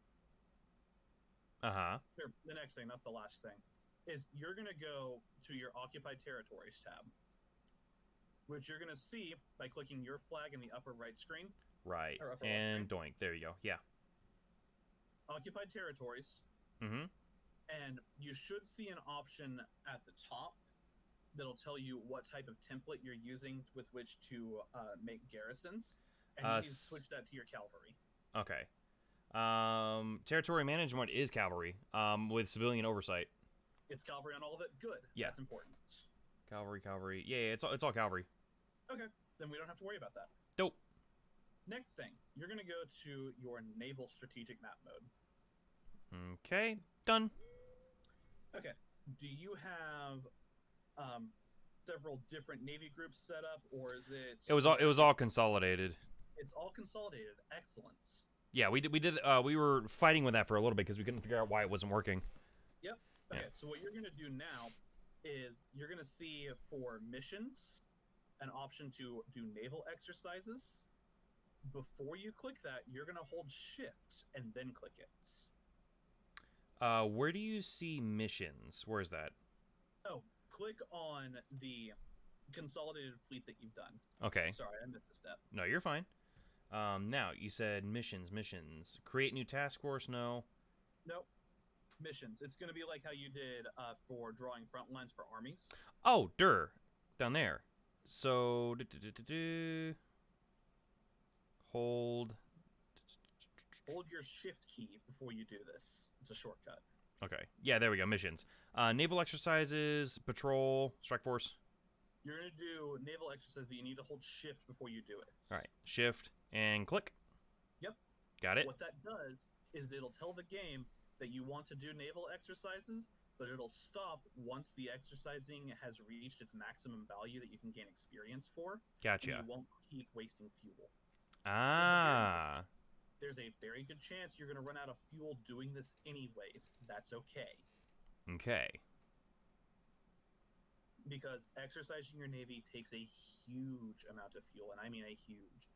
Uh-huh. or the next thing, not the last thing, is you're going to go to your Occupied Territories tab, which you're going to see by clicking your flag in the upper right screen. Right. Or upper And left screen. doink. There you go. Yeah. Occupied Territories. Mm-hmm. And you should see an option at the top that'll tell you what type of template you're using with which to make garrisons. And you need to switch that to your cavalry. Okay. Territory management is cavalry, with civilian oversight. It's cavalry on all of it? Good. Yeah. That's important. Cavalry. Yeah, it's all cavalry. Okay. Then we don't have to worry about that. Dope. Next thing, you're going to go to your Naval Strategic Map mode. Okay. Done. Okay. Do you have several different Navy groups set up, or is it... It was all consolidated. It's all consolidated. Excellent. Yeah, we were fighting with that for a little bit because we couldn't figure out why it wasn't working. Yep. Okay, Yeah. so what you're going to do now is you're going to see for missions an option to do naval exercises. Before you click that, you're going to hold shift and then click it. Where do you see missions? Where is that? Oh, click on the consolidated fleet that you've done. Okay. Sorry, I missed a step. No, you're fine. Now, you said missions. Create new task force? No. Nope. Missions. It's going to be like how you did for drawing front lines for armies. Oh, down there. So, hold. Hold your shift key before you do this. It's a shortcut. Okay. Yeah, there we go. Missions. Naval exercises, patrol, strike force. You're going to do naval exercise, but you need to hold shift before you do it. All right. Shift and click. Yep. Got it. What that does is it'll tell the game that you want to do naval exercises, but it'll stop once the exercising has reached its maximum value that you can gain experience for. Gotcha. And you won't keep wasting fuel. Ah. There's a very good chance you're going to run out of fuel doing this anyways. That's okay. Okay. Because exercising your Navy takes a huge amount of fuel, and I mean a huge.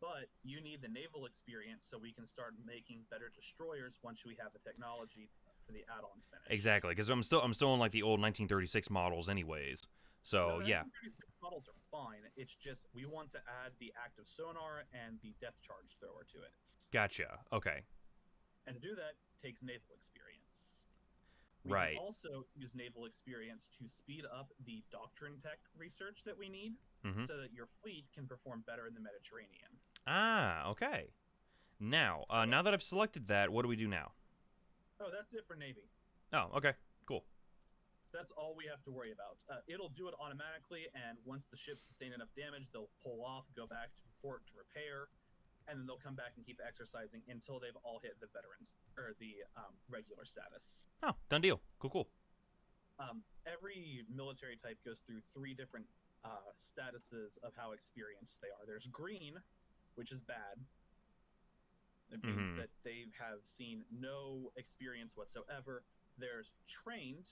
But you need the naval experience so we can start making better destroyers once we have the technology for the add-ons finished. Exactly, because I'm still in like the old 1936 models, anyways. So No, yeah. 1936 models are fine. It's just we want to add the active sonar and the depth charge thrower to it. Gotcha. Okay. And to do that takes naval experience. We Right. can also use naval experience to speed up the doctrine tech research that we need, Mm-hmm. so that your fleet can perform better in the Mediterranean. Ah. Okay. Now, now that I've selected that, what do we do now? Oh, that's it for Navy. Oh. Okay. Cool. That's all we have to worry about. It'll do it automatically, and once the ships sustain enough damage, they'll pull off, go back to port to repair, and then they'll come back and keep exercising until they've all hit the veterans or the regular status. Oh, done deal. Cool. Every military type goes through 3 different statuses of how experienced they are. There's green, which is bad. It means that they have seen no experience whatsoever. There's trained,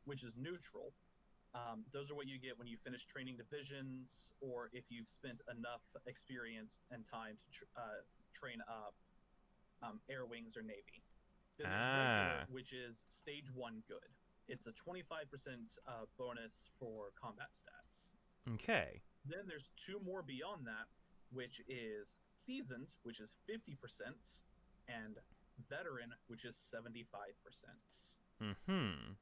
which is neutral. Those are what you get when you finish training divisions, or if you've spent enough experience and time to train up air wings or navy. Then there's regular, which is stage 1 good. It's a 25% bonus for combat stats. Okay. Then there's 2 more beyond that, which is seasoned, which is 50%, and veteran, which is 75%. Mm-hmm.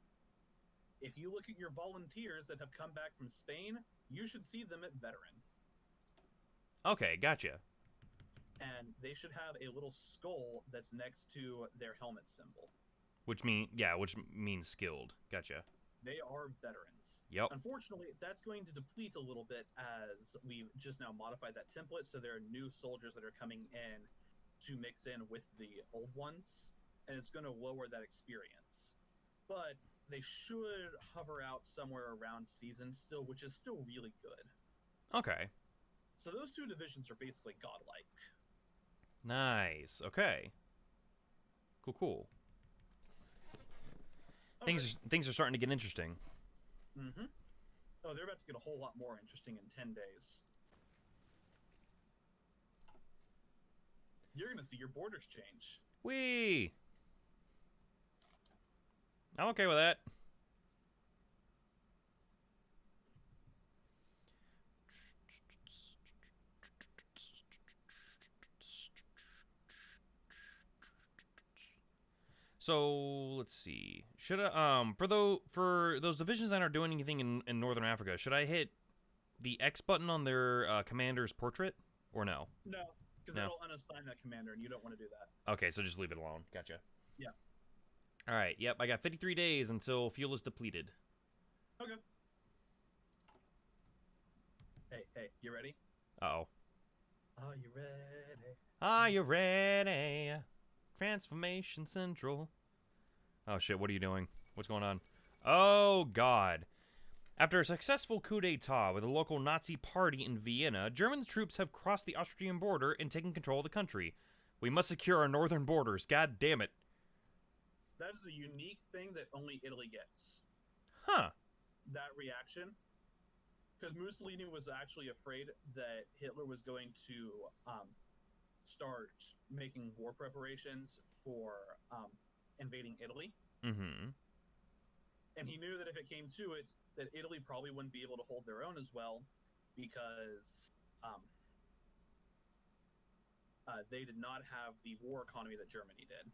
If you look at your volunteers that have come back from Spain, you should see them at veteran. Okay, gotcha. And they should have a little skull that's next to their helmet symbol. Which means skilled. Gotcha. They are veterans. Yep. Unfortunately, that's going to deplete a little bit as we've just now modified that template, so there are new soldiers that are coming in to mix in with the old ones, and it's going to lower that experience. But they should hover out somewhere around season still, which is still really good. Okay. So those 2 divisions are basically godlike. Nice. Okay. Cool. Things are starting to get interesting. Mm-hmm. Oh, they're about to get a whole lot more interesting in 10 days. you're gonna see your borders change. Whee! I'm okay with that. So let's see. Should I for those divisions that aren't doing anything in Northern Africa, should I hit the X button on their commander's portrait or no? No, because No. that'll unassign that commander, and you don't want to do that. Okay, so just leave it alone. Gotcha. Yeah. All right. Yep. I got 53 days until fuel is depleted. Okay. Hey, you ready? Uh-oh. Are you ready? Are you ready? Transformation Central. Oh shit, what are you doing? What's going on? Oh god. After a successful coup d'etat with a local Nazi party in Vienna, German troops have crossed the Austrian border and taken control of the country. We must secure our northern borders, god damn it. That is a unique thing that only Italy gets. Huh. That reaction. Because Mussolini was actually afraid that Hitler was going to start making war preparations for invading Italy. Mm-hmm. And he knew that if it came to it, that Italy probably wouldn't be able to hold their own as well, because they did not have the war economy that Germany did.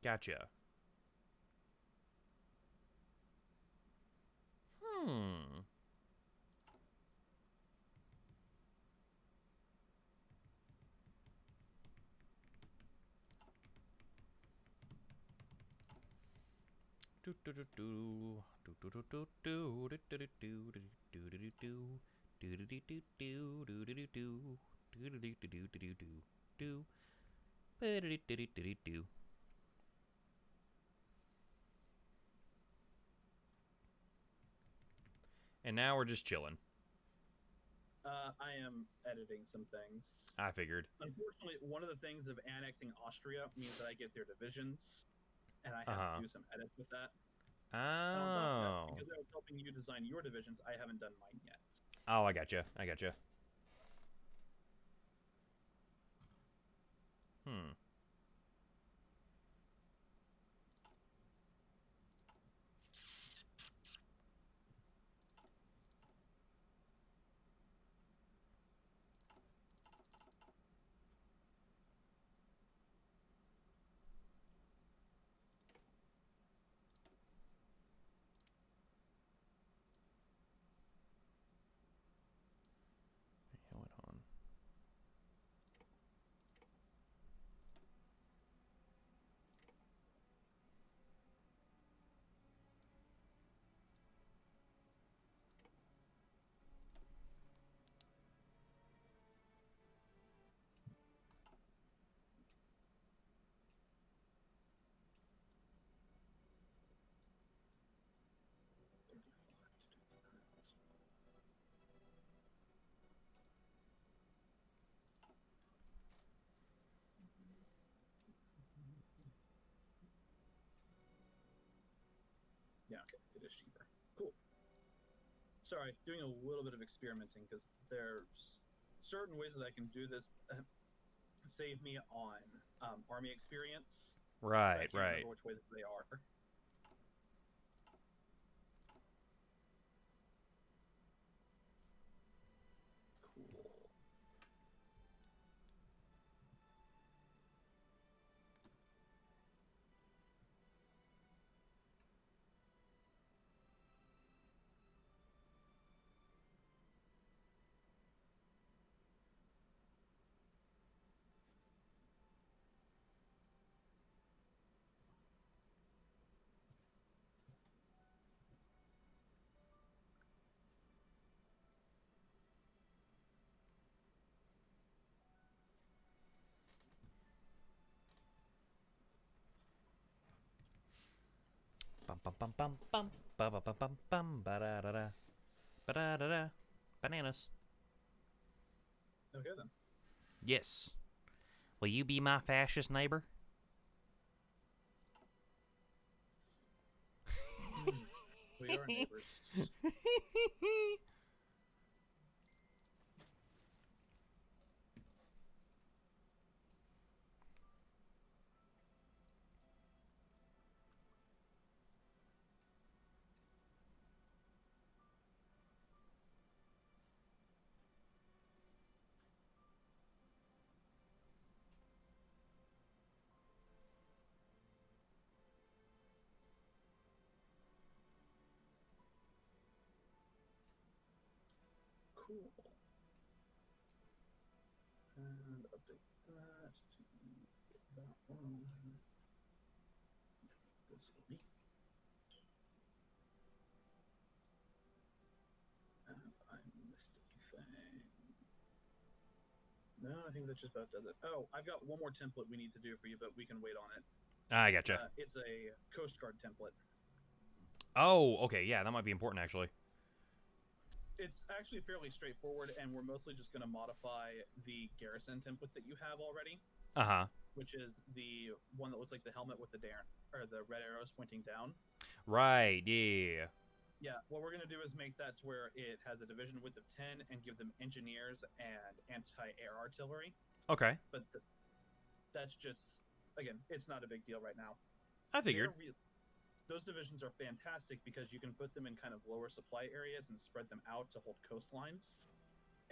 Gotcha. And now we're just chilling. I am editing some things. I figured. Unfortunately, one of the things of annexing Austria means that I get their divisions, and I have to do some edits with that. And on top of that, because I was helping you design your divisions, I haven't done mine yet. Oh, I gotcha. I gotcha. Hold on. Yeah, okay, it is cheaper. Cool. Sorry, doing a little bit of experimenting because there's certain ways that I can do this that save me on army experience. Right, I can't right. remember which ways they are. Cool. Bum bum bum bum bum ba ba bum bum bum ba da da da ba da da da. Bananas. Okay then. Yes. Will you be my fascist neighbor? We are neighbors. Cool. And update that to get that one. This elite. And I missed a thing. No, I think that just about does it. Oh, I've got one more template we need to do for you, but we can wait on it. I gotcha. It's a Coast Guard template. Oh, okay, yeah, that might be important actually. It's actually fairly straightforward, and we're mostly just going to modify the garrison template that you have already, which is the one that looks like the helmet with the the red arrows pointing down. Right, yeah. Yeah, what we're going to do is make that to where it has a division width of 10 and give them engineers and anti-air artillery. Okay. But that's just, again, it's not a big deal right now. I figured. Those divisions are fantastic because you can put them in kind of lower supply areas and spread them out to hold coastlines.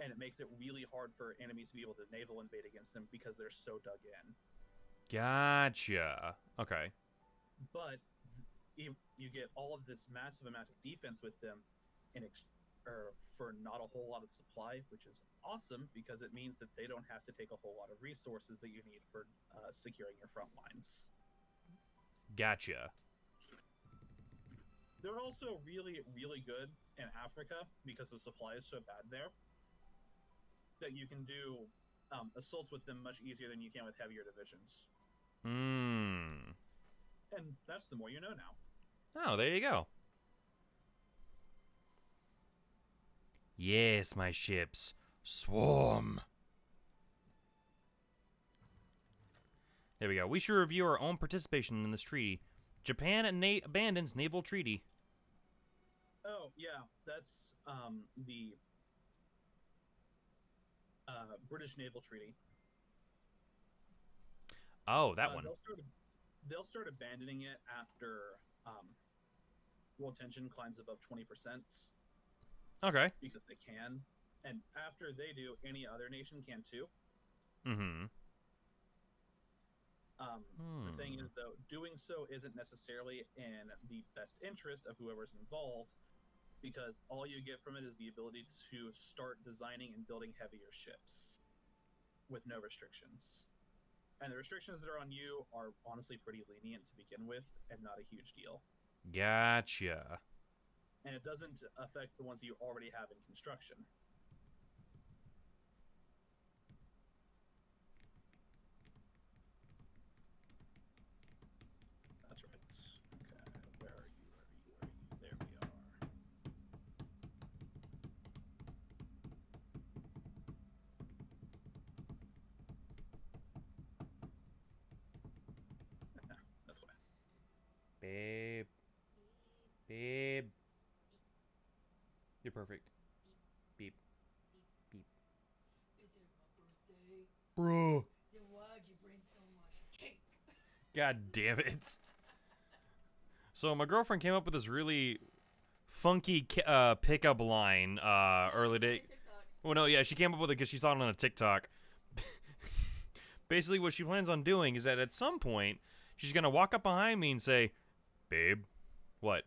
And it makes it really hard for enemies to be able to naval invade against them because they're so dug in. Gotcha. Okay. But you get all of this massive amount of defense with them for not a whole lot of supply, which is awesome because it means that they don't have to take a whole lot of resources that you need for securing your front lines. Gotcha. They're also really, really good in Africa because the supply is so bad there that you can do assaults with them much easier than you can with heavier divisions. Hmm. And that's the more you know now. Oh, there you go. Yes, my ships. Swarm. There we go. We should review our own participation in this treaty. Japan abandons naval treaty. Oh, yeah. That's the British naval treaty. Oh, that one. They'll start abandoning it after world tension climbs above 20%. Okay. Because they can. And after they do, any other nation can too. Mm-hmm. The thing is, though, doing so isn't necessarily in the best interest of whoever's involved, because all you get from it is the ability to start designing and building heavier ships with no restrictions. And the restrictions that are on you are honestly pretty lenient to begin with, and not a huge deal. Gotcha. And it doesn't affect the ones that you already have in construction. That's right. Okay, where are you? There we are. That's why. Babe. Babe. You're perfect. Beep. Beep. Is it my birthday? Bro. Then why'd you bring so much cake? God damn it. So my girlfriend came up with this really funky pickup line early day. Well, no, yeah, she came up with it because she saw it on a TikTok. Basically, what she plans on doing is that at some point, she's going to walk up behind me and say, "Babe, what?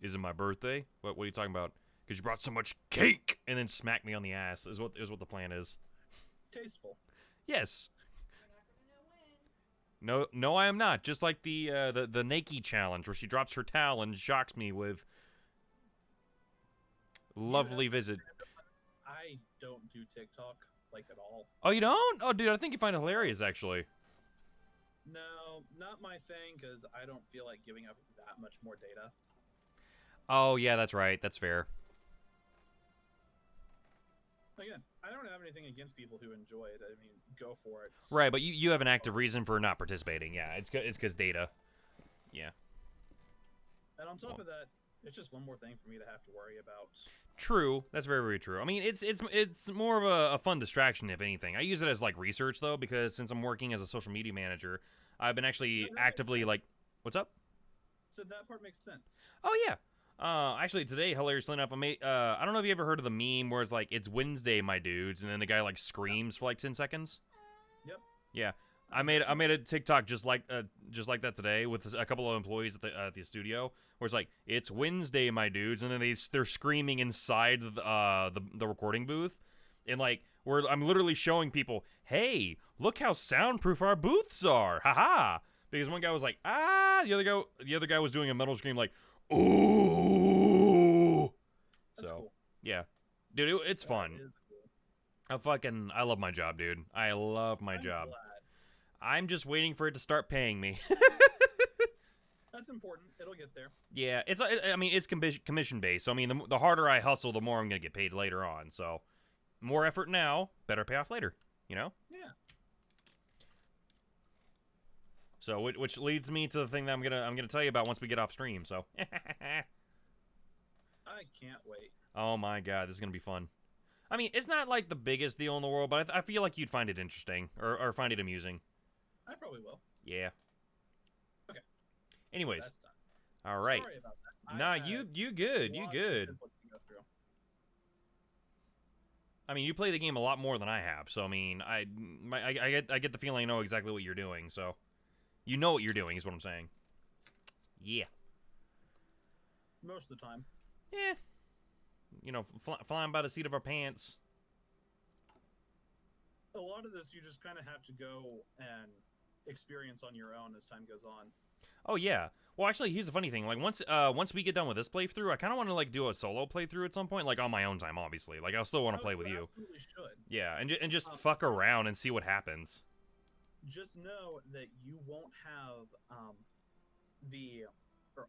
Is it my birthday? What are you talking about? Because you brought so much cake!" And then smack me on the ass is what the plan is. Tasteful. Yes. You're not gonna win. No, I am not. Just like the Nike challenge, where she drops her towel and shocks me with lovely visit. I don't do TikTok, like, at all. Oh, you don't? Oh, dude, I think you find it hilarious, actually. No, not my thing, because I don't feel like giving up that much more data. Oh, yeah, that's right. That's fair. Again, I don't have anything against people who enjoy it. I mean, go for it. Right, but you have an active reason for not participating. Yeah, it's because data. Yeah. And on top of that, it's just one more thing for me to have to worry about. True. That's very, very true. I mean, it's more of a fun distraction, if anything. I use it as, like, research, though, because since I'm working as a social media manager, I've been actually actively, like... What's up? So that part makes sense. Oh, yeah. Actually, today, hilariously enough, I don't know if you ever heard of the meme where it's like, "It's Wednesday, my dudes," and then the guy, like, screams for, like, 10 seconds? Yep. Yeah. I made a TikTok just like that today with a couple of employees at the studio, where it's like, it's Wednesday, my dudes, and then they're screaming inside the recording booth, and like I'm literally showing people, hey, look how soundproof our booths are, haha. Because one guy was like, ah, the other guy was doing a metal scream like, ooh. That's So cool. yeah, dude, it's fun. That is cool. I love my job, dude. I love my I'm job. glad. I'm just waiting for it to start paying me. That's important. It'll get there. Yeah, I mean, it's commission based. So I mean, the harder I hustle, the more I'm gonna get paid later on. So, more effort now, better payoff later. You know. Yeah. So, which leads me to the thing that I'm gonna tell you about once we get off stream. So. I can't wait. Oh my god, this is gonna be fun. I mean, it's not like the biggest deal in the world, but I feel like you'd find it interesting or find it amusing. I probably will. Yeah. Okay. Anyways, That's done. all right. Sorry about that. Nah, I had you a good, you lot of good. inputs to go through. I mean, you play the game a lot more than I have, so I mean, I get the feeling I know exactly what you're doing. So, you know what you're doing is what I'm saying. Yeah. Most of the time. Yeah. You know, flying by the seat of our pants. A lot of this you just kind of have to go and experience on your own as time goes on. Oh yeah. Well, actually, here's the funny thing. Like once we get done with this playthrough, I kind of want to like do a solo playthrough at some point, like on my own time, obviously. Like I'll still want to play with you. Absolutely should. Yeah, and just fuck around and see what happens. Just know that you won't have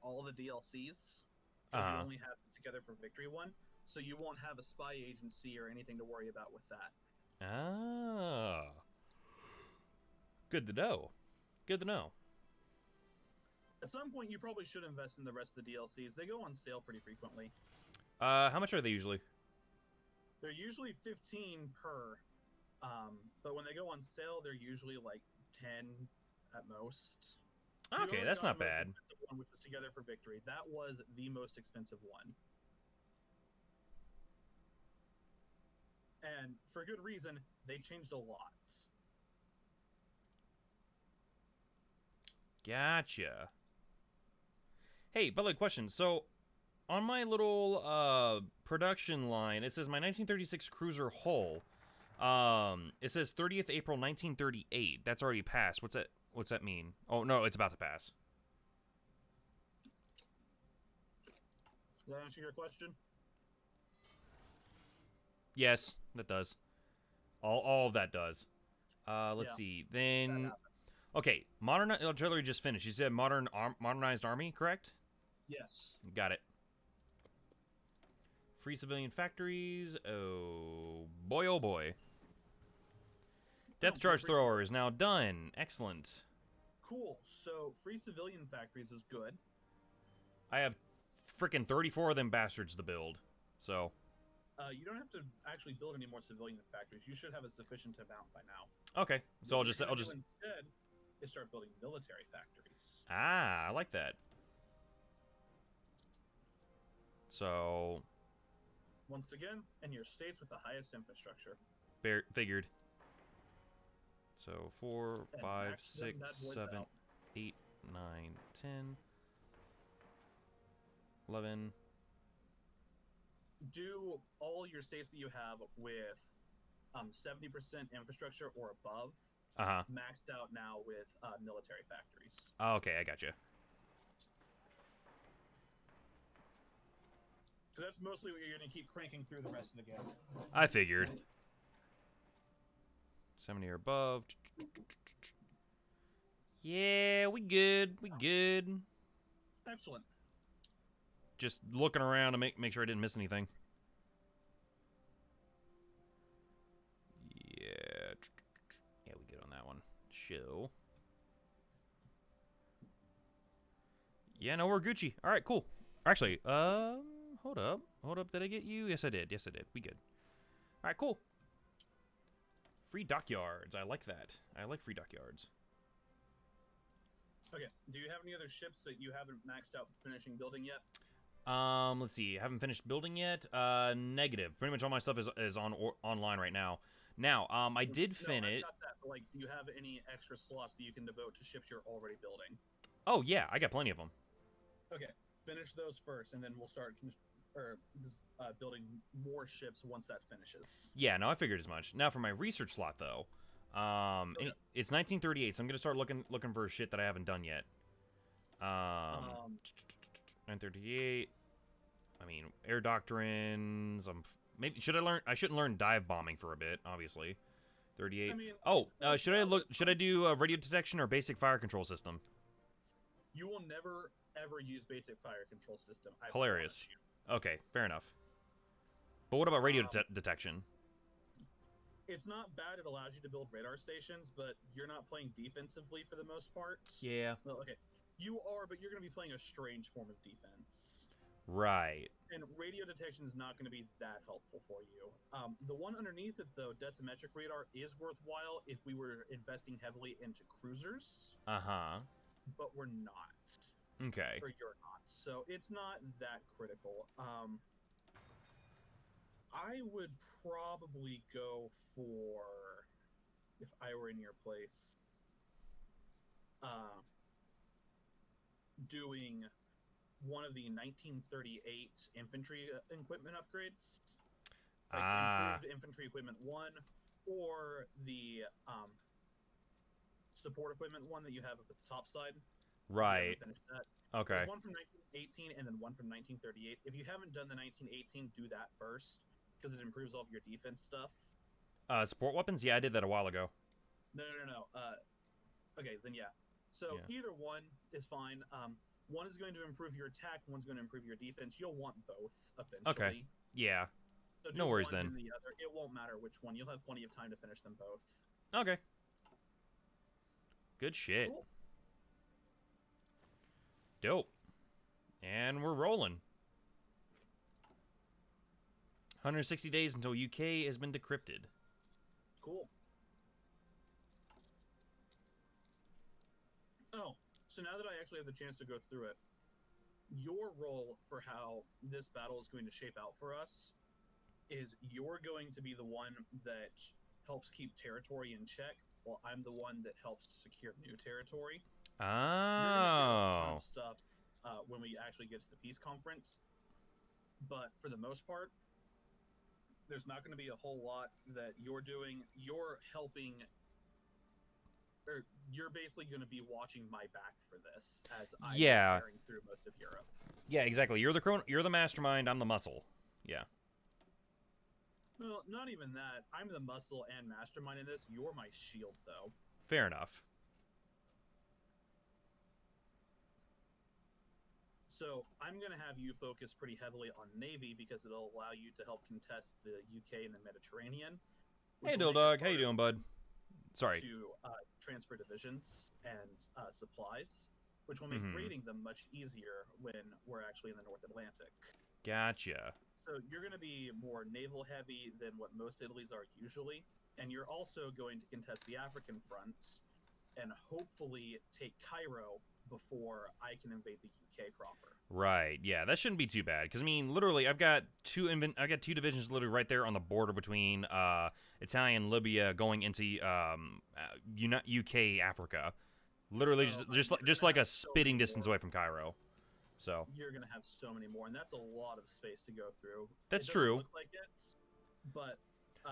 all the DLCs. Because you only have it together for Victory 1, so you won't have a spy agency or anything to worry about with that. Ah. Good to know. Good to know. At some point, you probably should invest in the rest of the DLCs. They go on sale pretty frequently. How much are they usually? They're usually 15 per, but when they go on sale, they're usually like 10 at most. Okay, that's not bad. One which was together for Victory. That was the most expensive one. And for good reason, they changed a lot. Gotcha. Hey, by the way, question. So, on my little production line, it says my 1936 Cruiser hull. It says 30th April 1938. That's already passed. What's that mean? Oh no, it's about to pass. Does that answer your question? Yes, that does. All of that does. Let's Yeah. see. Then, okay, modern artillery just finished. You said modernized army, correct? Yes. Got it. Free civilian factories. Oh boy, oh boy. Depth charge thrower is now done. Excellent. Cool. So free civilian factories is good. I have freaking 34 of them bastards to build. So. You don't have to actually build any more civilian factories. You should have a sufficient amount by now. Okay. So What I'll just you're gonna do instead is start building military factories. I like that. So. Once again, in your states with the highest infrastructure. Figured. So 4, And 5, max them 6, that voice 7, out. 8, 9, 10, 11. Do all your states that you have with 70% infrastructure or above Uh-huh. maxed out now with military factories. Okay, I gotcha. So that's mostly what you're going to keep cranking through the rest of the game. I figured. 70 or above. Yeah, we good. We good. Excellent. Just looking around to make sure I didn't miss anything. Yeah. Yeah, we good on that one. Show. Yeah, no, we're Gucci. All right, cool. Actually, hold up. Hold up. Did I get you? Yes, I did. Yes, I did. We good. All right, cool. Free dockyards. I like that. I like free dockyards. Okay. Do you have any other ships that you haven't maxed out finishing building yet? Let's see. I haven't finished building yet. Negative. Pretty much all my stuff is online right now. Now, I did No, fin I've it. got that. But, like, do you have any extra slots that you can devote to ships you're already building? Oh yeah, I got plenty of them. Okay, finish those first, and then we'll start building more ships once that finishes. Yeah, no, I figured as much. Now for my research slot though, Okay. it's 1938, so I'm gonna start looking for shit that I haven't done yet. 938. I mean, air doctrines. Maybe should I learn? I shouldn't learn dive bombing for a bit, obviously. 38. I mean, Oh, should I do radio detection or basic fire control system? you will never ever use basic fire control system. I Hilarious. promise you. Okay, fair enough. But what about radio detection? It's not bad. It allows you to build radar stations, but you're not playing defensively for the most part. Yeah. Well, okay, you are, but you're going to be playing a strange form of defense. Right. And radio detection is not going to be that helpful for you. The one underneath it, though, decimetric radar, is worthwhile if we were investing heavily into cruisers. Uh-huh. But we're not. Okay. Or you're not. So it's not that critical. I would probably go for, if I were in your place, doing one of the 1938 infantry equipment upgrades. Like improved infantry equipment 1, or the support equipment 1 that you have up at the top side. Right. That. Okay. There's one from 1918 and then one from 1938. If you haven't done the 1918, do that first, because it improves all of your defense stuff. Support weapons? Yeah, I did that a while ago. No. Okay, then yeah. So either one is fine. One is going to improve your attack, one's going to improve your defense. You'll want both eventually. Okay. Yeah. So no worries then. The other. It won't matter which one. You'll have plenty of time to finish them both. Okay. Good shit. Cool. Dope. And we're rolling. 160 days until UK has been decrypted. Cool. Oh, so now that I actually have the chance to go through it, your role for how this battle is going to shape out for us is you're going to be the one that helps keep territory in check, while I'm the one that helps to secure new territory. You're gonna hear a ton of stuff when we actually get to the peace conference, but for the most part, there's not going to be a whole lot that you're doing. You're helping, or you're basically going to be watching my back for this as I'm tearing through most of Europe. Yeah, exactly. You're the mastermind. I'm the muscle. Yeah. Well, not even that. I'm the muscle and mastermind in this. You're my shield, though. Fair enough. So I'm going to have you focus pretty heavily on Navy because it'll allow you to help contest the UK and the Mediterranean. Hey, Dill Dog. How you doing, bud? Sorry. To transfer divisions and supplies, which will make raiding them much easier when we're actually in the North Atlantic. Gotcha. So you're going to be more naval heavy than what most Italies are usually, and you're also going to contest the African front and hopefully take Cairo before I can invade the UK proper. Right. Yeah, that shouldn't be too bad. Because I mean, literally, I've got two divisions literally right there on the border between Italian Libya going into UK Africa. Literally, just like a spitting distance away from Cairo. So you're gonna have so many more, and that's a lot of space to go through. That's true. Look like it, but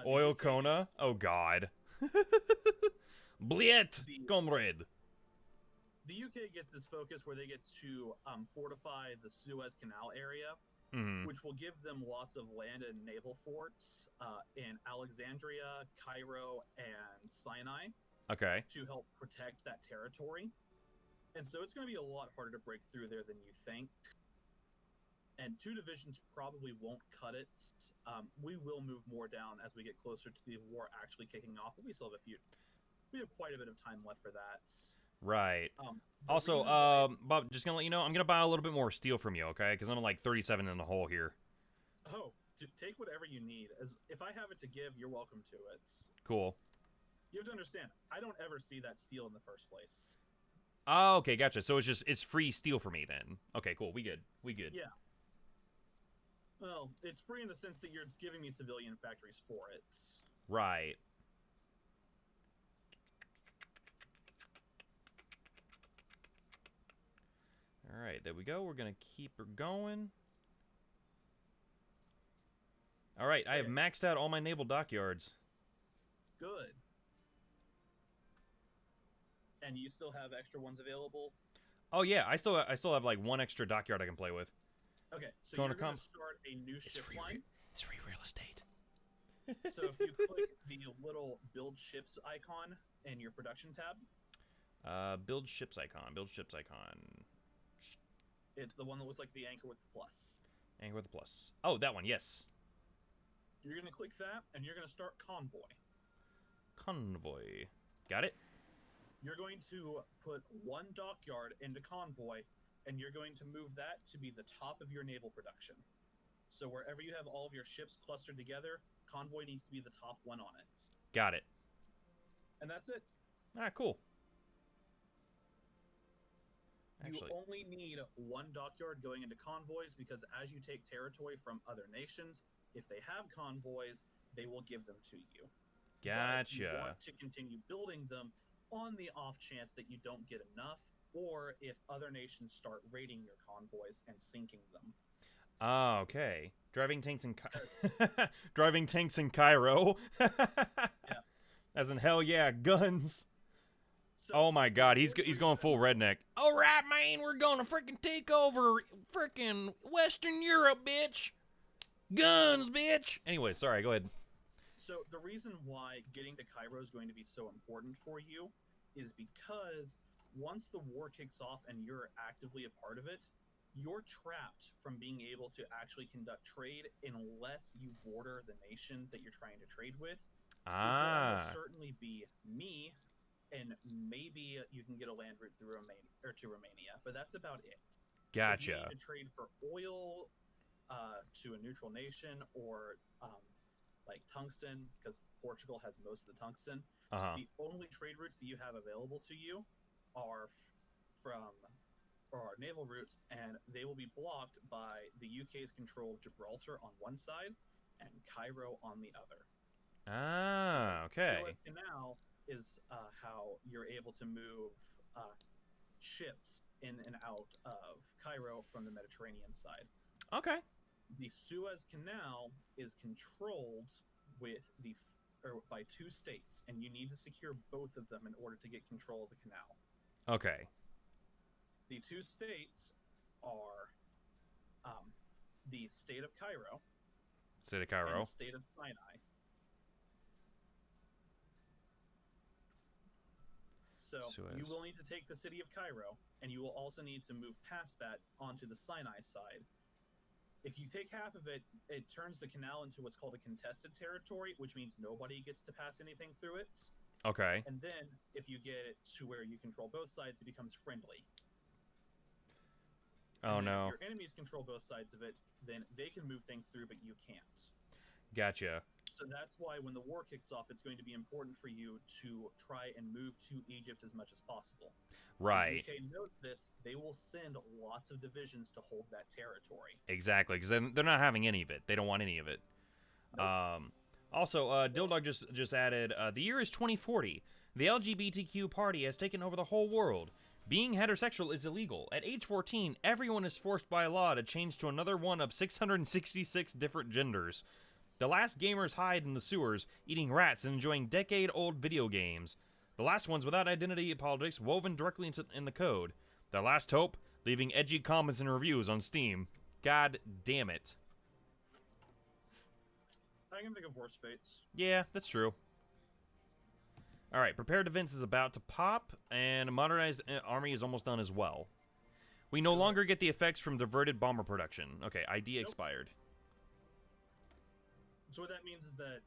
Oil Kona. Oh God. Bliet, comrade. The UK gets this focus where they get to fortify the Suez Canal area, which will give them lots of land and naval forts in Alexandria, Cairo, and Sinai. Okay. To help protect that territory. And so it's going to be a lot harder to break through there than you think. And 2 divisions probably won't cut it. We will move more down as we get closer to the war actually kicking off, but we still have we have quite a bit of time left for that. Right. Also, Bob, just gonna let you know, I'm gonna buy a little bit more steel from you, okay? Because I'm like 37 in the hole here. Oh, take whatever you need. As if I have it to give, you're welcome to it. Cool. You have to understand, I don't ever see that steel in the first place. Oh, okay, gotcha. So it's free steel for me then. Okay, cool. We good. Yeah. Well, it's free in the sense that you're giving me civilian factories for it. Right. right, there we go. We're gonna keep her going. All right, I have maxed out all my naval dockyards. Good. And you still have extra ones available? Oh yeah, I still have like one extra dockyard I can play with. Okay, so Going you're to going to start a new ship line. It's free real estate. So if you click the little build ships icon in your production tab. Build ships icon. Build ships icon. It's the one that looks like the anchor with the plus. Anchor with the plus. Oh, that one. Yes. You're going to click that, and you're going to start convoy. Convoy. Got it. You're going to put one dockyard into convoy, and you're going to move that to be the top of your naval production. So wherever you have all of your ships clustered together, convoy needs to be the top one on it. Got it. And that's it. Ah, cool. You only need one dockyard going into convoys because as you take territory from other nations, if they have convoys, they will give them to you. Gotcha. But you want to continue building them on the off chance that you don't get enough, or if other nations start raiding your convoys and sinking them. Ah, okay. Driving tanks in driving tanks in Cairo. Yeah. As in hell yeah, guns. So, Oh my god, he's going full redneck. All right, man, we're gonna freaking take over freaking Western Europe, bitch. Guns, bitch. Anyway, sorry, go ahead. So the reason why getting to Cairo is going to be so important for you is because once the war kicks off and you're actively a part of it, you're trapped from being able to actually conduct trade unless you border the nation that you're trying to trade with. Which will almost certainly be me, and maybe you can get a land route through Romania, but that's about it. Gotcha. If you need to trade for oil to a neutral nation, or like tungsten, because Portugal has most of the tungsten. The only trade routes that you have available to you are our naval routes, and they will be blocked by the UK's control of Gibraltar on one side and Cairo on the other. Ah, okay. Suez Canal is how you're able to move ships in and out of Cairo from the Mediterranean side. Okay. The Suez Canal is controlled by two states, and you need to secure both of them in order to get control of the canal. Okay. The two states are the state of Cairo. State of Cairo. And the state of Sinai. So Suez. you will need to take the city of Cairo, and you will also need to move past that onto the Sinai side. If you take half of it, it turns the canal into what's called a contested territory, which means nobody gets to pass anything through it. Okay. And then, if you get it to where you control both sides, it becomes friendly. Oh, no. If your enemies control both sides of it, then they can move things through, but you can't. Gotcha. So that's why when the war kicks off, it's going to be important for you to try and move to Egypt as much as possible. Right. When the UK knows this, they will send lots of divisions to hold that territory. Exactly, because they're not having any of it. They don't want any of it. Nope. Also, Dildog just added, the year is 2040. The LGBTQ party has taken over the whole world. Being heterosexual is illegal. At age 14, everyone is forced by law to change to another one of 666 different genders. The last gamers hide in the sewers, eating rats and enjoying decade-old video games. The last ones without identity politics woven directly in the code. Their last hope, leaving edgy comments and reviews on Steam. God damn it. I can think of worse fates. Yeah, that's true. Alright, prepared defense is about to pop, and a modernized army is almost done as well. We no longer get the effects from diverted bomber production. Okay, ID expired. So what that means is that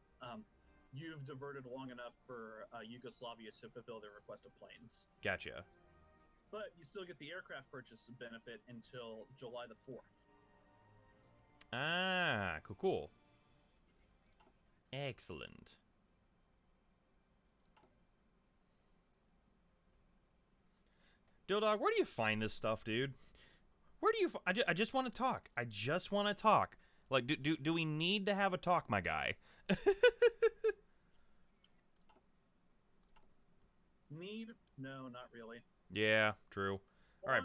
you've diverted long enough for Yugoslavia to fulfill their request of planes. Gotcha. But you still get the aircraft purchase benefit until July the 4th. Ah, cool. Excellent. Dildog, where do you find this stuff, dude? Where do you... I just want to talk. I just want to talk. Like, do we need to have a talk, my guy? Need? No, not really. Yeah, true. All right.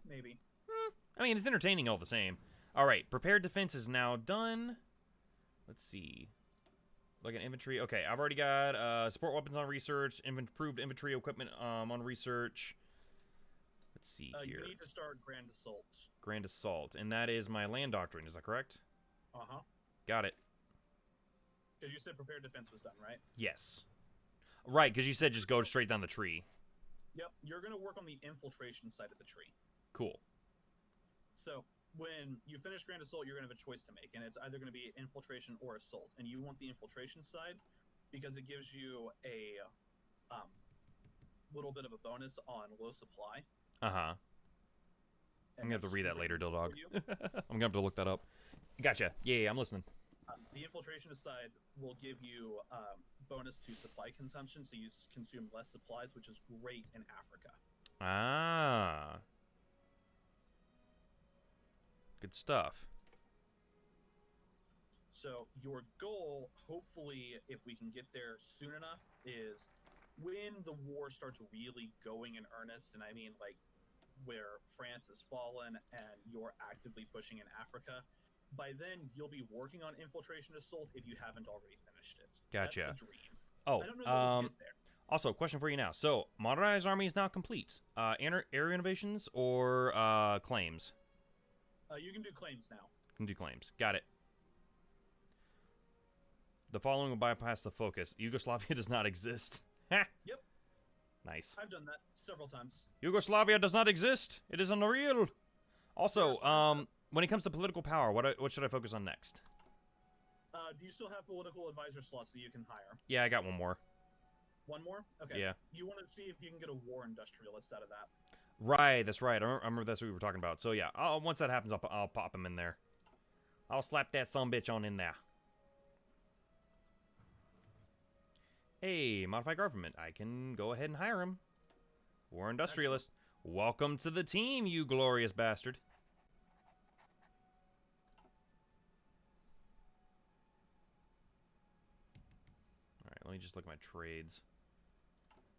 Maybe. I mean, it's entertaining all the same. All right, prepared defense is now done. Let's see. Like an infantry. Okay, I've already got support weapons on research, improved infantry equipment on research. Let's see here. You need to start Grand Assault. Grand Assault, and that is my land doctrine. Is that correct? Uh-huh. Got it. Because you said prepared defense was done, right? Yes. Right, because you said just go straight down the tree. Yep. You're going to work on the infiltration side of the tree. Cool. So when you finish Grand Assault, you're going to have a choice to make, and it's either going to be infiltration or assault. And you want the infiltration side because it gives you a little bit of a bonus on low supply. Uh-huh. I'm going to have to read that later, Dildog. I'm going to have to look that up. Gotcha. Yeah, I'm listening. The infiltration side will give you bonus to supply consumption, so you consume less supplies, which is great in Africa. Ah. Good stuff. So your goal, hopefully, if we can get there soon enough, is when the war starts really going in earnest, and I mean like where France has fallen and you're actively pushing in Africa, by then you'll be working on infiltration assault if you haven't already finished it. Gotcha. That's the dream. Oh, I don't know that we'll get there. Also, question for you now. So, modernized army is now complete. Area innovations or claims? You can do claims now. Can do claims. Got it. The following will bypass the focus. Yugoslavia does not exist. Ha! Yep. Nice. I've done that several times. Yugoslavia does not exist. It is unreal. Also, when it comes to political power, what should I focus on next? Do you still have political advisor slots that you can hire? Yeah, I got one more. One more? Okay. Yeah. You want to see if you can get a war industrialist out of that. Right, that's right. I remember that's what we were talking about. So yeah, once that happens, I'll pop him in there. I'll slap that sumbitch on in there. Hey, modify government. I can go ahead and hire him. War industrialist. Excellent. Welcome to the team, you glorious bastard. All right, let me just look at my trades.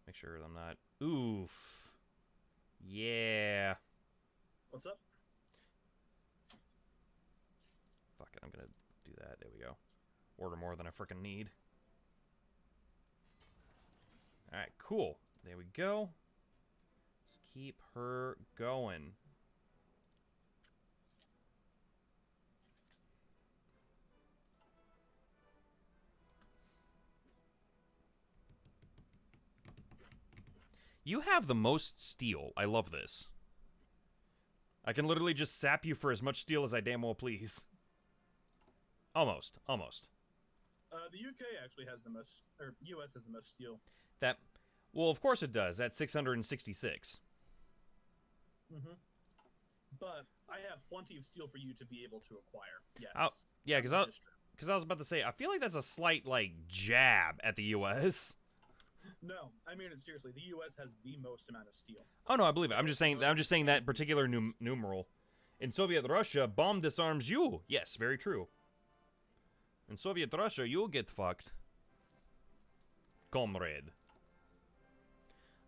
Make sure I'm not... Oof. Yeah. What's up? Fuck it, I'm gonna do that. There we go. Order more than I frickin' need. Alright, cool. There we go. Let's keep her going. You have the most steel. I love this. I can literally just sap you for as much steel as I damn well please. Almost. Almost. The UK actually has the most, or US has the most steel. That, well, of course it does. That's 666. Mm-hmm. But I have plenty of steel for you to be able to acquire. Yes. Yeah, because I was about to say, I feel like that's a slight, like, jab at the US. No, I mean it seriously. The U.S. has the most amount of steel. Oh no, I believe it. I'm just saying that particular numeral. In Soviet Russia, bomb disarms you. Yes, very true. In Soviet Russia, you'll get fucked, comrade.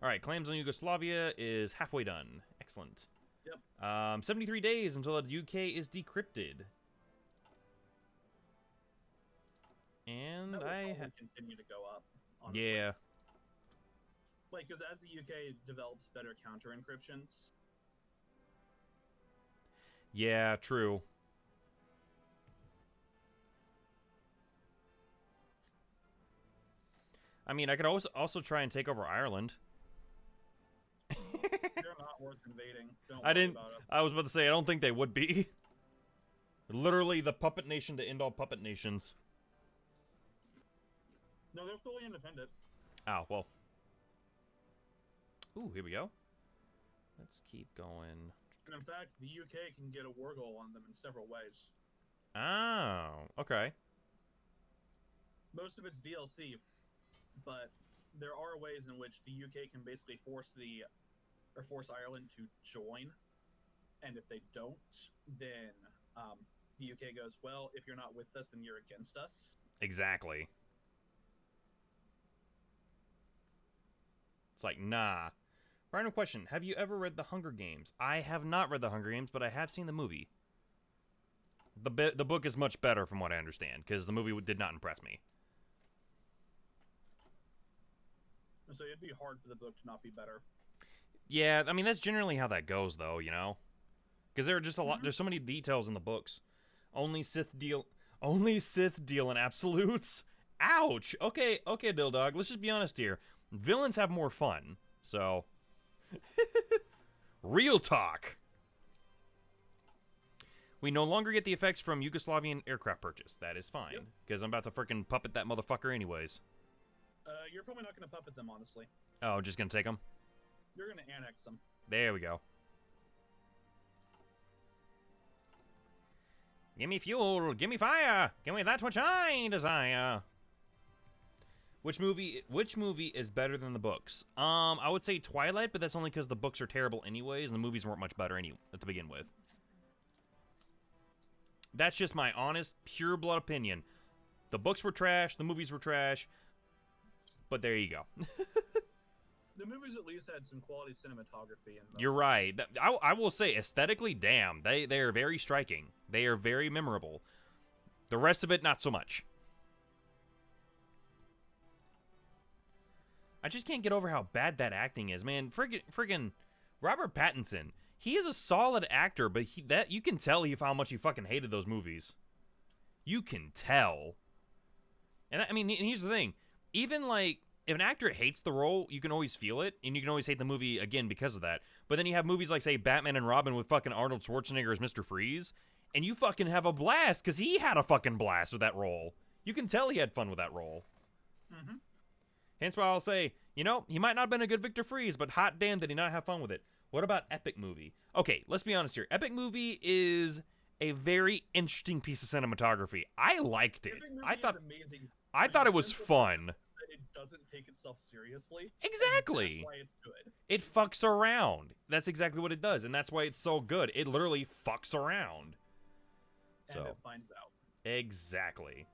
All right, claims on Yugoslavia is halfway done. Excellent. Yep. 73 days until the UK is decrypted. And I continue to go up. Honestly. Yeah. Like, because as the UK develops better counter encryptions. Yeah, true. I mean, I could also try and take over Ireland. They're not worth invading. Don't worry about it. I was about to say, I don't think they would be. Literally the puppet nation to end all puppet nations. No, they're fully independent. Oh, well. Ooh, here we go. Let's keep going. And in fact, the UK can get a war goal on them in several ways. Oh, okay. Most of it's DLC, but there are ways in which the UK can basically force Ireland to join, and if they don't, then the UK goes, well, if you're not with us, then you're against us. Exactly. It's like, nah, Random question. Have you ever read The Hunger Games? I have not read The Hunger Games, but I have seen the movie. The book is much better from what I understand, because the movie did not impress me. So it'd be hard for the book to not be better. Yeah, I mean, that's generally how that goes, though, you know? Because there are just a lot, there's so many details in the books. Only Sith deal in absolutes? Ouch! Okay, Dill Dog, let's just be honest here. Villains have more fun, so... Real talk! We no longer get the effects from Yugoslavian aircraft purchase. That is fine, because I'm about to frickin' puppet that motherfucker anyways. You're probably not going to puppet them, honestly. Oh, just gonna take them? You're going to annex them. There we go. Give me fuel, give me fire, give me that which I desire. Which movie is better than the books? I would say Twilight, but that's only because the books are terrible anyways, and the movies weren't much better to begin with. That's just my honest, pure blood opinion. The books were trash, the movies were trash, but there you go. The movies at least had some quality cinematography. You're right. I will say, aesthetically, damn, they are very striking. They are very memorable. The rest of it, not so much. I just can't get over how bad that acting is, man. Friggin' Robert Pattinson. He is a solid actor, but you can tell how much he fucking hated those movies. You can tell. And I mean, here's the thing. Even, like, if an actor hates the role, you can always feel it, and you can always hate the movie, again, because of that. But then you have movies like, say, Batman and Robin with fucking Arnold Schwarzenegger as Mr. Freeze, and you fucking have a blast, because he had a fucking blast with that role. You can tell he had fun with that role. Mm-hmm. Hence why I'll say, you know, he might not have been a good Victor Freeze, but hot damn did he not have fun with it. What about Epic Movie? Okay, let's be honest here. Epic Movie is a very interesting piece of cinematography. I liked it. I thought it was fun. It doesn't take itself seriously. Exactly. That's why it's good. It fucks around. That's exactly what it does, and that's why it's so good. It literally fucks around. And it finds out. Exactly.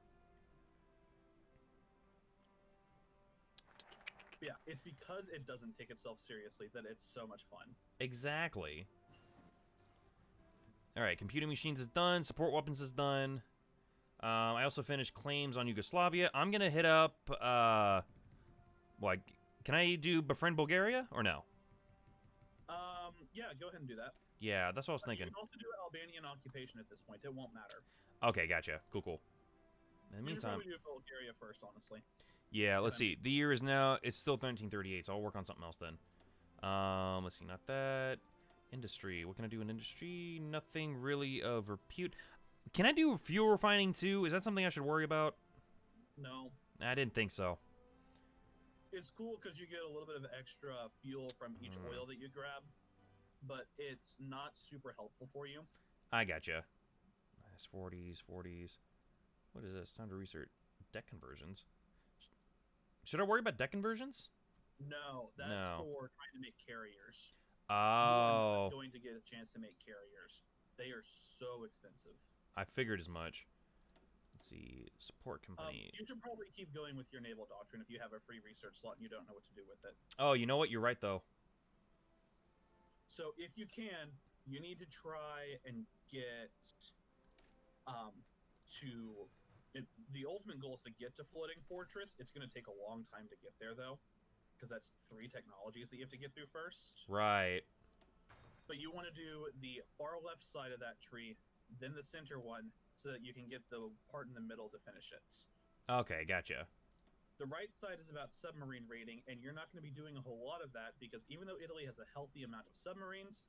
Yeah, it's because it doesn't take itself seriously that it's so much fun. Exactly. Alright, computing machines is done. Support weapons is done. I also finished claims on Yugoslavia. I'm going to hit up... can I do Befriend Bulgaria, or no? Yeah, go ahead and do that. Yeah, that's what I was thinking. You can also do Albanian occupation at this point. It won't matter. Okay, gotcha. Cool. In the meantime... You should probably do Bulgaria first, honestly. Yeah, let's see. The year is now... It's still 1338, so I'll work on something else then. Let's see, not that. Industry. What can I do in industry? Nothing really of repute. Can I do fuel refining too? Is that something I should worry about? No. I didn't think so. It's cool because you get a little bit of extra fuel from each oil that you grab, but it's not super helpful for you. I gotcha. Nice 40s. What is this? Time to research deck conversions. Should I worry about deck conversions? No, that's for trying to make carriers. Oh. You're not going to get a chance to make carriers. They are so expensive. I figured as much. Let's see. Support company. You should probably keep going with your naval doctrine if you have a free research slot and you don't know what to do with it. Oh, you know what? You're right, though. So if you can, you need to try and get the ultimate goal is to get to Floating Fortress. It's going to take a long time to get there, though, because that's 3 technologies that you have to get through first. Right. But you want to do the far left side of that tree, then the center one, so that you can get the part in the middle to finish it. Okay, gotcha. The right side is about submarine raiding, and you're not going to be doing a whole lot of that because even though Italy has a healthy amount of submarines,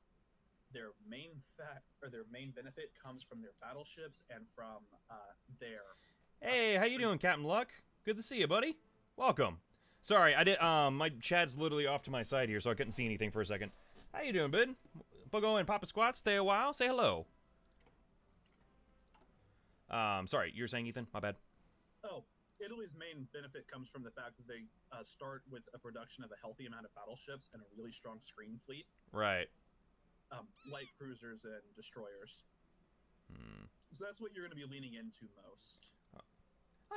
their main benefit comes from their battleships and from their. Hey, how you doing, Captain Luck? Good to see you, buddy. Welcome. Sorry, I did. My Chad's literally off to my side here, so I couldn't see anything for a second. How you doing, bud? Buggo and Papa Squat, stay a while. Say hello. Sorry, you were saying, Ethan? My bad. Oh, Italy's main benefit comes from the fact that they start with a production of a healthy amount of battleships and a really strong screen fleet. Right. Light cruisers and destroyers. So that's what you're going to be leaning into most.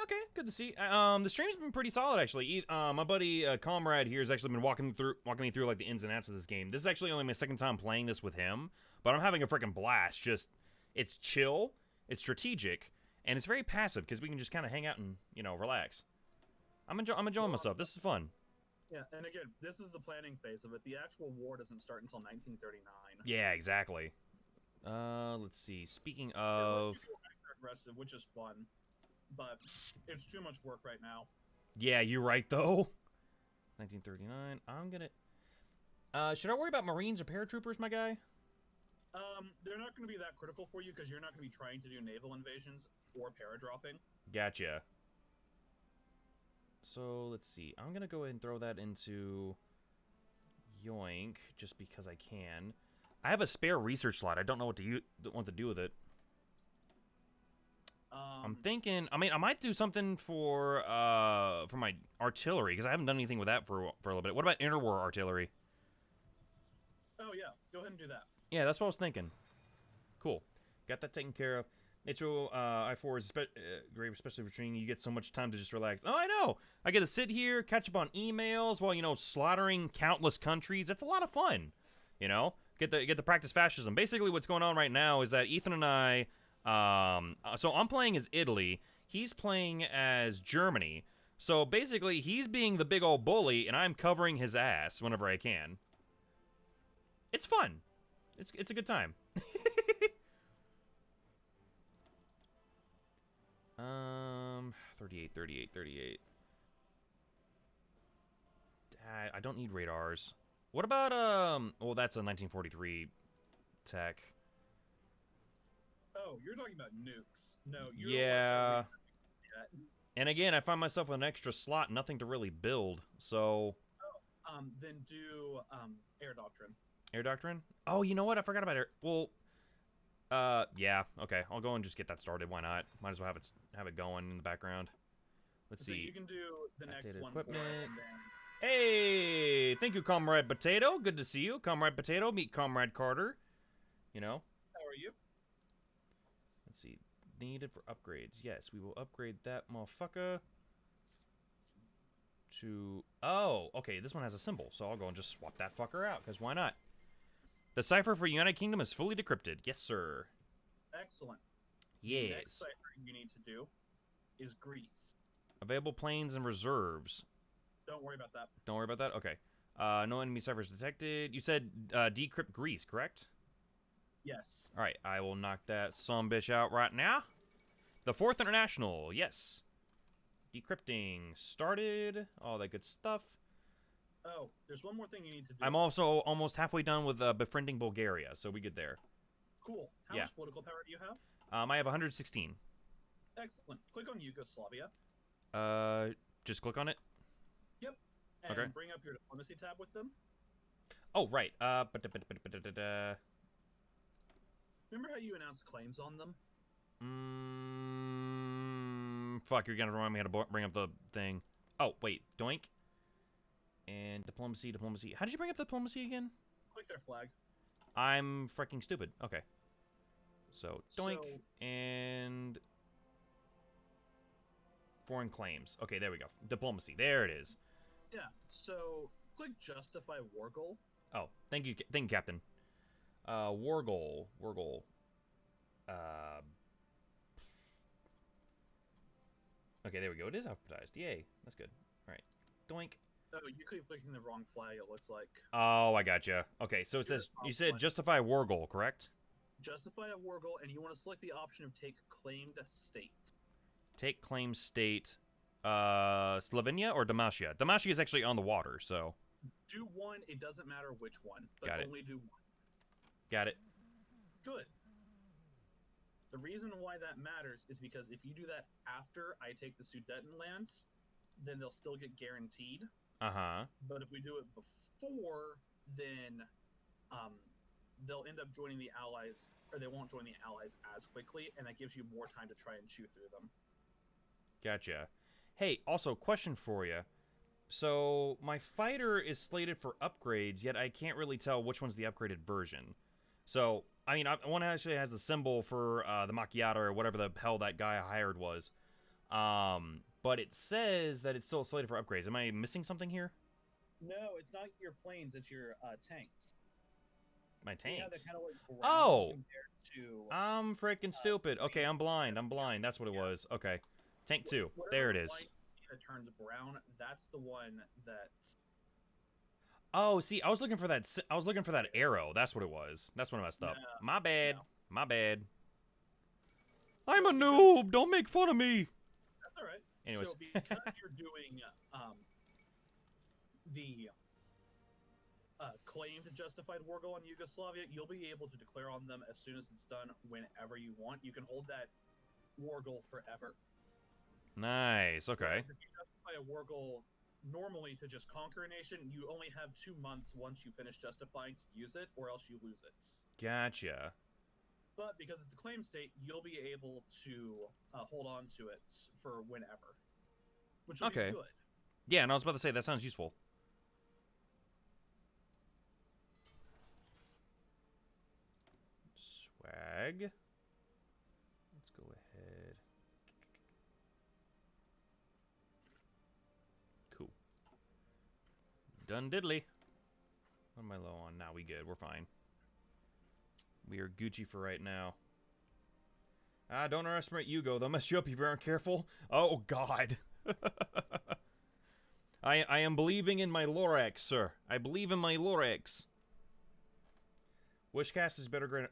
Okay, good to see. The stream's been pretty solid actually. My buddy Comrade here has actually been walking me through like the ins and outs of this game. This is actually only my second time playing this with him, but I'm having a freaking blast. Just it's chill, it's strategic, and it's very passive because we can just kind of hang out and relax. I'm enjoying myself. This is fun. Yeah, and again, this is the planning phase of it. The actual war doesn't start until 1939. Yeah, exactly. Let's see. Speaking of, You go extra aggressive, which is fun, but it's too much work right now. yeah, you're right though. 1939. I'm gonna. Should I worry about Marines or paratroopers, my guy? They're not going to be that critical for you because you're not going to be trying to do naval invasions or paradropping. Gotcha. So let's see. I'm gonna go ahead and throw that into Yoink just because I can. I have a spare research slot. I don't know what to do with it. I'm thinking. I mean, I might do something for my artillery because I haven't done anything with that for a little bit. What about interwar artillery? Oh yeah, go ahead and do that. Yeah, that's what I was thinking. Cool. Got that taken care of. Natural I4 is great, especially for training. You get so much time to just relax. Oh, I know. I get to sit here, catch up on emails while slaughtering countless countries. That's a lot of fun. Get to practice fascism. Basically, what's going on right now is that Ethan and I. So I'm playing as Italy. He's playing as Germany. So basically, he's being the big old bully, and I'm covering his ass whenever I can. It's fun. It's a good time. 38. I don't need radars. What about well, that's a 1943 tech. Oh, you're talking about nukes. No, you're Yeah. And again, I find myself with an extra slot, nothing to really build. So then do air doctrine. Air doctrine? Oh, you know what? I forgot about air. Well, yeah. Okay, I'll go and just get that started. Why not? Might as well have it going in the background. Let's see. You can do the next Updated one. equipment. For it, and then... Hey, thank you, Comrade Potato. Good to see you, Comrade Potato. Meet Comrade Carter. How are you? Let's see. Needed for upgrades. Yes, we will upgrade that motherfucker to... Oh, okay, this one has a symbol, so I'll go and just swap that fucker out, because why not? The cipher for United Kingdom is fully decrypted. Yes, sir. Excellent. The next Yes. cipher you need to do is Greece. Available planes and reserves. Don't worry about that. Don't worry about that? Okay. No enemy ciphers detected. You said decrypt Greece, correct? Yes. All right, I will knock that sumbitch out right now. The 4th International, yes. Decrypting started, all that good stuff. Oh, there's one more thing you need to do. I'm also almost halfway done with befriending Bulgaria, so we good there. Cool. How Yeah. much political power do you have? I have 116. Excellent. Click on Yugoslavia. Just click on it. Yep. And Okay. bring up your diplomacy tab with them. Oh, right. Remember how you announced claims on them? Fuck, you're gonna remind me how to bring up the thing. Oh, wait, doink. And diplomacy. How did you bring up diplomacy again? Click their flag. I'm freaking stupid. Okay. So, doink So- and foreign claims. Okay, there we go. Diplomacy. There it is. Yeah. So click justify war goal. Oh, thank you, Captain. War goal. Okay, there we go. It is alphabetized. Yay, that's good. All right, doink. Oh, you keep clicking the wrong flag. It looks like Oh, I gotcha. Okay, so it says you said justify war goal, correct? justify a war goal, and you want to select the option of take claimed state. Take claim state. Slovenia or Dalmatia? Dalmatia is actually on the water, so Do one. It doesn't matter which one, but Got it. only do one. got it. Good. The reason why that matters is because if you do that after I take the Sudetenlands, then they'll still get guaranteed. Uh-huh. But if we do it before, then they'll end up joining the Allies, or they won't join the Allies as quickly, and that gives you more time to try and chew through them. Gotcha. Hey, also, question for you. So, my fighter is slated for upgrades, yet I can't really tell which one's the upgraded version. So, I mean, one actually has the symbol for the Macchiato or whatever the hell that guy I hired was. But it says that it's still slated for upgrades. Am I missing something here? No, it's not your planes, it's your tanks. My See how tanks. they're kind of like brown Oh! compared to I'm freaking stupid. Okay, I'm blind. I'm blind. That's what it was. Okay. Tank 2. There it is. line that turns brown, that's the one that. Oh, see, I was looking for that. I was looking for that arrow. That's what it was. That's what I messed up. No, My bad. no. My bad. I'm a noob. Don't make fun of me. That's all right. Anyways. So because you're doing the claimed justified war goal on Yugoslavia, you'll be able to declare on them as soon as it's done, whenever you want. You can hold that war goal forever. Nice. Okay. If you justify a war goal normally to just conquer a nation, you only have 2 months once you finish justifying to use it, or else you lose it. Gotcha. But because it's a claim state, you'll be able to hold on to it for whenever, which will be good. Yeah, and I was about to say that sounds useful. Swag. Let's go ahead. Cool. Done diddly. What am I low on? Now we good. We're fine. We are Gucci for right now. Don't underestimate Yugo. They'll mess you up if you aren't careful. Oh, God. I am believing in my Lorax, sir. I believe in my Lorax. Wishcast is better granted.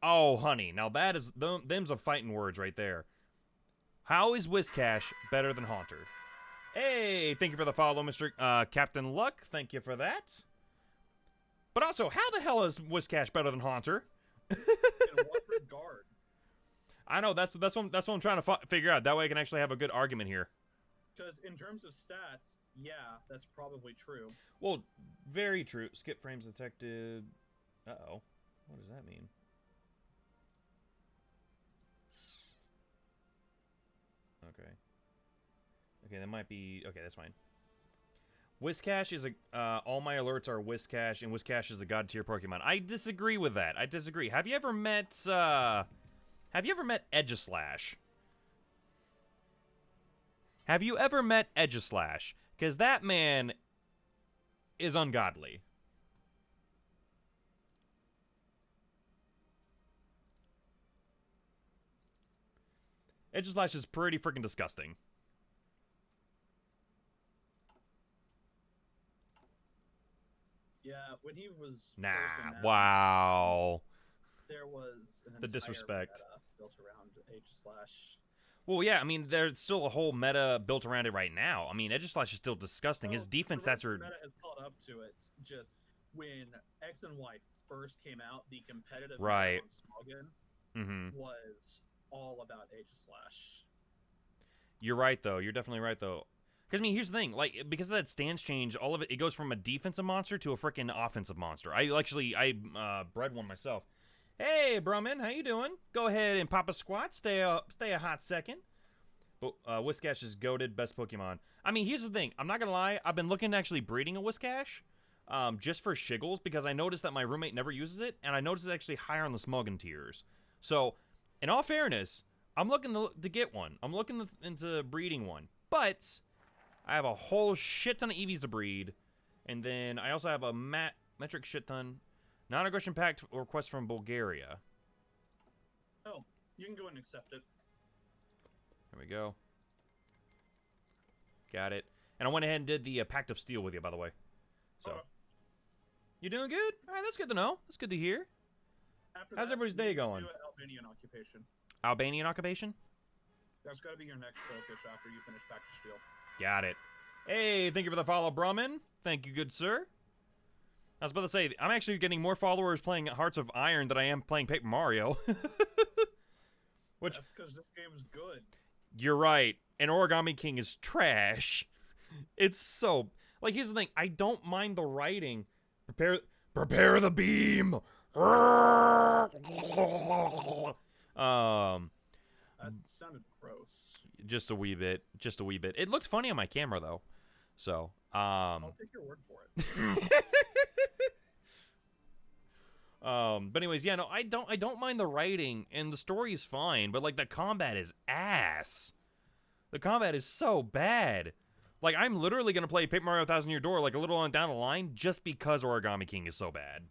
Oh, honey. Now that is... them's a fighting words right there. How is Wishcash better than Haunter? Hey, thank you for the follow, Mr. Captain Luck. Thank you for that. But also, how the hell is Wishcash better than Haunter? In what regard? I know, that's what I'm trying to figure out. That way I can actually have a good argument here. Because in terms of stats, yeah, that's probably true. Well, very true. Skip frames detected. Uh-oh. What does that mean? Okay. Okay, that might be... Okay, that's fine. Whiscash is a... all my alerts are Whiscash, and Whiscash is a god tier Pokemon. I disagree with that. I disagree. Have you ever met, Edgeslash? Have you ever met Edgeslash? Because that man is ungodly. Edgeslash is pretty freaking disgusting. Yeah, when he was Nah, first announced, wow. there was an The entire disrespect. meta built around Aegislash. Well, yeah, I mean, there's still a whole meta built around it right now. I mean, Edgeslash is still disgusting. His defense stats are... The meta has caught up to it. Just when X and Y first came out, the competitive Right. meta on Smogon was all about Aegislash. You're right, though. You're definitely right, though. Because, I mean, here's the thing. Like, because of that stance change, all of it goes from a defensive monster to a freaking offensive monster. I bred one myself. Hey, Brumman, how you doing? Go ahead and pop a squat. Stay a hot second. But Whiscash is goated, best Pokemon. I mean, here's the thing. I'm not going to lie. I've been looking at actually breeding a Whiscash just for shiggles because I noticed that my roommate never uses it, and I noticed it's actually higher on the Smogon tiers. So, in all fairness, I'm looking to get one. I'm looking into breeding one. But I have a whole shit ton of EVs to breed, and then I also have a metric shit ton non-aggression pact request from Bulgaria. Oh, you can go and accept it. There we go. Got it. And I went ahead and did the Pact of Steel with you, by the way. So, you doing good? All right, that's good to know. That's good to hear. How's everybody's day going? Do Albanian occupation. Albanian occupation? That's got to be your next focus after you finish Pact of Steel. Got it. Hey, thank you for the follow, Brumman. Thank you, good sir. I was about to say, I'm actually getting more followers playing Hearts of Iron than I am playing Paper Mario. Which, that's because this game is good. You're right. And Origami King is trash. It's so... Like, here's the thing. I don't mind the writing. Prepare the beam! That sounded gross. Just a wee bit. Just a wee bit. It looked funny on my camera, though. So, I'll take your word for it. But anyways, yeah, no, I don't mind the writing, and the story is fine, but, like, the combat is ass. The combat is so bad. Like, I'm literally going to play Paper Mario Thousand Year Door like a little on down the line just because Origami King is so bad.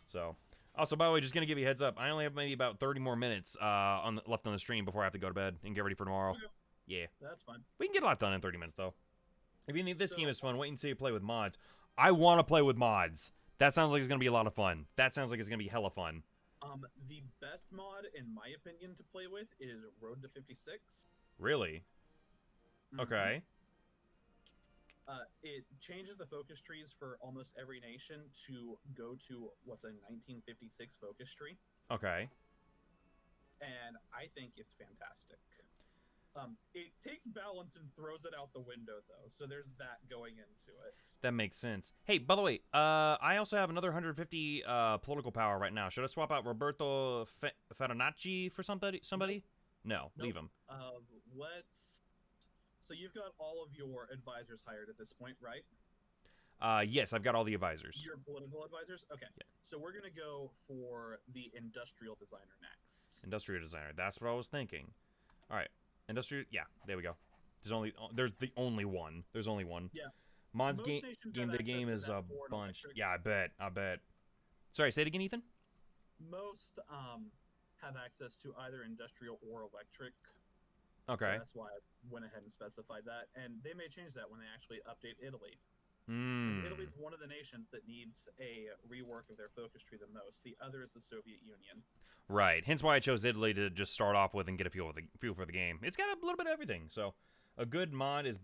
So, also, by the way, just going to give you a heads up. I only have maybe about 30 more minutes left on the stream before I have to go to bed and get ready for tomorrow. Okay. Yeah. That's fine. We can get a lot done in 30 minutes, though. If you think this So- game is fun, wait until you play with mods. I want to play with mods. That sounds like it's going to be a lot of fun. That sounds like it's going to be hella fun. The best mod, in my opinion, to play with is Road to 56. Really? Mhm. Okay. It changes the focus trees for almost every nation to go to what's a 1956 focus tree, Okay. and I think it's fantastic. It takes balance and throws it out the window, though, so there's that going into it. That makes sense. Hey, by the way, I also have another 150 political power right now. Should I swap out Roberto Farinacci for somebody? No, Nope. leave him. Let's. So you've got all of your advisors hired at this point, right? Yes, I've got all the advisors. Your political advisors? Okay. Yeah. So we're going to go for the industrial designer next. Industrial designer. That's what I was thinking. All right. Industrial. Yeah, there we go. There's the only one. There's only one. Yeah. Mods Most game nations game have the game access is to a that for an bunch. electric. Yeah, I bet. Sorry, say it again, Ethan. Most have access to either industrial or electric. Okay. So that's why I went ahead and specified that. And they may change that when they actually update Italy. Hmm. Because Italy's one of the nations that needs a rework of their focus tree the most. The other is the Soviet Union. Right. Hence why I chose Italy to just start off with and get a feel for the game. It's got a little bit of everything. So, a good mod is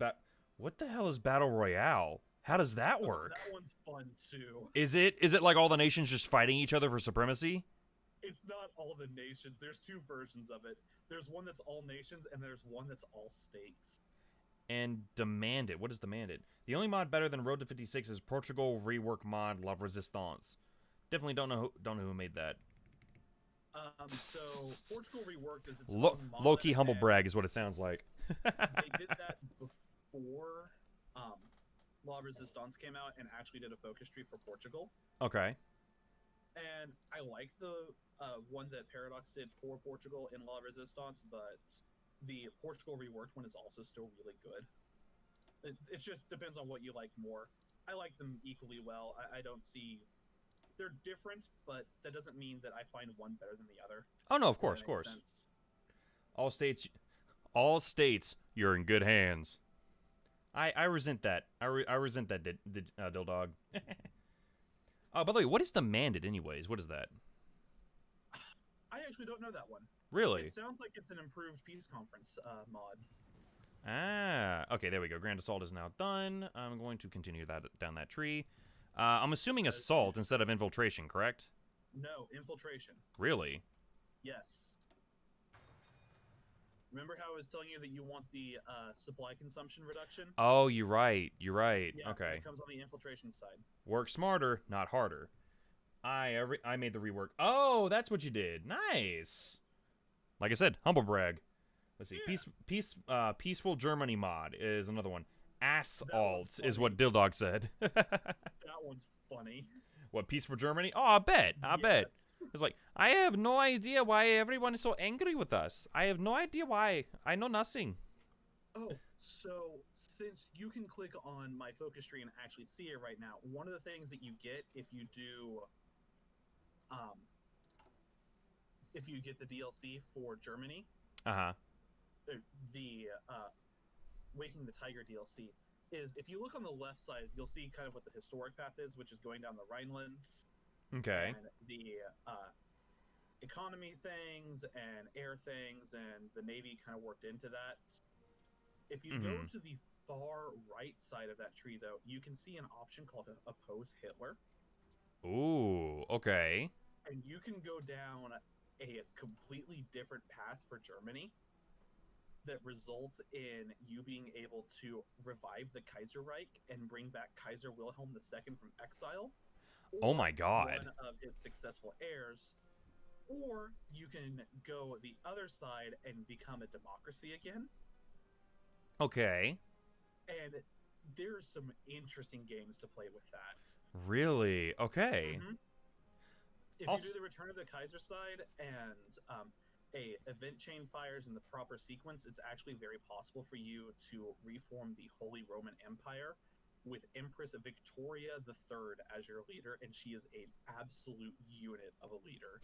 What the hell is Battle Royale? How does that Oh, work? that one's fun too. Is it like all the nations just fighting each other for supremacy? It's not all the nations. There's two versions of it. There's one that's all nations, and there's one that's all states. And demanded. What is demanded? The only mod better than Road to 56 is Portugal rework mod La Resistance. Definitely don't know who made that. So Portugal reworked is its Low own mod, key humble and brag is what it sounds like. They did that before La Resistance came out and actually did a focus tree for Portugal. Okay. And I like the one that Paradox did for Portugal in La Resistance, but the Portugal reworked one is also still really good. It just depends on what you like more. I like them equally well. I don't see... They're different, but that doesn't mean that I find one better than the other. Oh no, of If course, that of makes course. sense. All states, you're in good hands. I resent that. I resent that, Dill Dog. By the way, what is demanded anyways? What is that? I actually don't know that one. Really? It sounds like it's an improved peace conference mod. Ah, okay, there we go. Grand Assault is now done. I'm going to continue down that tree. I'm assuming assault instead of infiltration, correct? No, infiltration. Really? Yes. Remember how I was telling you that you want the supply consumption reduction? Oh, you're right. You're right. Yeah, Okay. it comes on the infiltration side. Work smarter, not harder. I made the rework. Oh, that's what you did. Nice. Like I said, humble brag. Let's see. Yeah. Peaceful Germany mod is another one. Ass That alt one's is funny. what Dildog said. That one's funny. What, Peaceful Germany? Oh, I bet. I bet. Yes. It's like, I have no idea why everyone is so angry with us. I have no idea why. I know nothing. Oh, so since you can click on my focus tree and actually see it right now, one of the things that you get if you do, if you get the DLC for Germany, Uh-huh. the Waking the Tiger DLC, is if you look on the left side, you'll see kind of what the historic path is, which is going down the Rhinelands. Okay. And the economy things and air things and the Navy kind of worked into that. If you go to the far right side of that tree, though, you can see an option called Oppose Hitler. Ooh, okay. And you can go down a completely different path for Germany that results in you being able to revive the Kaiserreich and bring back Kaiser Wilhelm II from exile. Oh my God. One of his successful heirs. Or you can go the other side and become a democracy again. Okay. And there's some interesting games to play with that. Really? Okay. Mhm. If Also- you do the Return of the Kaiser side and a event chain fires in the proper sequence, it's actually very possible for you to reform the Holy Roman Empire with Empress Victoria III as your leader, and she is an absolute unit of a leader.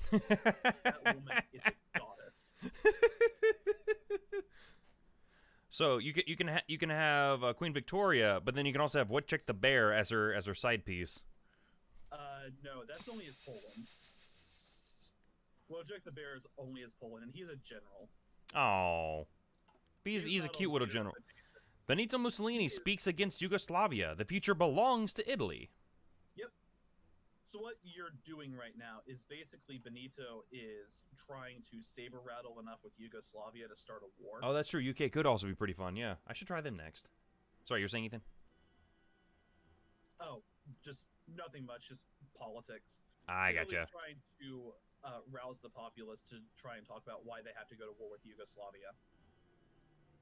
That woman is a goddess. So you can have Queen Victoria, but then you can also have Woodchuck the Bear as her side piece. No, that's only as Poland. Wojciech the Bear is only as Poland, and he's a general. Oh, he's a cute little general. Benito Mussolini speaks against Yugoslavia. The future belongs to Italy. Yep. So what you're doing right now is basically Benito is trying to saber rattle enough with Yugoslavia to start a war. Oh, that's true. UK could also be pretty fun. Yeah, I should try them next. Sorry, you're saying Ethan? Oh, just nothing much, just politics. I gotcha. Italy's trying to rouse the populace to try and talk about why they have to go to war with Yugoslavia.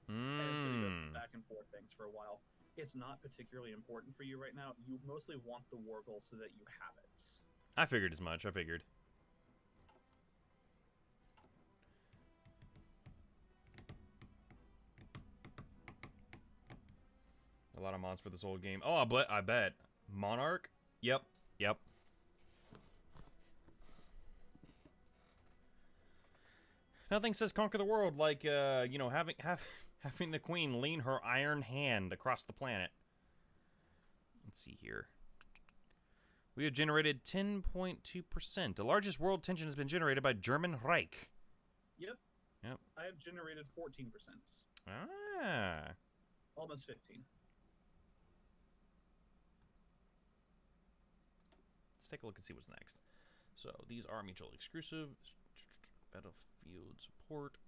And it's going to go back and forth things for a while. It's not particularly important for you right now. You mostly want the war goal so that you have it. I figured as much. I figured. A lot of mods for this old game. Oh, I bet. Monarch? Yep. Yep. Nothing says conquer the world like, you know, having the queen lean her iron hand across the planet. Let's see here. We have generated 10.2%. The largest world tension has been generated by German Reich. Yep. Yep. I have generated 14%. Ah. Almost 15. Let's take a look and see what's next. So these are mutually exclusive. Battlefield support.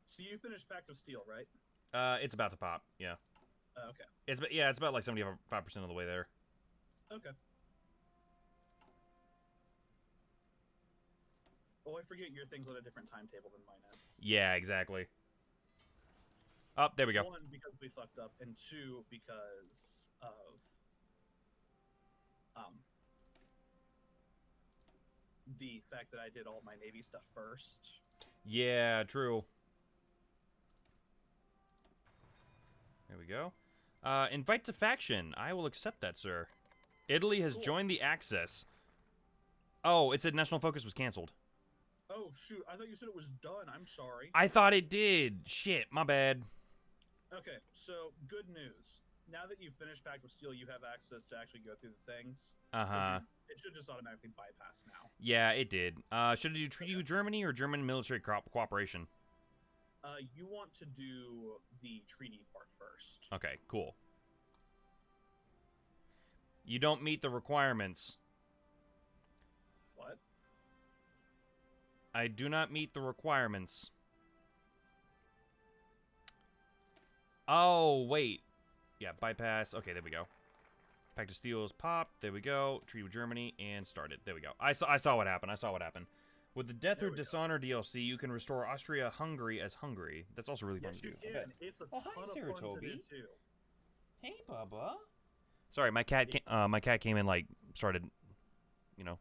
So you finished Pact of Steel, right? It's about to pop. Yeah. Okay. It's about like 75% of the way there. Okay. Oh, I forget your thing's on a different timetable than mine is. Yeah, exactly. Oh, there we go. One, because we fucked up, and two, because of the fact that I did all my Navy stuff first. Yeah, true. There we go. Invite to faction. I will accept that, sir. Italy has joined the Axis. Oh, it said national focus was canceled. Oh, shoot. I thought you said it was done. I'm sorry. I thought it did. Shit, my bad. Okay, so good news. Now that you've finished Pact of Steel, you have access to actually go through the things. Uh-huh. It should just automatically bypass now. Yeah, it did. Should I do treaty with Germany or German military cooperation? You want to do the treaty part first. Okay, cool. You don't meet the requirements. What? I do not meet the requirements. Oh, wait. Yeah, bypass. Okay, there we go. Pact of Steel is popped. There we go. Treaty with Germany and started. There we go. I saw what happened. I saw what happened. With the Death or Dishonor DLC, you can restore Austria-Hungary as Hungary. That's also really fun to do. You can. It's a ton of fun to do too. Hey, Bubba. Sorry, my cat came and like started, you know,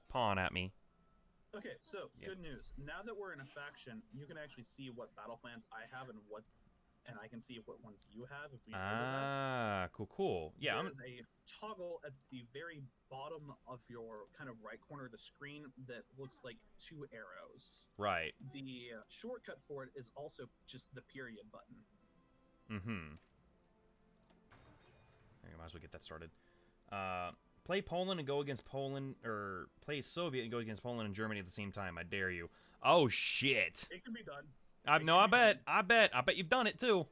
pawing at me. Okay, so good news. Now that we're in a faction, you can actually see what battle plans I have and I can see what ones you have if we overlap. Cool. Yeah, there's a toggle at the very bottom of your kind of right corner of the screen that looks like two arrows. Right. The shortcut for it is also just the period button. Mm-hmm. I might as well get that started. Play Poland and go against Poland, or play Soviet and go against Poland and Germany at the same time. I dare you. Oh shit! It can be done. I bet you've done it too.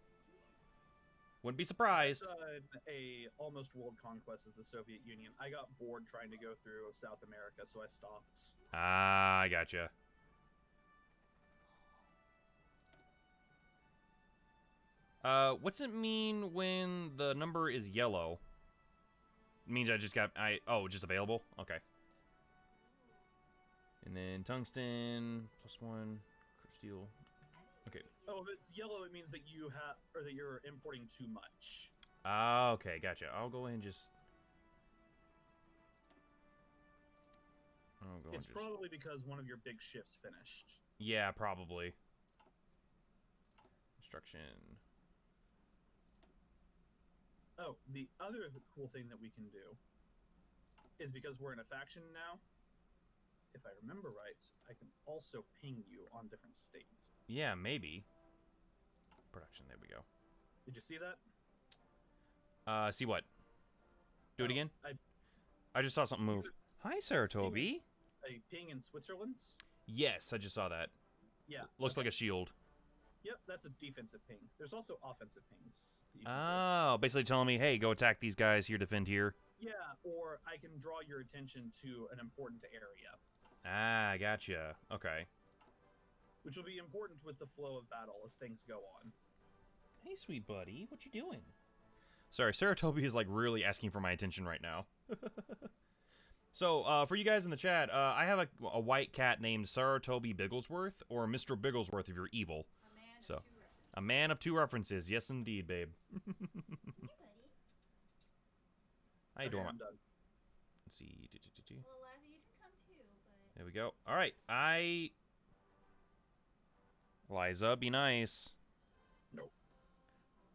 Wouldn't be surprised. I've done a almost world conquest as the Soviet Union. I got bored trying to go through South America, so I stopped. Ah, I gotcha. What's it mean when the number is yellow? It means I just got just available? Okay. And then tungsten +1, steel. Okay. Oh, if it's yellow, it means that you have, or that you're importing too much. Ah, okay, gotcha. I'll go ahead and just. Oh, go It's just... probably because one of your big ships finished. Yeah, probably. Construction. Oh, the other cool thing that we can do is because we're in a faction now, if I remember right, I can also ping you on different states. Yeah, maybe. Production, there we go. Did you see that? See what? Do it again? I I just saw something move. Hi, Saratobi. a ping in Switzerland. Yes, I just saw that. Yeah. Looks like a shield. Yep, that's a defensive ping. There's also offensive pings. that you can do. Oh, basically telling me, hey, go attack these guys here, defend here. Yeah, or I can draw your attention to an important area, Ah, gotcha. Okay. which will be important with the flow of battle as things go on. Hey, sweet buddy, what you doing? Sorry, Saratobi is like really asking for my attention right now. So, for you guys in the chat, I have a white cat named Saratobi Bigglesworth, or Mr. Bigglesworth if you're evil. So, a man of two references. Yes, indeed, babe. How you doing? I'm done. Let's see. Well, Eliza, you can come too, but There we go. All right, Liza, be nice. I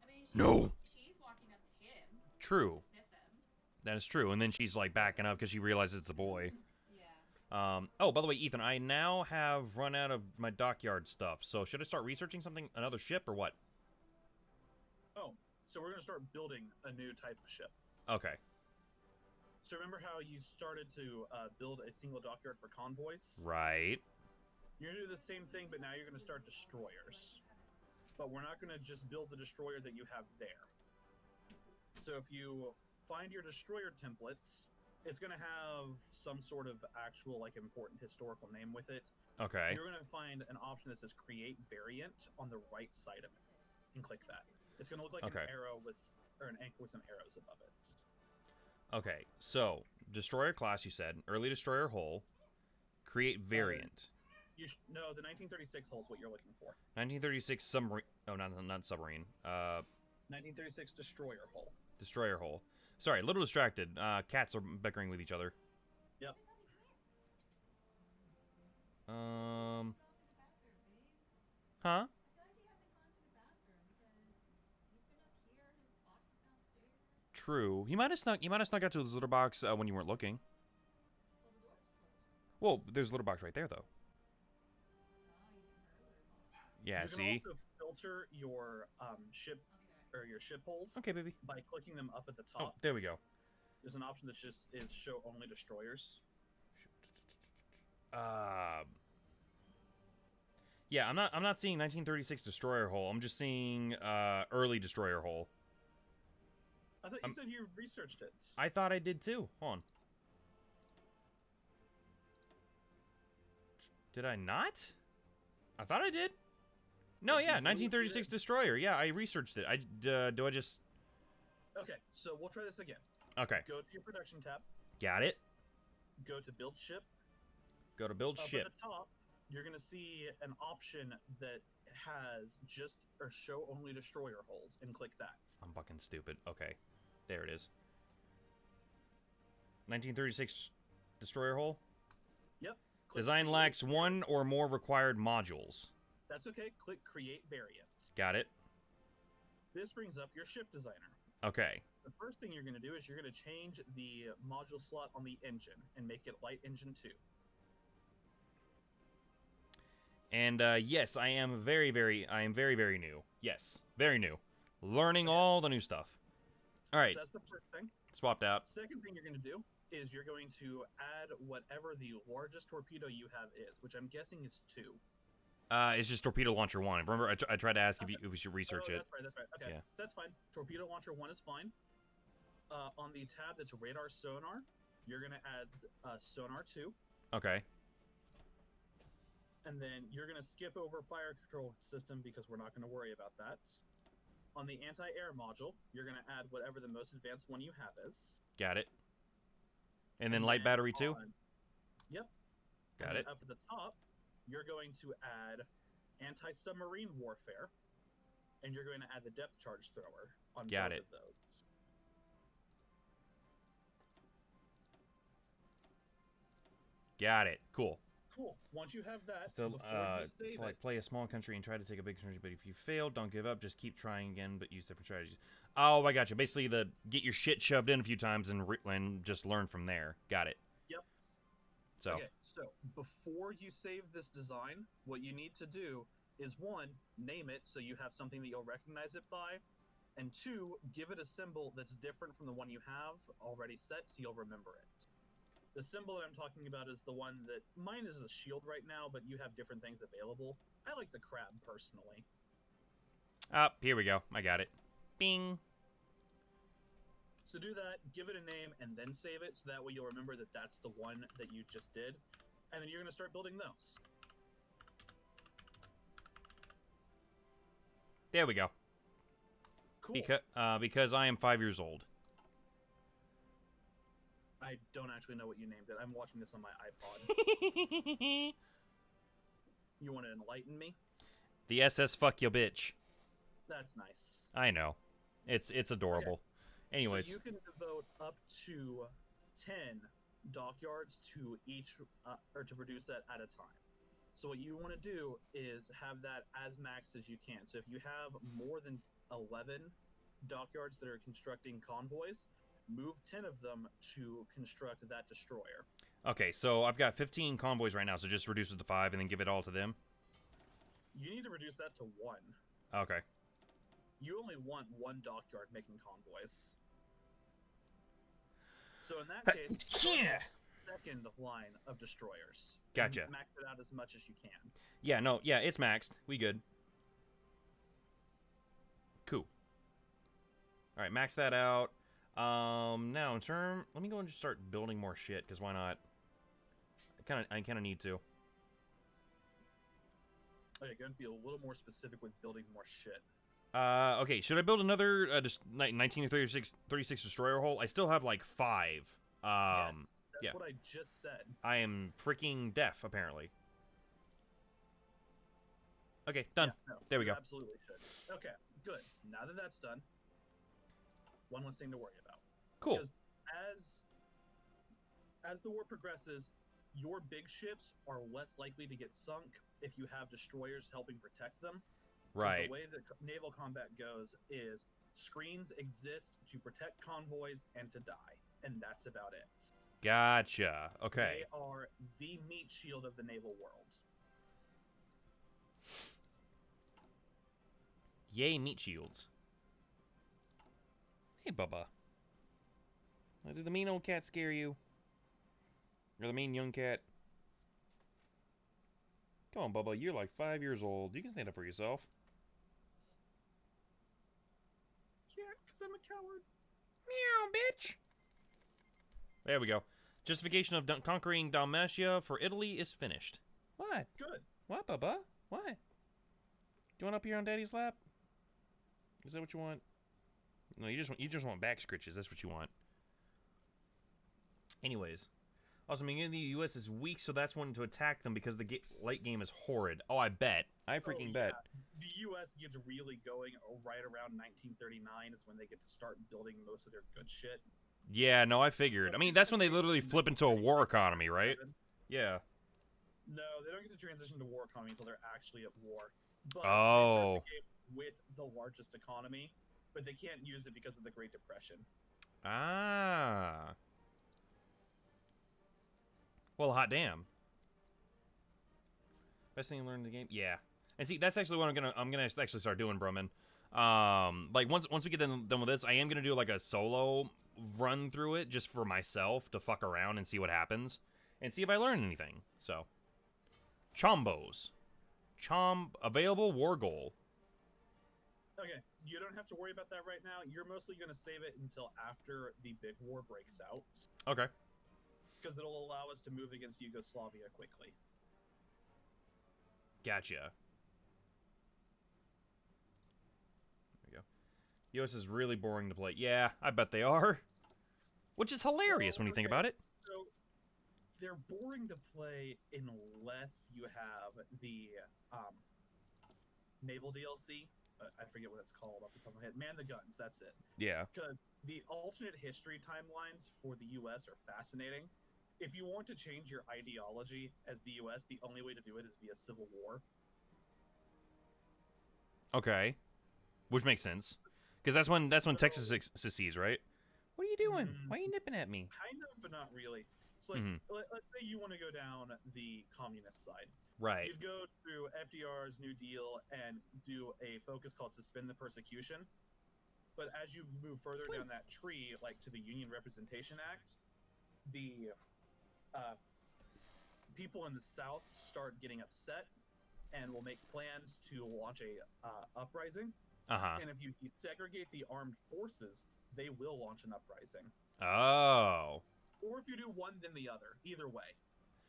mean, No. she's walking up to him. True. To sniff him. That is true. And then she's like backing up because she realizes it's a boy. Yeah. Oh, by the way, Ethan, I now have run out of my dockyard stuff. So should I start researching another ship, or what? Oh, so we're going to start building a new type of ship. Okay. So remember how you started to build a single dockyard for convoys? Right. You're going to do the same thing, but now you're going to start destroyers. But we're not going to just build the destroyer that you have there. So if you find your destroyer templates, it's going to have some sort of actual, like, important historical name with it. Okay. You're going to find an option that says create variant on the right side of it, and click that. It's going to look like Okay. an arrow or an anchor with some arrows above it. Okay. So destroyer class, you said early destroyer hull. Create variant. No, the 1936 hull is what you're looking for. 1936 submarine. Oh, not submarine. 1936 destroyer hull. Destroyer hull. Sorry, a little distracted. Cats are bickering with each other. Yep. Huh? I feel like he hasn't gone to the bathroom because he's been up here, his box is downstairs. True. He might have snuck out to his litter box when you weren't looking. Well, the door's closed. Well, there's a litter box right there, though. Oh, he's in her litter box. Yeah. You See. can also filter your ship I'll be back. or your ship holes Okay, baby. by clicking them up at the Oh, top. there we go. There's an option that just is show only destroyers. Yeah, I'm not seeing 1936 destroyer hull. I'm just seeing early destroyer hull. I thought you said you researched it. I thought I did too. Hold on. Did I not? I thought I did. No, yeah, 1936 destroyer. Yeah, I researched it. Do I just? Okay, so we'll try this again. Okay, Go to your production tab. got it. Go to build ship. Go to build Up ship. at the top, you're gonna see an option that has just or show only destroyer holes, and click that. I'm fucking stupid. Okay, there it is. 1936 destroyer hull. Yep. Click Design create lacks variant. one or more required modules. That's okay. Click create variant. Got it. This brings up your ship designer. Okay. The first thing you're going to do is you're going to change the module slot on the engine and make it light engine 2. And yes, I am very, very new. Yes, very new. Learning all the new stuff. All right, So that's the first thing. swapped out. Second thing you're going to do is you're going to add whatever the largest torpedo you have is, which I'm guessing is 2. It's just torpedo launcher 1. Remember, I tried to ask if we should research it. That's right. Okay, Yeah. that's fine. Torpedo launcher 1 is fine. On the tab that's radar sonar, you're going to add sonar 2. Okay. And then you're going to skip over fire control system because we're not going to worry about that. On the anti-air module, you're going to add whatever the most advanced one you have is. Got it. And then light battery 2. Yep. Got And it. then up at the top, you're going to add anti-submarine warfare, and you're going to add the depth charge thrower on Got both it. of those. Got it. Cool. Cool. Once you have that, So, before you save so like it, play a small country and try to take a big country, but if you fail, don't give up. Just keep trying again, but use different strategies. Oh, I got you. Basically, get your shit shoved in a few times and just learn from there. Got it. Yep. So. Okay, so before you save this design, what you need to do is 1, name it so you have something that you'll recognize it by, and 2, give it a symbol that's different from the one you have already set so you'll remember it. The symbol that I'm talking about is the one that mine is a shield right now, but you have different things available. I like the crab personally. Here we go. I got it. Bing. So do that, give it a name, and then save it, so that way you'll remember that that's the one that you just did. And then you're going to start building those. There we go. Cool. Because I am 5 years old. I don't actually know what you named it. I'm watching this on my iPod. You want to enlighten me? The SS fuck your bitch. That's nice. I know. It's adorable. Okay. Anyways. So you can devote up to 10 dockyards to each, or to produce that at a time. So what you want to do is have that as maxed as you can. So if you have more than 11 dockyards that are constructing convoys, move 10 of them to construct that destroyer. Okay, so I've got 15 convoys right now, so just reduce it to 5 and then give it all to them? You need to reduce that to 1. Okay. You only want 1 dockyard making convoys. So in that case, Yeah. second line of destroyers. Gotcha. Max it out as much as you can. Yeah, no, yeah, it's maxed. We good. Cool. All right, max that out. Now let me go and just start building more shit, because why not? I kind of need to. Okay, going to be a little more specific with building more shit. Okay, should I build another 19 or 36 destroyer hull? I still have like 5. Yes, that's yeah. what I just said. I am freaking deaf, apparently. Okay, done. Yeah, no, there we go. Absolutely should. Okay, good. Now that that's done, one less thing to worry about. Cool. Because as the war progresses, your big ships are less likely to get sunk if you have destroyers helping protect them. Right. The way that naval combat goes is screens exist to protect convoys and to die, and that's about it. Gotcha. Okay. They are the meat shield of the naval world. Yay, meat shields. Hey, Bubba. Did the mean old cat scare you? Or the mean young cat? Come on, Bubba. You're like 5 years old. You can stand up for yourself. Can't, because I'm a coward. Meow, bitch. There we go. Justification of conquering Dalmatia for Italy is finished. What? Good. What, Bubba? What? Do you want up here on Daddy's lap? Is that what you want? No, you just want back scritches. That's what you want. Anyways. Also, beginning the U.S. is weak, so that's when to attack them because the late game is horrid. Oh, I bet. I freaking bet. The U.S. gets really going right around 1939 is when they get to start building most of their good shit. Yeah, no, I figured. I mean, that's when they literally flip into a war economy, right? Yeah. No, they don't get to transition to war economy until they're actually at war. But Oh. they start the game with the largest economy, but they can't use it because of the Great Depression. Ah. Well, hot damn. Best thing you learned in the game? Yeah. And see, that's actually what I'm gonna actually start doing, Broman. Like once we get done with this, I am gonna do like a solo run through it just for myself to fuck around and see what happens and see if I learn anything. So, Chombos. Available war goal. Okay, you don't have to worry about that right now. You're mostly going to save it until after the big war breaks out. Okay. Because it'll allow us to move against Yugoslavia quickly. Gotcha. There we go. US is really boring to play. Yeah, I bet they are. Which is hilarious when you think about it. So, they're boring to play unless you have the naval DLC. I forget what it's called off the top of my head. Man the Guns, that's it. Yeah. Because the alternate history timelines for the U.S. are fascinating. if you want to change your ideology as the U.S., the only way to do it is via civil war. Okay. Which makes sense. Because that's when Texas secedes, right? What are you doing? Why are you nipping at me? Kind of, but not really. So, like, let's say you want to go down the communist side. Right. You'd go through FDR's New Deal and do a focus called Suspend the Persecution. But as you move further down that tree, like to the Union Representation Act, the people in the South start getting upset and will make plans to launch a uprising. And if you desegregate the armed forces, they will launch an uprising. Oh. Or if you do one, then the other. Either way.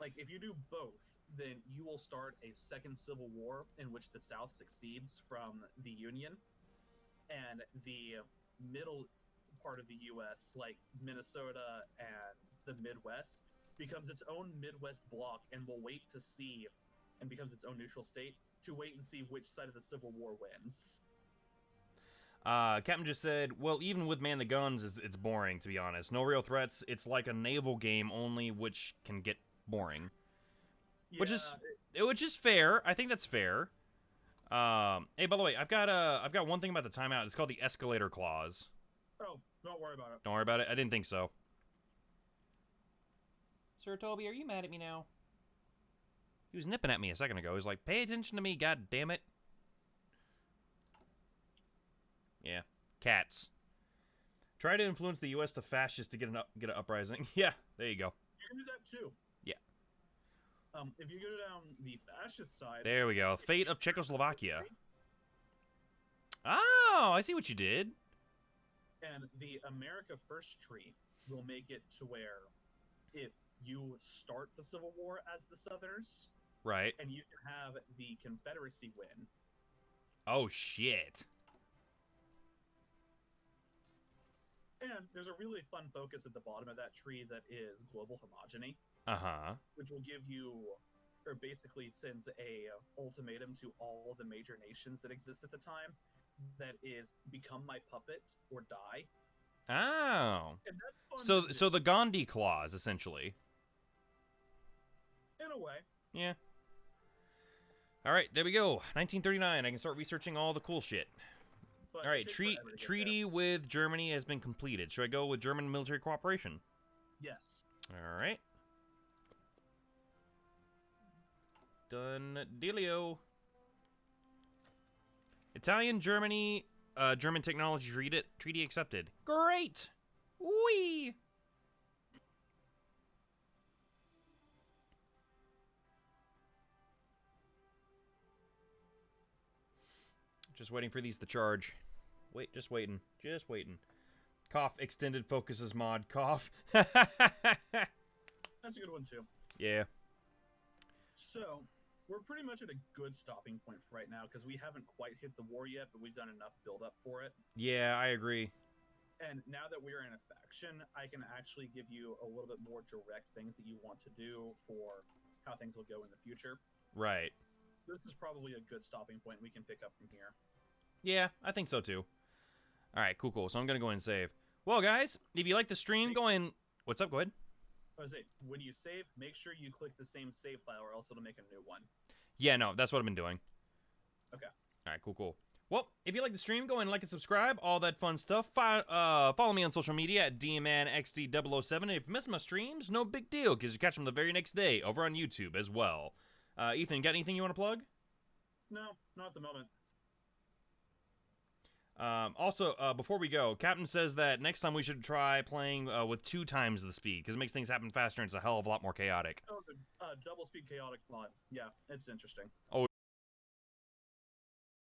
Like, if you do both, then you will start a second civil war in which the South succeeds from the Union, and the middle part of the U.S., like Minnesota and the Midwest, becomes its own Midwest bloc and will wait to see, and becomes its own neutral state, to wait and see which side of the Civil War wins. Captain just said, well, even with Man the Guns, it's boring, to be honest. No real threats. It's like a naval game only, which can get boring. Yeah, Which is fair. I think that's fair. Hey, by the way, I've got one thing about the timeout. It's called the escalator clause. Oh, don't worry about it. Don't worry about it. I didn't think so. Sir Toby, are you mad at me now? He was nipping at me a second ago. He was like, pay attention to me, god damn it. Yeah. Cats. Try to influence the U.S. to fascists to get an uprising. Yeah, there you go. You can do that too. Yeah. If you go down the fascist side... There we go. Fate of Czechoslovakia. Oh, I see what you did. And the America First tree will make it to where if you start the Civil War as the Southerners... Right. And you can have the Confederacy win. Oh, shit. And there's a really fun focus at the bottom of that tree that is global homogeny. Which will give you, or basically sends a ultimatum to all the major nations that exist at the time. That is, become my puppet or die. Oh. And that's fun. So the Gandhi clause, essentially. In a way. Yeah. All right, there we go. 1939. I can start researching all the cool shit. But all right, treaty with Germany has been completed. Should I go with German military cooperation? Yes. All right. Done dealio. Italian, Germany, German technology treaty accepted. Great! Whee! Just waiting for these to charge. Just waiting. Cough, extended focuses mod. Cough. That's a good one, too. Yeah. So, we're pretty much at a good stopping point for right now, because we haven't quite hit the war yet, but we've done enough build-up for it. Yeah, I agree. And now that we're in a faction, I can actually give you a little bit more direct things that you want to do for how things will go in the future. Right. So this is probably a good stopping point we can pick up from here. Yeah, I think so too. All right, cool. So I'm going to go ahead and save. Well, guys, if you like the stream, go ahead and... What's up? Go ahead. I was saying, when you save, make sure you click the same save file or else it'll make a new one. Yeah, no, that's what I've been doing. Okay. All right, cool. Well, if you like the stream, go ahead and like and subscribe, all that fun stuff. Follow me on social media at DManXD007. And if you miss my streams, no big deal, because you catch them the very next day over on YouTube as well. Ethan, got anything you want to plug? No, not at the moment. Also, before we go, Captain says that next time we should try playing with 2 times the speed, because it makes things happen faster and it's a hell of a lot more chaotic. Oh, the double speed chaotic mod. Yeah, it's interesting. Oh,